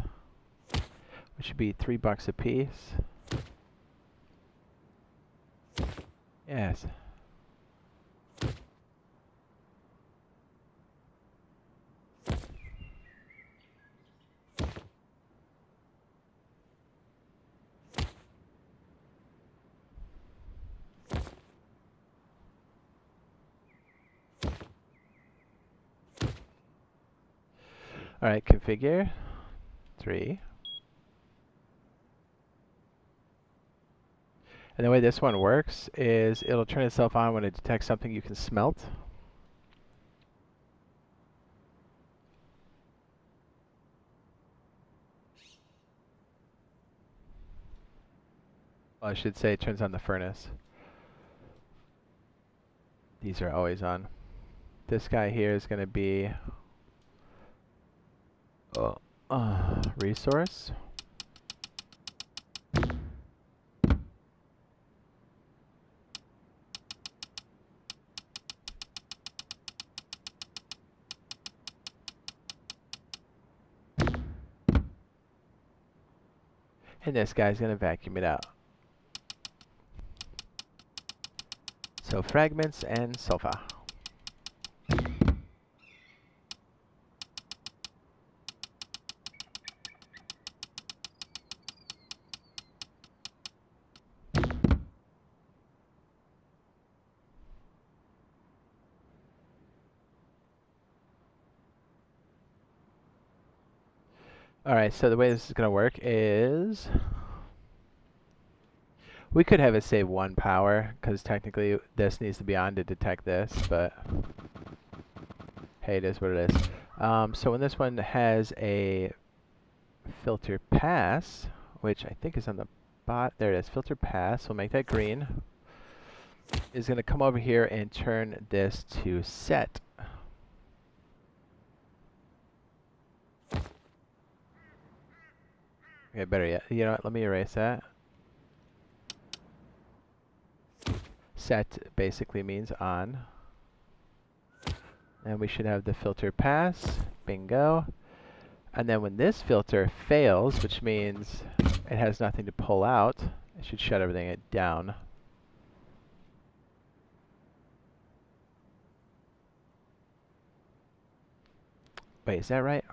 which should be $3 a piece. Yes. Alright, configure 3. And the way this one works is it'll turn itself on when it detects something you can smelt. Well, I should say it turns on the furnace. These are always on. This guy here is going to be resource. And this guy's going to vacuum it out. So fragments and sulfur. Alright, so the way this is going to work is we could have it save 1 power, because technically this needs to be on to detect this, but hey, it is what it is. So when this one has a filter pass, which I think is on the bot, there it is, filter pass, we'll make that green, is going to come over here and turn this to set. Okay, better yet, you know what, let me erase that. Set basically means on. And we should have the filter pass, bingo. And then when this filter fails, which means it has nothing to pull out, it should shut everything down. Wait, is that right?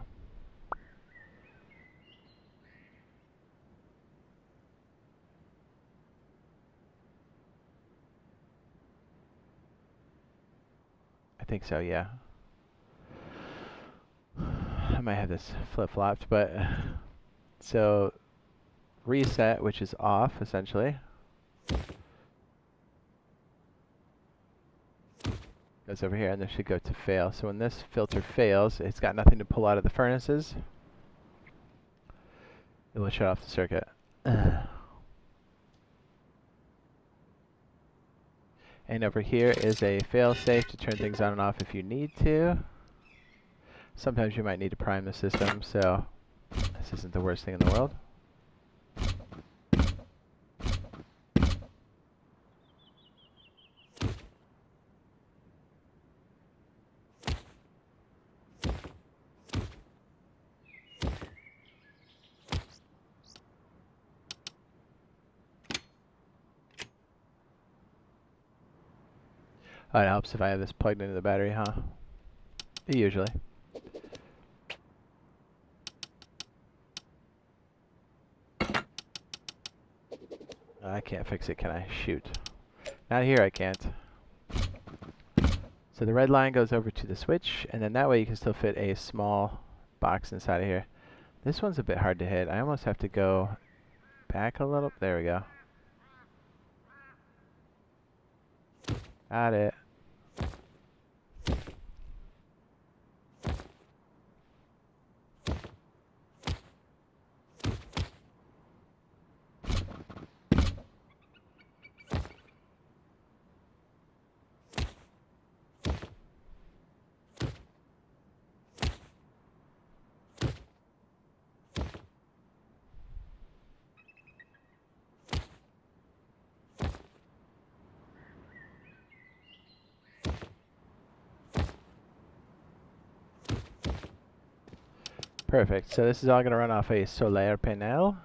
I think so, yeah. I might have this flip-flopped, but so reset, which is off essentially, goes over here, and this should go to fail. So when this filter fails, it's got nothing to pull out of the furnaces. It will shut off the circuit. And over here is a fail-safe to turn things on and off if you need to. Sometimes you might need to prime the system, so this isn't the worst thing in the world. Oh, it helps if I have this plugged into the battery, huh? Usually. Oh, I can't fix it, can I? Shoot. Not here, I can't. So the red line goes over to the switch, and then that way you can still fit a small box inside of here. This one's a bit hard to hit. I almost have to go back a little. There we go. Got it. Perfect. So this is all going to run off a solar panel.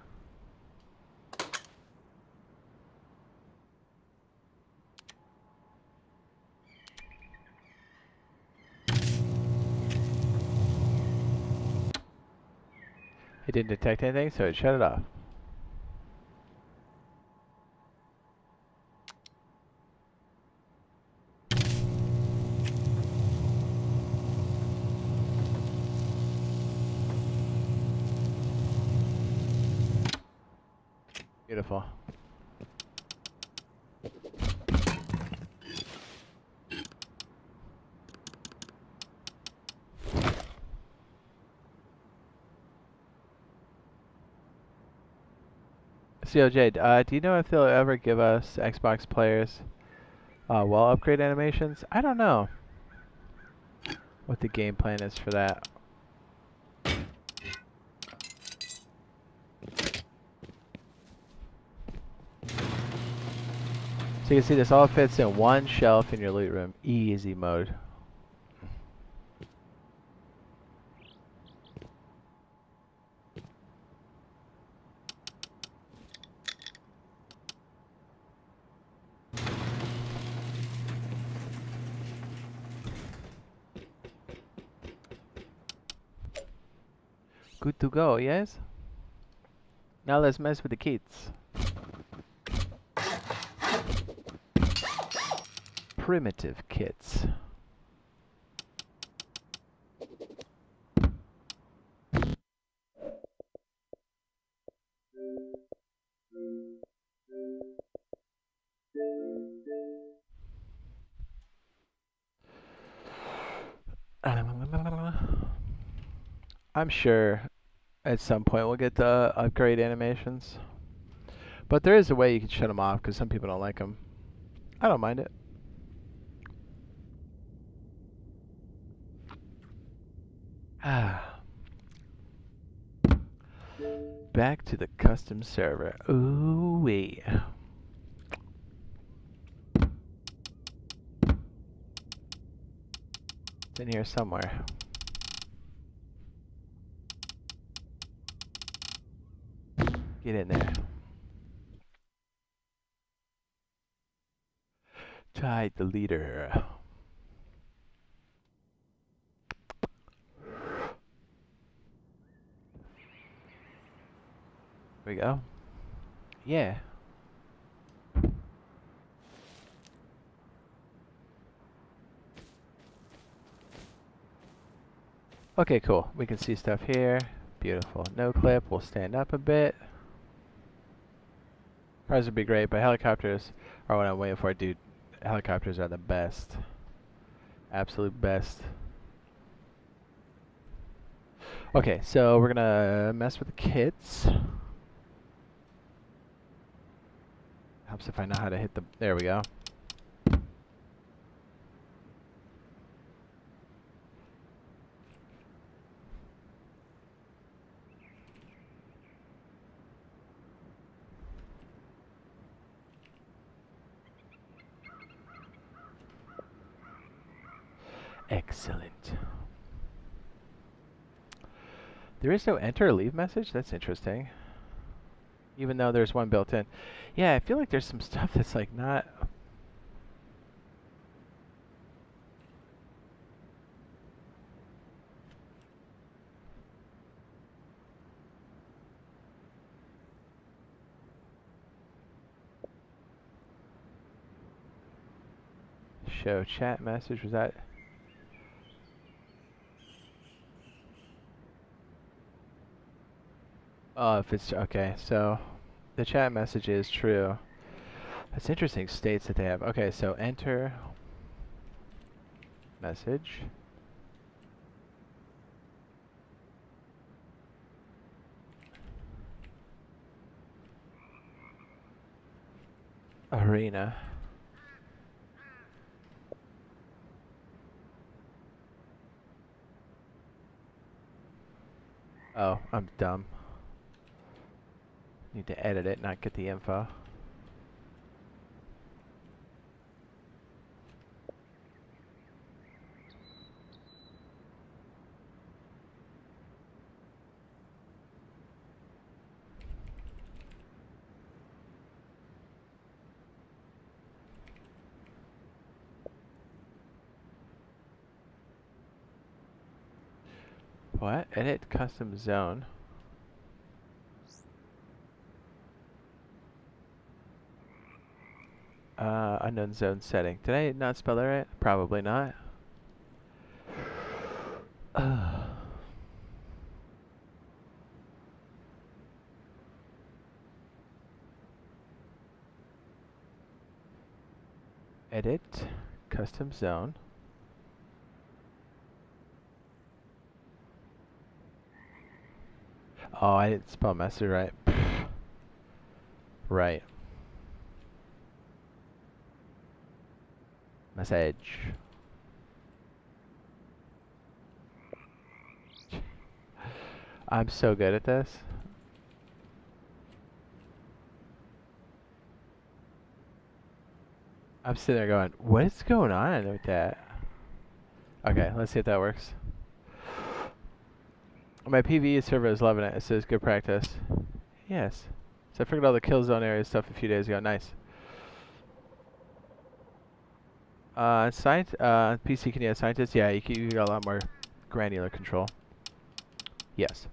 It didn't detect anything, so it shut it off. Beautiful. So, Jade, do you know if they'll ever give us Xbox players wall upgrade animations? I don't know what the game plan is for that. So you can see this all fits in one shelf in your loot room. Easy mode. Good to go, yes? Now let's mess with the kits. Primitive kits. I'm sure at some point we'll get the upgrade animations. But there is a way you can shut them off because some people don't like them. I don't mind it. Back to the custom server. Ooh wee. It's in here somewhere. Get in there. Jade the leader. Here we go. Yeah. Okay, cool. We can see stuff here. Beautiful. No clip. We'll stand up a bit. Cars would be great, but helicopters are what I'm waiting for, dude. Helicopters are the best. Absolute best. Okay, so we're gonna mess with the kits. Helps if I know how to hit the... There we go. Excellent. There is no enter or leave message? That's interesting. Even though there's one built in. Yeah, I feel like there's some stuff that's like not... Show chat message, was that? Oh, if it's, okay, so the chat message is true. That's interesting states that they have. Okay, so enter message. Arena. Oh, I'm dumb. Need to edit it, not get the info. What? Edit custom zone. Unknown zone setting. Did I not spell that right? Probably not. Edit custom zone. Oh, I didn't spell message right. Right. Message. I'm so good at this. I'm sitting there going, what's going on with that? Okay, let's see if that works. My PvE server is loving it. It says good practice. Yes. So I figured all the kill zone area stuff a few days ago. Nice. PC can you add scientists? Yeah, you got a lot more granular control. Yes.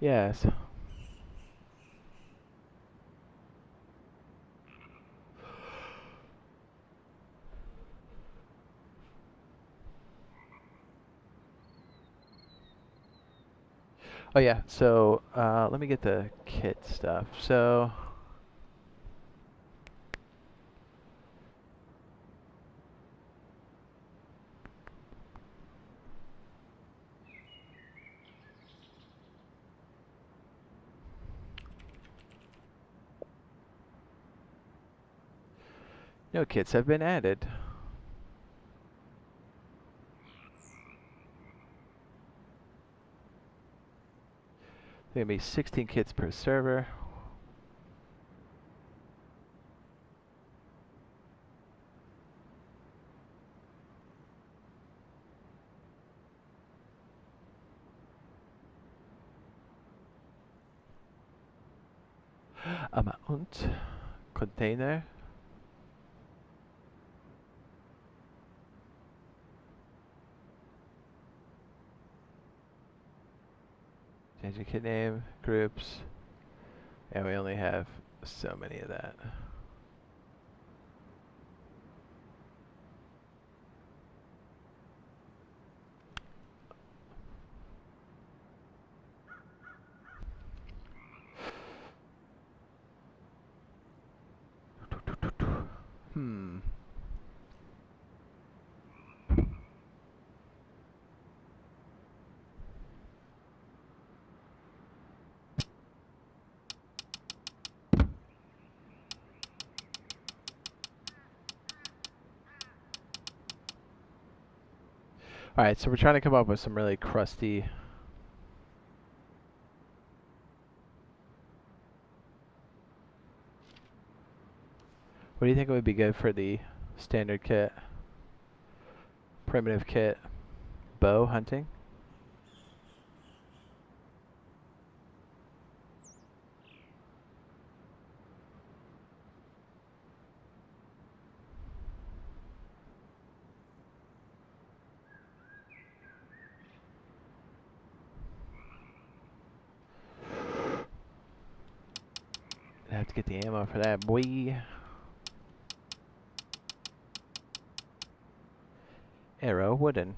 Yes. Oh yeah, so let me get the kit stuff. So no kits have been added. There's gonna be 16 kits per server. Amount container. Change your kit name, groups, and we only have so many of that. Hmm. Alright, so we're trying to come up with some really crusty... What do you think would be good for the standard kit? Primitive kit. Bow hunting? I have to get the ammo for that, boy. Arrow, wooden.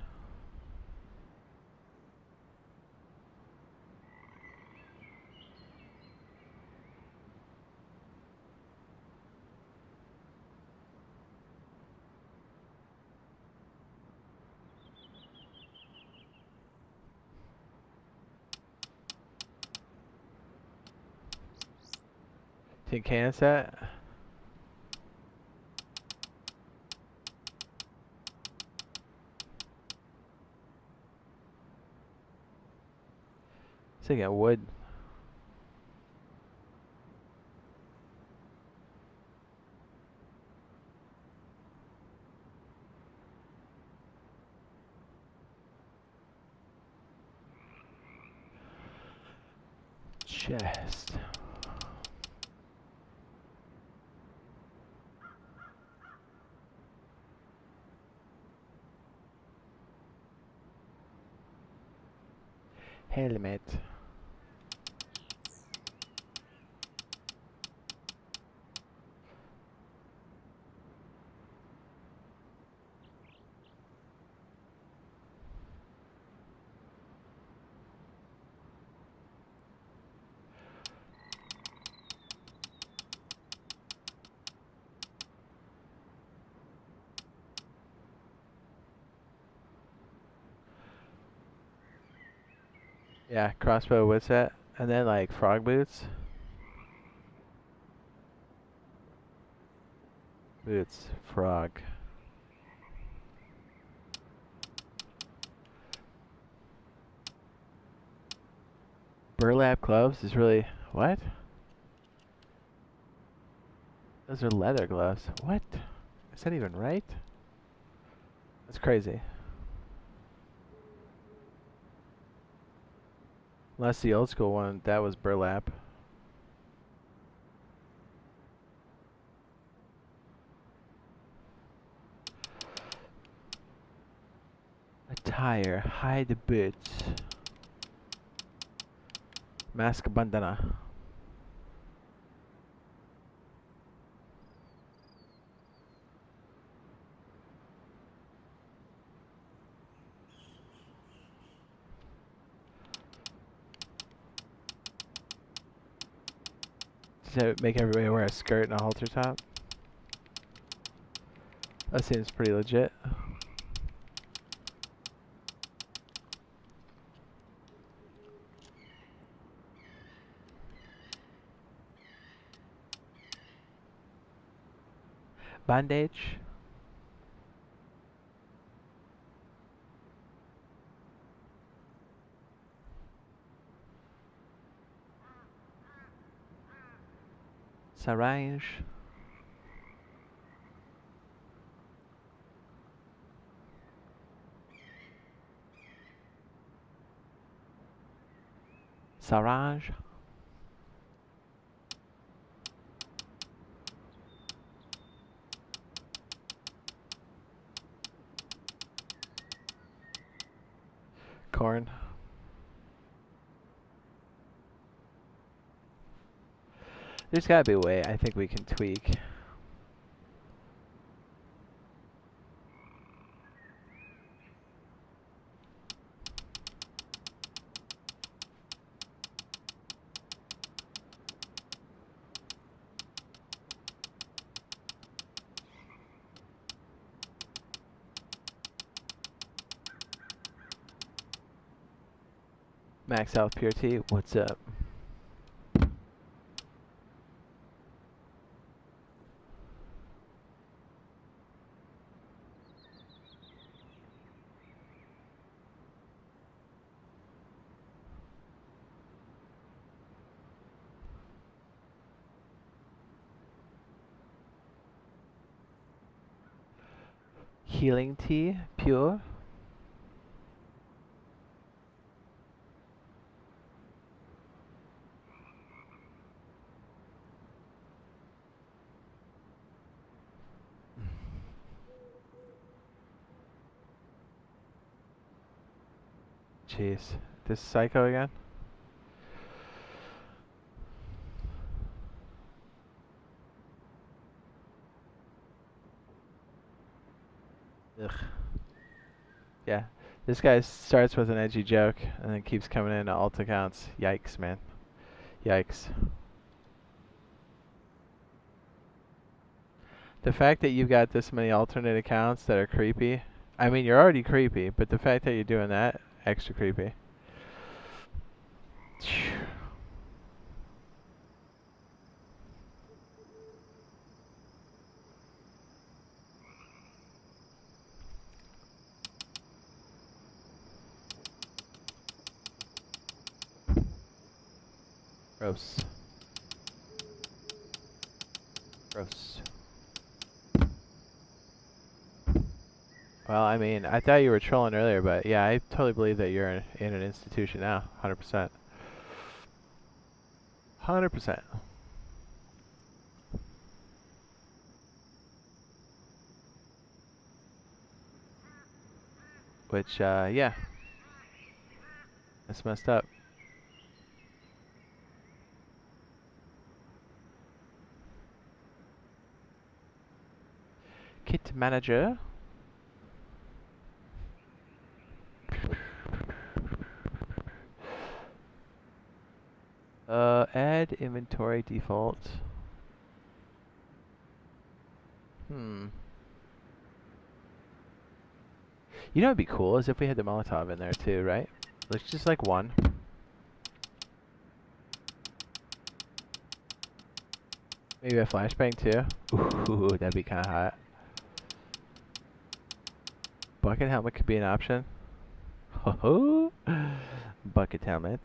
Tin can set. So you got wood. Chest. Helmet. Yeah, crossbow with set. And then like frog boots. Boots, frog. Burlap gloves is really... What? Those are leather gloves. What? Is that even right? That's crazy. Unless the old school one, that was burlap. Attire, hide boots. Mask bandana. Does that make everybody wear a skirt and a halter top? That seems pretty legit. Bandage. Syringe. Syringe. Corn. There's gotta be a way I think we can tweak. Max health pure tea, what's up? Healing tea, pure. Jeez, this psycho again? Ugh. Yeah, this guy starts with an edgy joke and then keeps coming into alt accounts. Yikes, man. Yikes. The fact that you've got this many alternate accounts that are creepy. I mean, you're already creepy, but the fact that you're doing that, extra creepy. Gross. Gross. Well, I mean, I thought you were trolling earlier, but yeah, I totally believe that you're in an institution now. 100%. 100%. Which, yeah. That's messed up. Kit manager. Add inventory default. You know what'd be cool is if we had the Molotov in there too, right? Like just like one. Maybe a flashbang too. Ooh, that'd be kind of hot. Bucket helmet could be an option. Ho ho! Bucket helmet.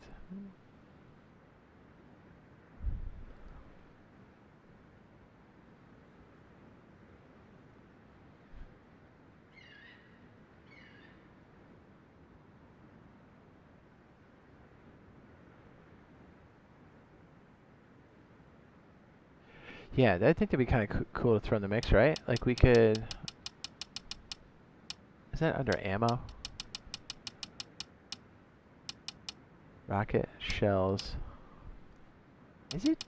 Yeah, I think that'd be kind of cool to throw in the mix, right? Like we could. Is that under ammo? Rocket shells. Is it?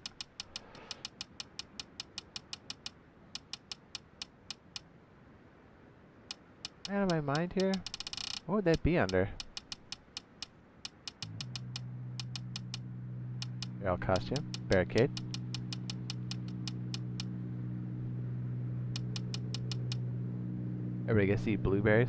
Out of my mind here. What would that be under? Barrel costume. Barricade. Everybody gets to eat blueberries.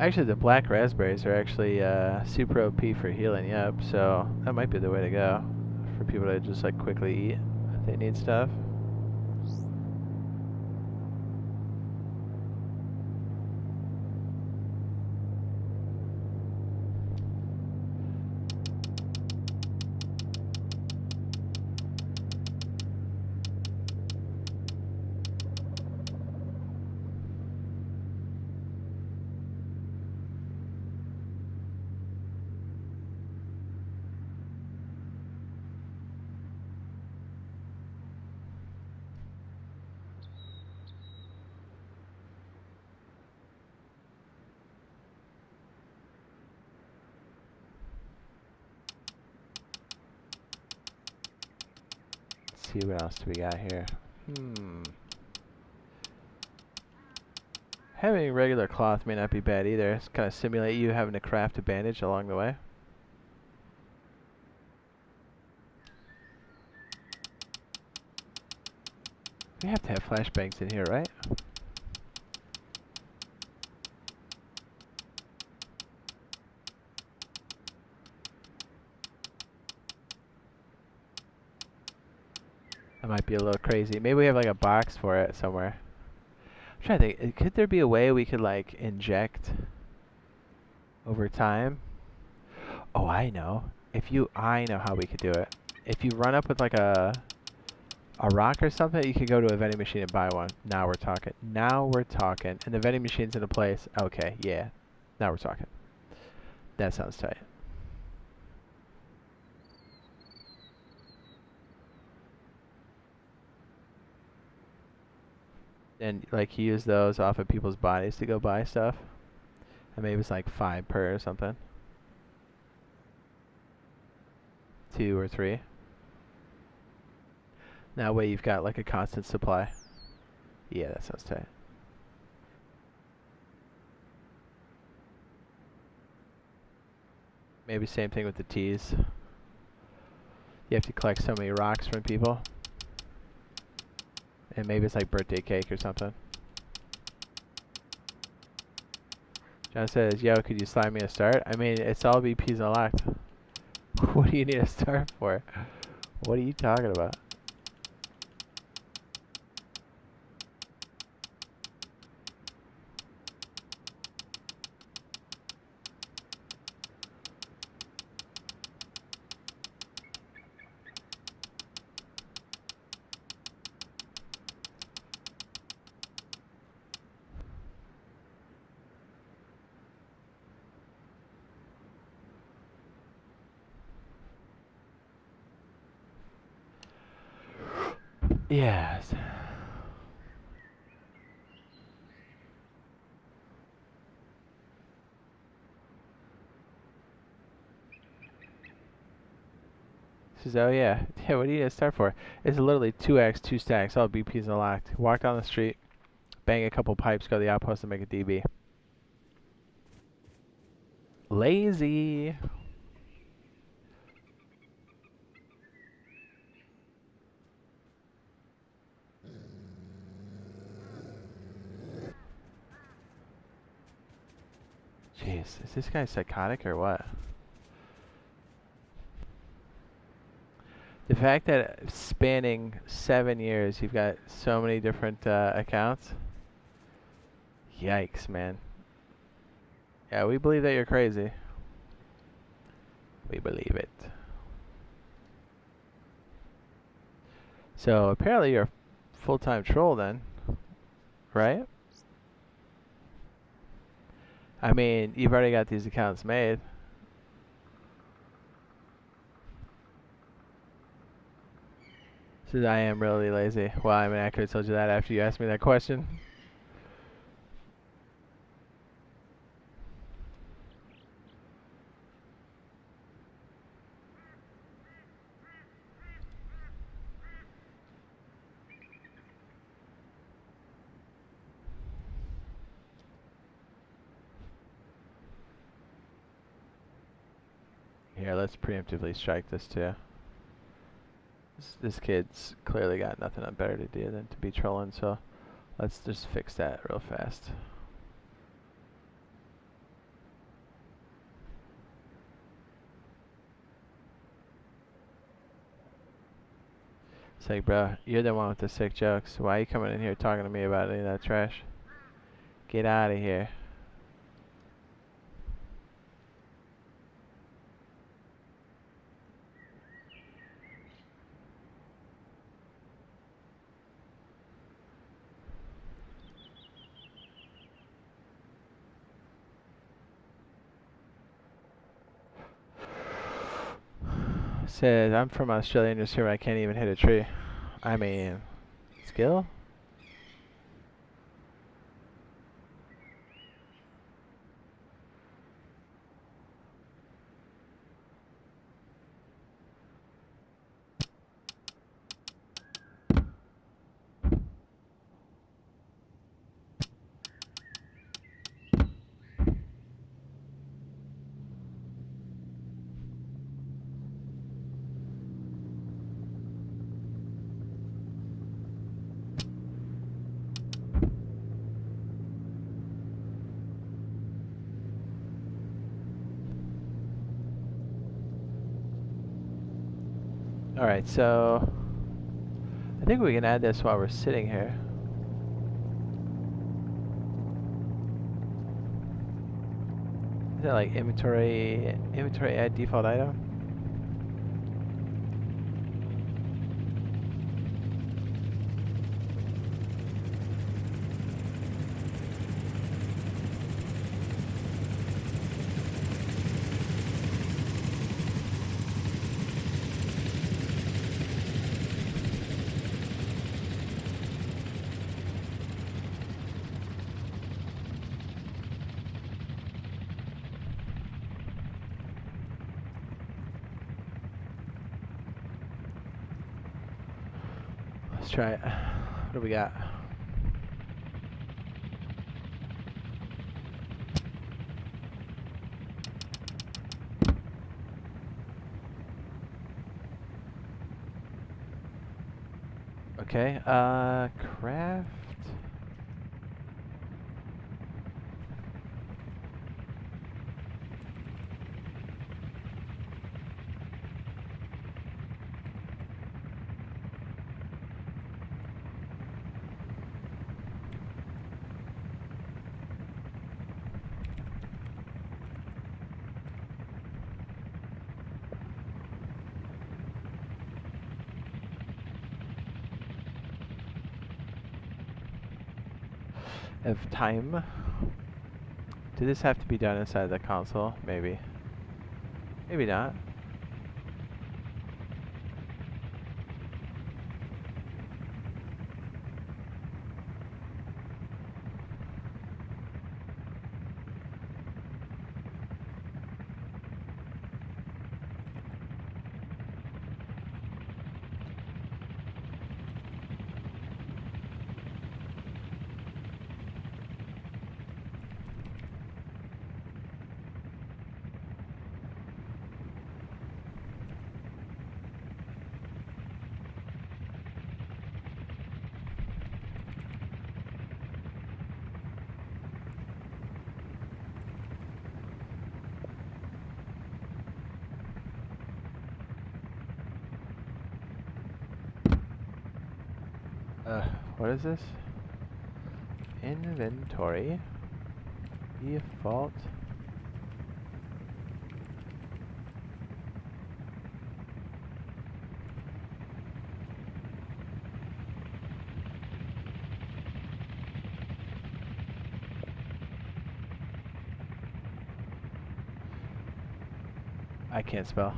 Actually, the black raspberries are actually super OP for healing. Yep, so that might be the way to go for people to just like quickly eat if they need stuff. See what else do we got here. Having regular cloth may not be bad either. It's kind of simulate you having to craft a bandage along the way. We have to have flashbangs in here, right? That might be a little crazy. Maybe we have like a box for it somewhere. I'm trying to think, could there be a way we could like inject over time? Oh, I know. I know how we could do it. If you run up with like a rock or something, you could go to a vending machine and buy one. Now we're talking. Now we're talking. And the vending machine's in a place. Okay, yeah. Now we're talking. That sounds tight. And like you use those off of people's bodies to go buy stuff. And maybe it's like 5 per or something. 2 or 3. That way you've got like a constant supply. Yeah, that sounds tight. Maybe same thing with the teas. You have to collect so many rocks from people. And maybe it's like birthday cake or something. John says, yo, could you slide me a start? I mean, it's all BP's unlocked. What do you need a start for? What are you talking about? Yes. Says, oh yeah. Yeah, what do you need to start for? It's literally 2x, 2 stacks, all BP's unlocked. Walk down the street, bang a couple pipes, go to the outpost and make a DB. Lazy. Jeez, is this guy psychotic or what? The fact that spanning 7 years, you've got so many different accounts. Yikes, man. Yeah, we believe that you're crazy. We believe it. So apparently you're a full-time troll then, right? I mean, you've already got these accounts made. Says I am really lazy. Well, I mean, I could have told you that after you asked me that question. Here, let's preemptively strike this too. This kid's clearly got nothing better to do than to be trolling, so let's just fix that real fast. It's like, bro, you're the one with the sick jokes. Why are you coming in here talking to me about any of that trash? Get out of here. Says, I'm from Australia and just here I can't even hit a tree. I mean, skill? Alright, so I think we can add this while we're sitting here. Is that like inventory add default item? try it. What do we got? Okay, craft. Of time. Did this have to be done inside the console? Maybe. Maybe not. What is this? Inventory. Default. I can't spell.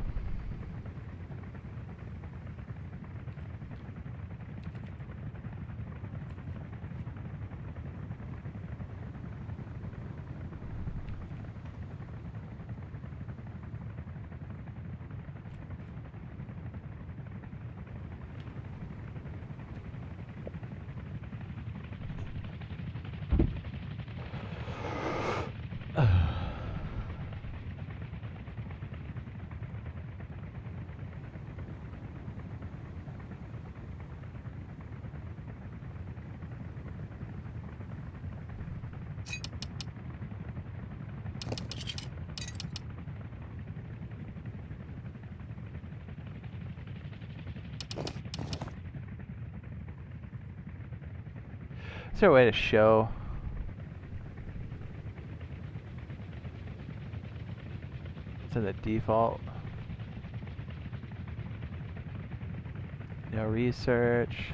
Is there a way to show? It's in the default. No research.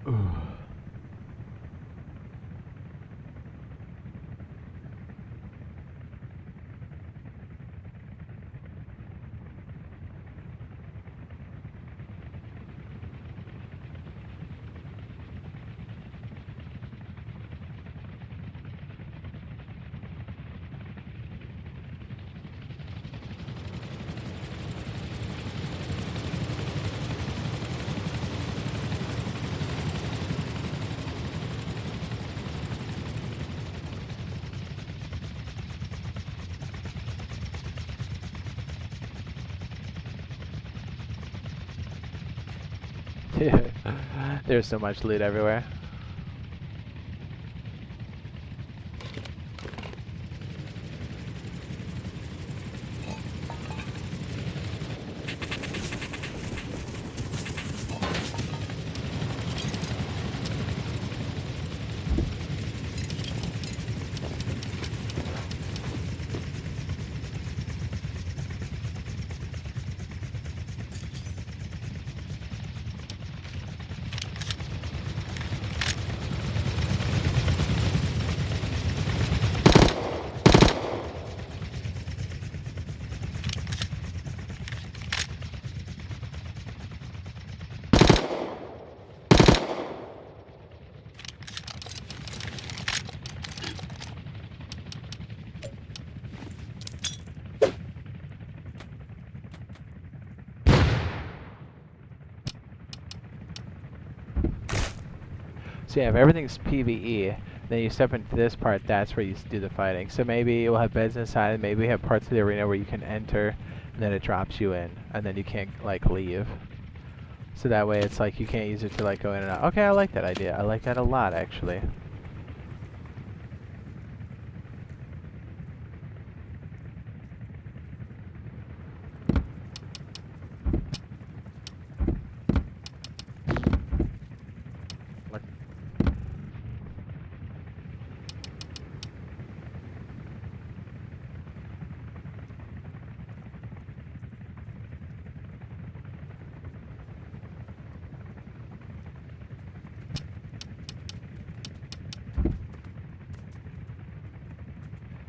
Ooh. There's so much loot everywhere. So yeah, if everything's PvE, then you step into this part, that's where you do the fighting. So maybe it will have beds inside, and maybe we have parts of the arena where you can enter, and then it drops you in, and then you can't, like, leave. So that way it's like you can't use it to, like, go in and out. Okay, I like that idea. I like that a lot, actually.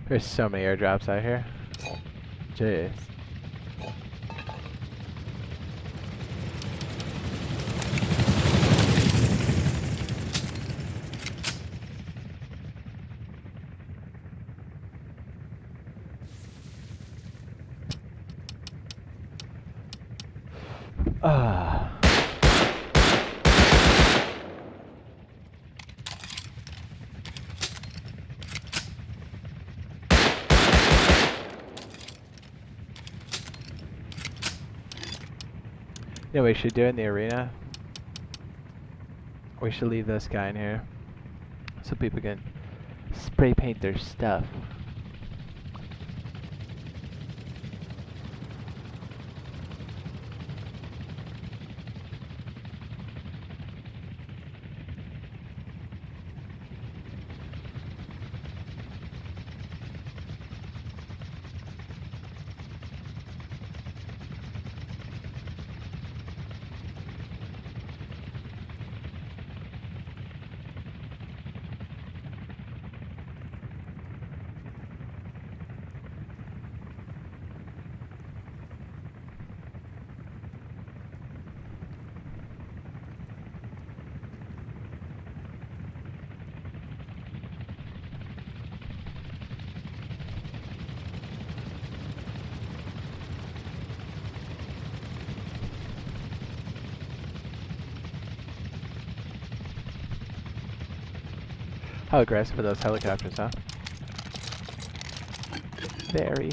There's so many airdrops out here. Jeez. You know what we should do in the arena? We should leave this guy in here so people can spray paint their stuff. How aggressive are those helicopters, huh? Very.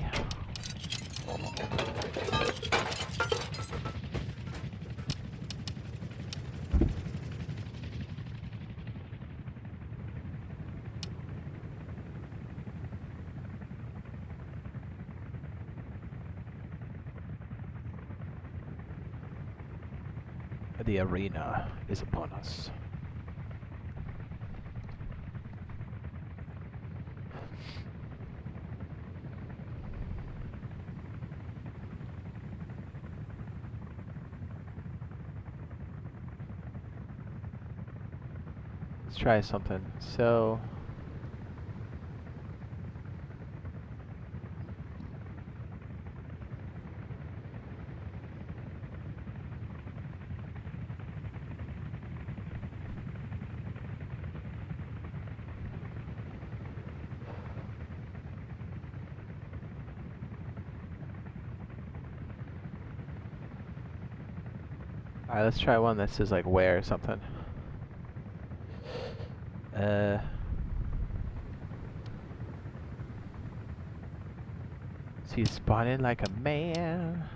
The arena is upon us. Let's try something. So alright, let's try one that says like where or something. So you spawn in like a man.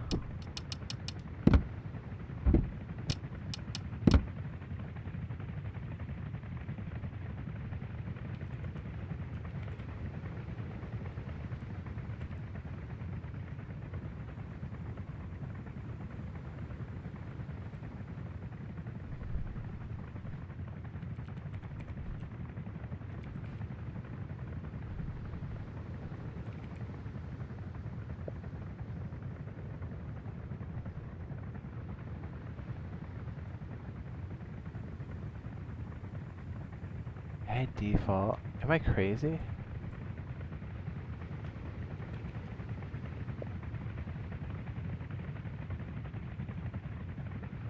At default. Am I crazy?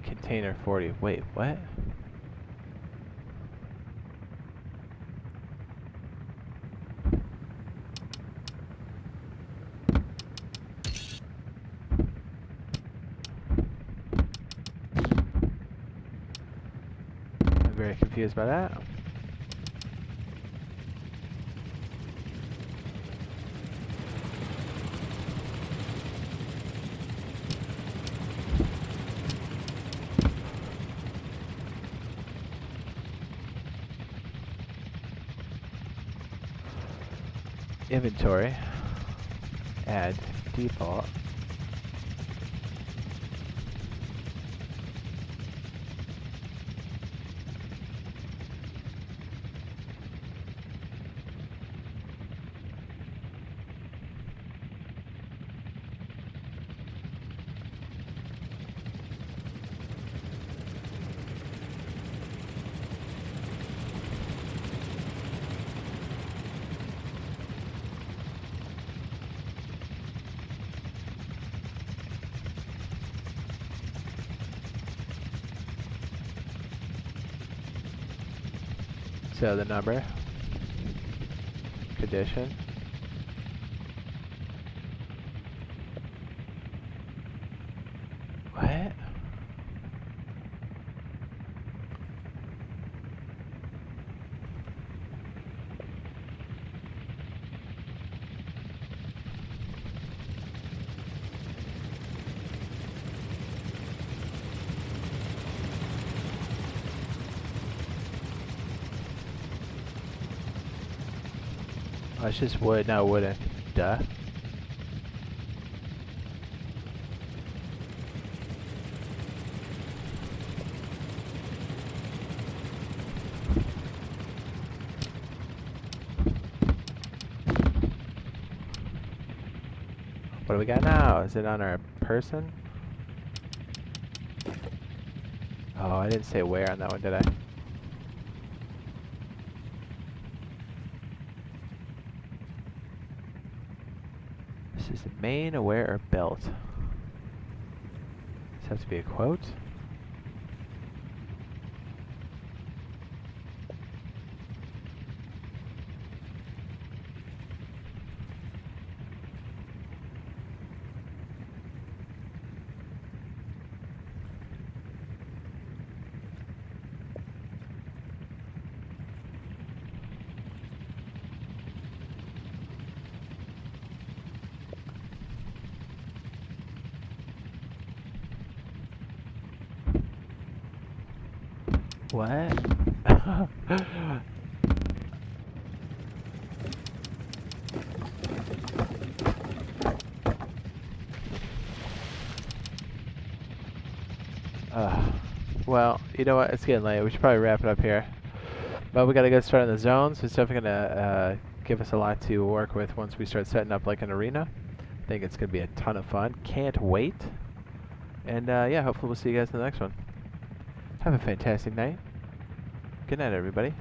Container 40. Wait, what? I'm very confused by that. inventory, add default. So the number, condition, what? Oh, it's just wood, not wooden. Duh. What do we got now? Is it on our person? Oh, I didn't say where on that one, did I? This is the main, aware, or belt. Does this have to be a quote? What? Well, you know what? It's getting late. We should probably wrap it up here. But we gotta get started on the zones. So it's definitely gonna give us a lot to work with once we start setting up like an arena. I think it's gonna be a ton of fun. Can't wait. And yeah, hopefully we'll see you guys in the next one. Have a fantastic night. Good night, everybody.